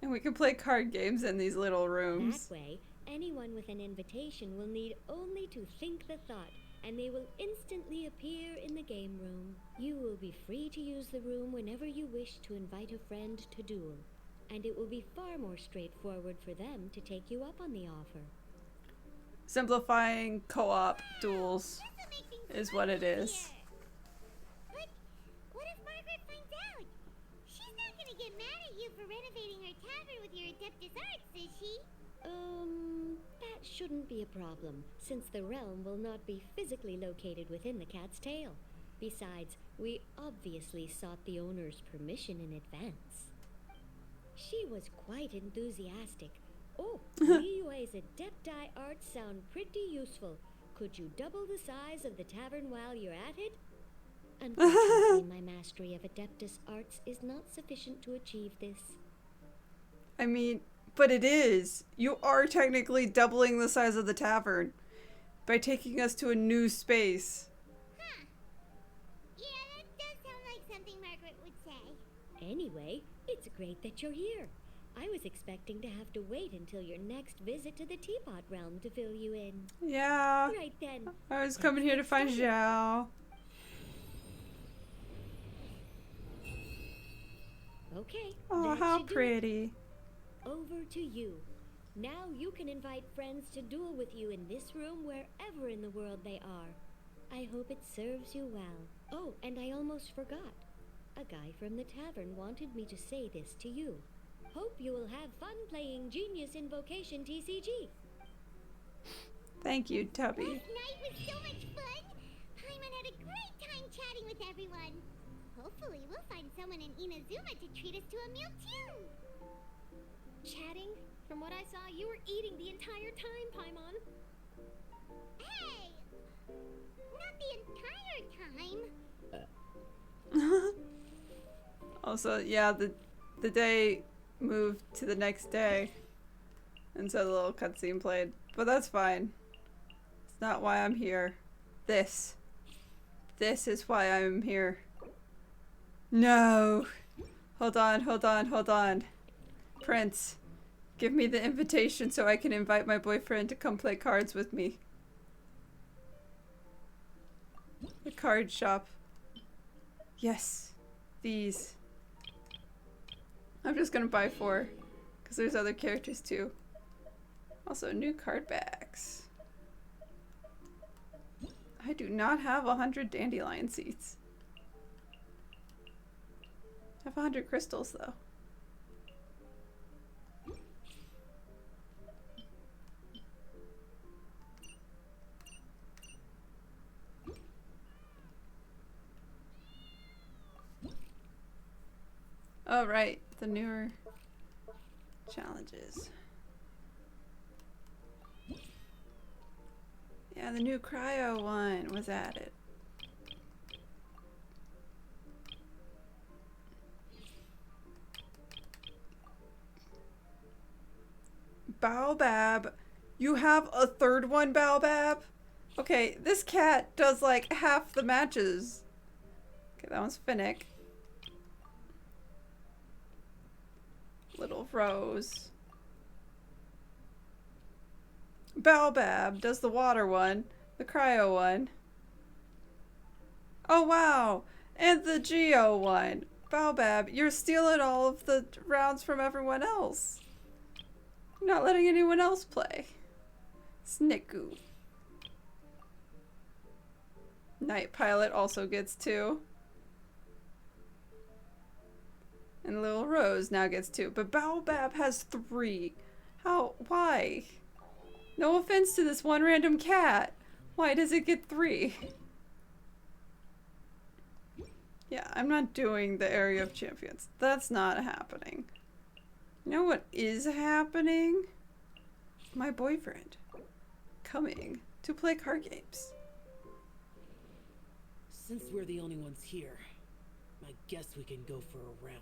And we can play card games in these little rooms. That way, anyone with an invitation will need only to think the thought, and they will instantly appear in the game room. You will be free to use the room whenever you wish to invite a friend to duel, and it will be far more straightforward for them to take you up on the offer. Simplifying co-op duels is what it is. But what if Margaret finds out? She's not gonna get mad at you for renovating her tavern with your Adeptus arts, is she? That shouldn't be a problem, since the realm will not be physically located within the cat's tail. Besides, we obviously sought the owner's permission in advance. She was quite enthusiastic. Oh, Liyue's Adepti arts sound pretty useful. Could you double the size of the tavern while you're at it? Unfortunately, my mastery of Adeptus arts is not sufficient to achieve this. I mean, but it is. You are technically doubling the size of the tavern by taking us to a new space. Huh. Yeah, that does sound like something Margaret would say. Anyway, it's great that you're here. I was expecting to have to wait until your next visit to the Teapot Realm to fill you in. Yeah. Right then. I was coming here to find Xiao. Okay. Oh, how pretty. Over to you. Now you can invite friends to duel with you in this room wherever in the world they are. I hope it serves you well. Oh, and I almost forgot. A guy from the tavern wanted me to say this to you. Hope you will have fun playing Genius Invocation TCG. Thank you, Tubby. Last night was so much fun. Paimon had a great time chatting with everyone. Hopefully we'll find someone in Inazuma to treat us to a meal too. Chatting? From what I saw, you were eating the entire time, Paimon. Hey! Not the entire time. Also, yeah, the day moved to the next day. And so the little cutscene played. But that's fine. It's not why I'm here. This is why I'm here. No! Hold on. Prince, give me the invitation so I can invite my boyfriend to come play cards with me. The card shop. Yes. These. I'm just gonna buy 4. Because there's other characters too. Also, new card backs. I do not have 100 dandelion seeds. I have 100 crystals though. Oh right, the newer challenges. Yeah, the new cryo one was added. Baobab. You have a third one, Baobab? Okay, this cat does like half the matches. Okay, that one's Finnick. Little Rose. Baobab does the water one, the cryo one. Oh wow, and the Geo one. Baobab, you're stealing all of the rounds from everyone else. You're not letting anyone else play. Snickoo. Night Pilot also gets 2. And Little Rose now gets 2. But Baobab has 3. How? Why? No offense to this one random cat. Why does it get 3? Yeah, I'm not doing the Area of Champions. That's not happening. You know what is happening? My boyfriend coming to play card games. Since we're the only ones here, I guess we can go for a round.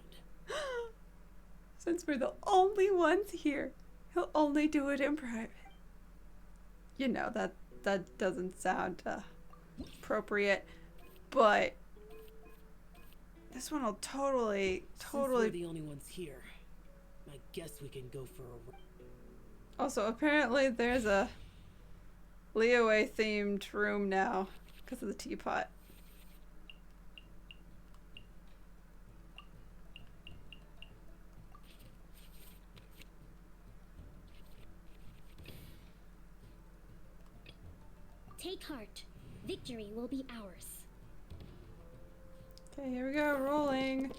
Since we're the only ones here, he'll only do it in private. You know, that doesn't sound appropriate, but this one will totally. Since we're the only ones here, I guess we can go for a round. Also, apparently there's a Liyue themed room now because of the teapot. Take heart. Victory will be ours. Okay, here we go, rolling.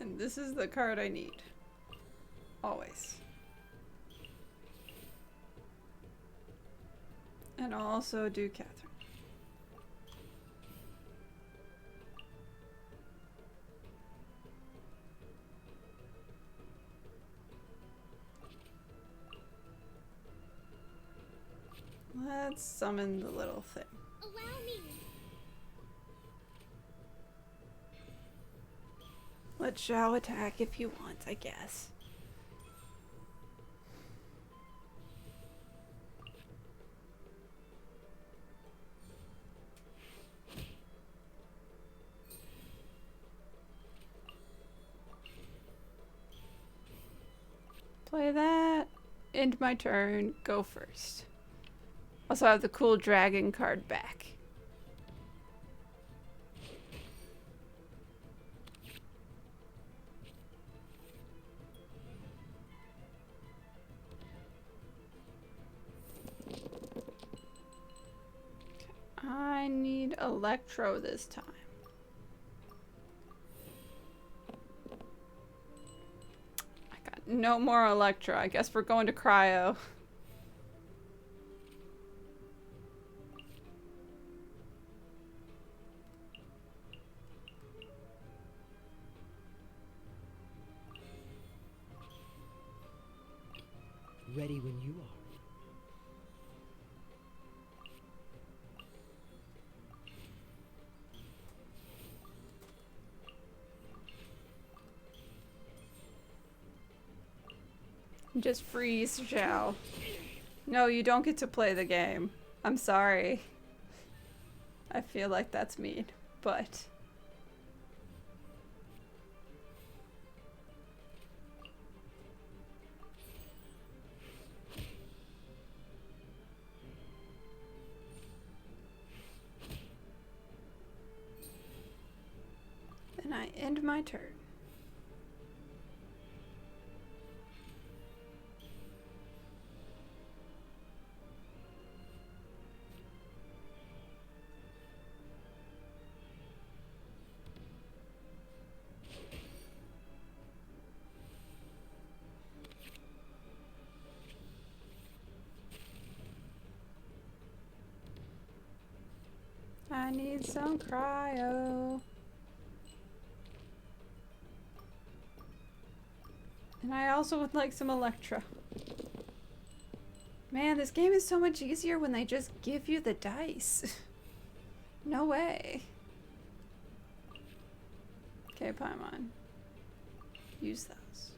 And this is the card I need. Always. And I'll also do Catherine. Let's summon the little thing. Allow me. Let Xiao attack if you want, I guess. Play that. End my turn. Go first. Also, I have the cool dragon card back. I need Electro this time. I got no more Electro. I guess we're going to Cryo. Ready when you are. Just freeze, Xiao. No, you don't get to play the game. I'm sorry. I feel like that's mean, but... Then I end my turn. I need some cryo. And I also would like some Electro. Man, this game is so much easier when they just give you the dice. No way. Okay, Paimon. Use those.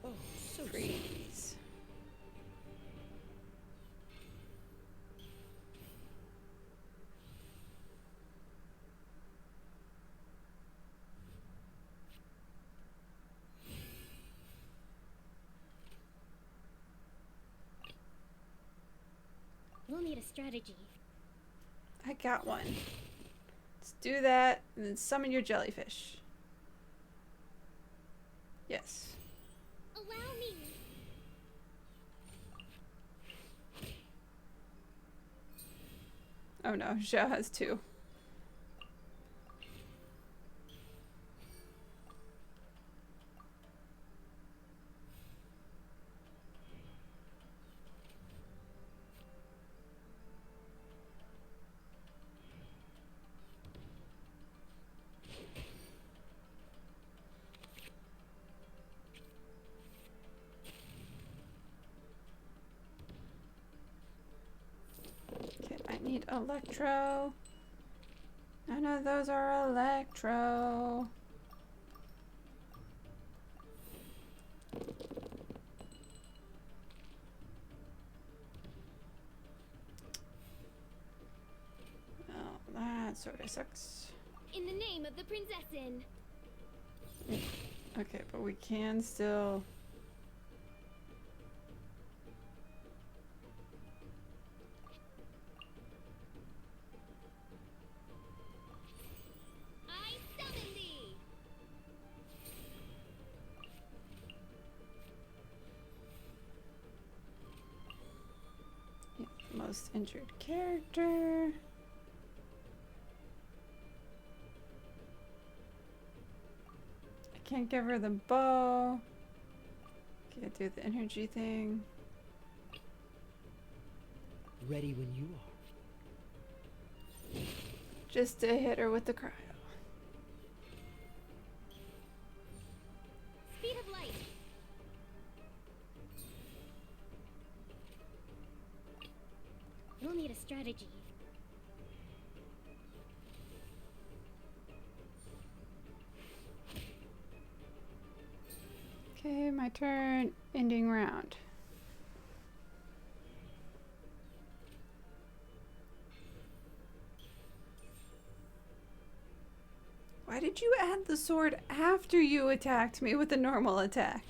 Oh, so Freeze. We'll need a strategy. I got one. Let's do that and then summon your jellyfish. Yes. Allow me. Oh no, Xiao has two. Okay, I need Electro. None of those are Electro. Oh, that sort of sucks. In the name of the Prinzessin. Okay, but we can still... I summon thee. Yeah, most injured character. I can't give her the bow. Can't do the energy thing. Ready when you are. Just to hit her with the cryo. Speed of light. We'll need a strategy. Okay, my turn. Ending round. Why did you add the sword after you attacked me with a normal attack?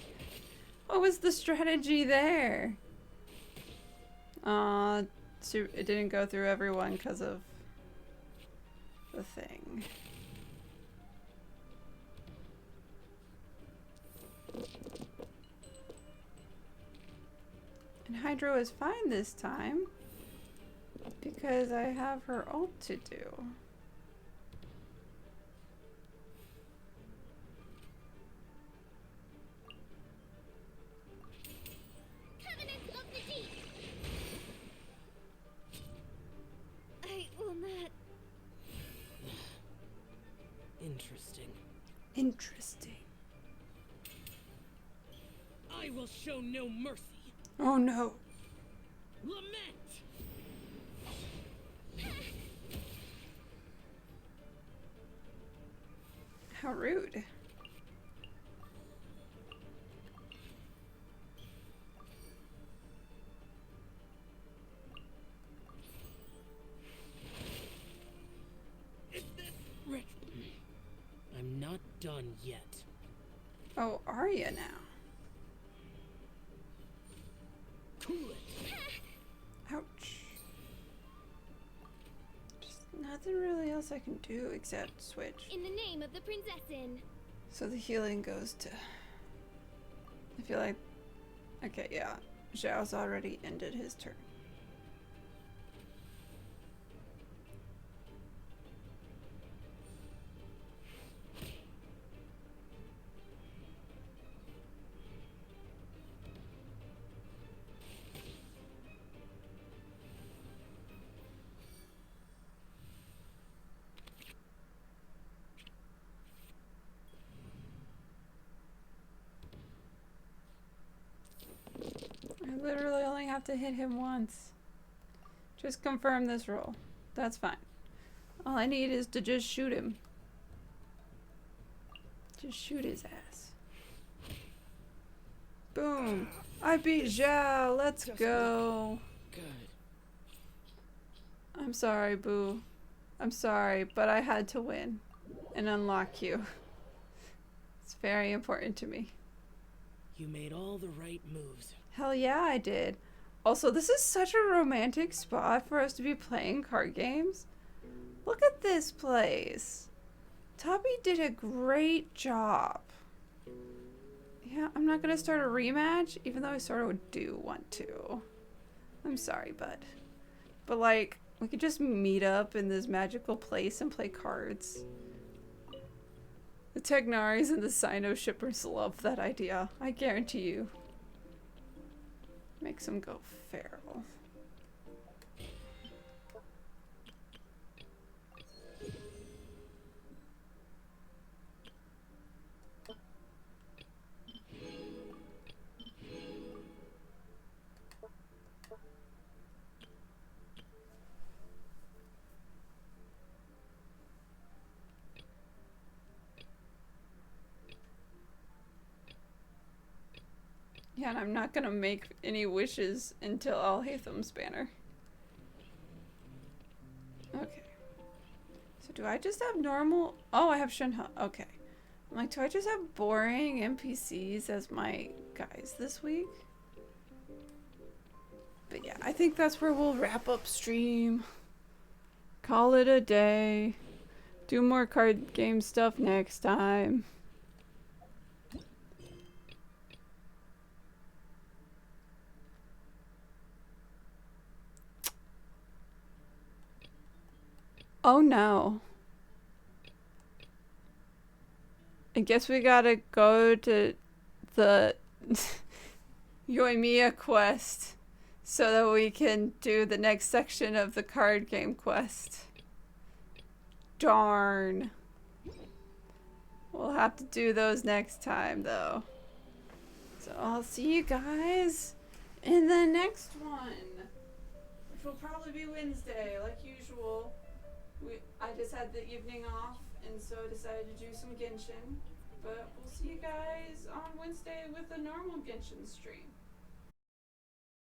What was the strategy there? So it didn't go through everyone because of the thing. And Hydro is fine this time because I have her ult to do. Covenant of the Deep. I will not. Interesting. Interesting. I will show no mercy. Oh no. Lament. How rude. I'm not done yet. Oh, are you now? Cool it. Ouch. Just nothing really else I can do except switch. In the name of the Prinzessin. So the healing goes to... I feel like... Okay, yeah. Xiao's already ended his turn. I literally only have to hit him once. Just confirm this roll. That's fine. All I need is to just shoot him. Just shoot his ass. Boom. I beat Xiao. Let's go. Good. I'm sorry, Boo. I'm sorry, but I had to win and unlock you. It's very important to me. You made all the right moves. Hell yeah, I did. Also, this is such a romantic spot for us to be playing card games. Look at this place. Tubby did a great job. Yeah, I'm not gonna start a rematch, even though I sort of do want to. I'm sorry, bud. But like, we could just meet up in this magical place and play cards. The Tegnaris and the Sino shippers love that idea. I guarantee you. Makes them go feral. Yeah, and I'm not gonna make any wishes until Alhaitham's banner. Okay. So do I just have normal? Oh, I have Shenhe. Okay. I'm like, do I just have boring NPCs as my guys this week? But yeah, I think that's where we'll wrap up stream. Call it a day. Do more card game stuff next time. Oh no. I guess we gotta go to the Yoimiya quest so that we can do the next section of the card game quest. Darn. We'll have to do those next time though. So I'll see you guys in the next one, which will probably be Wednesday like usual. I just had the evening off, and so I decided to do some Genshin. But we'll see you guys on Wednesday with a normal Genshin stream.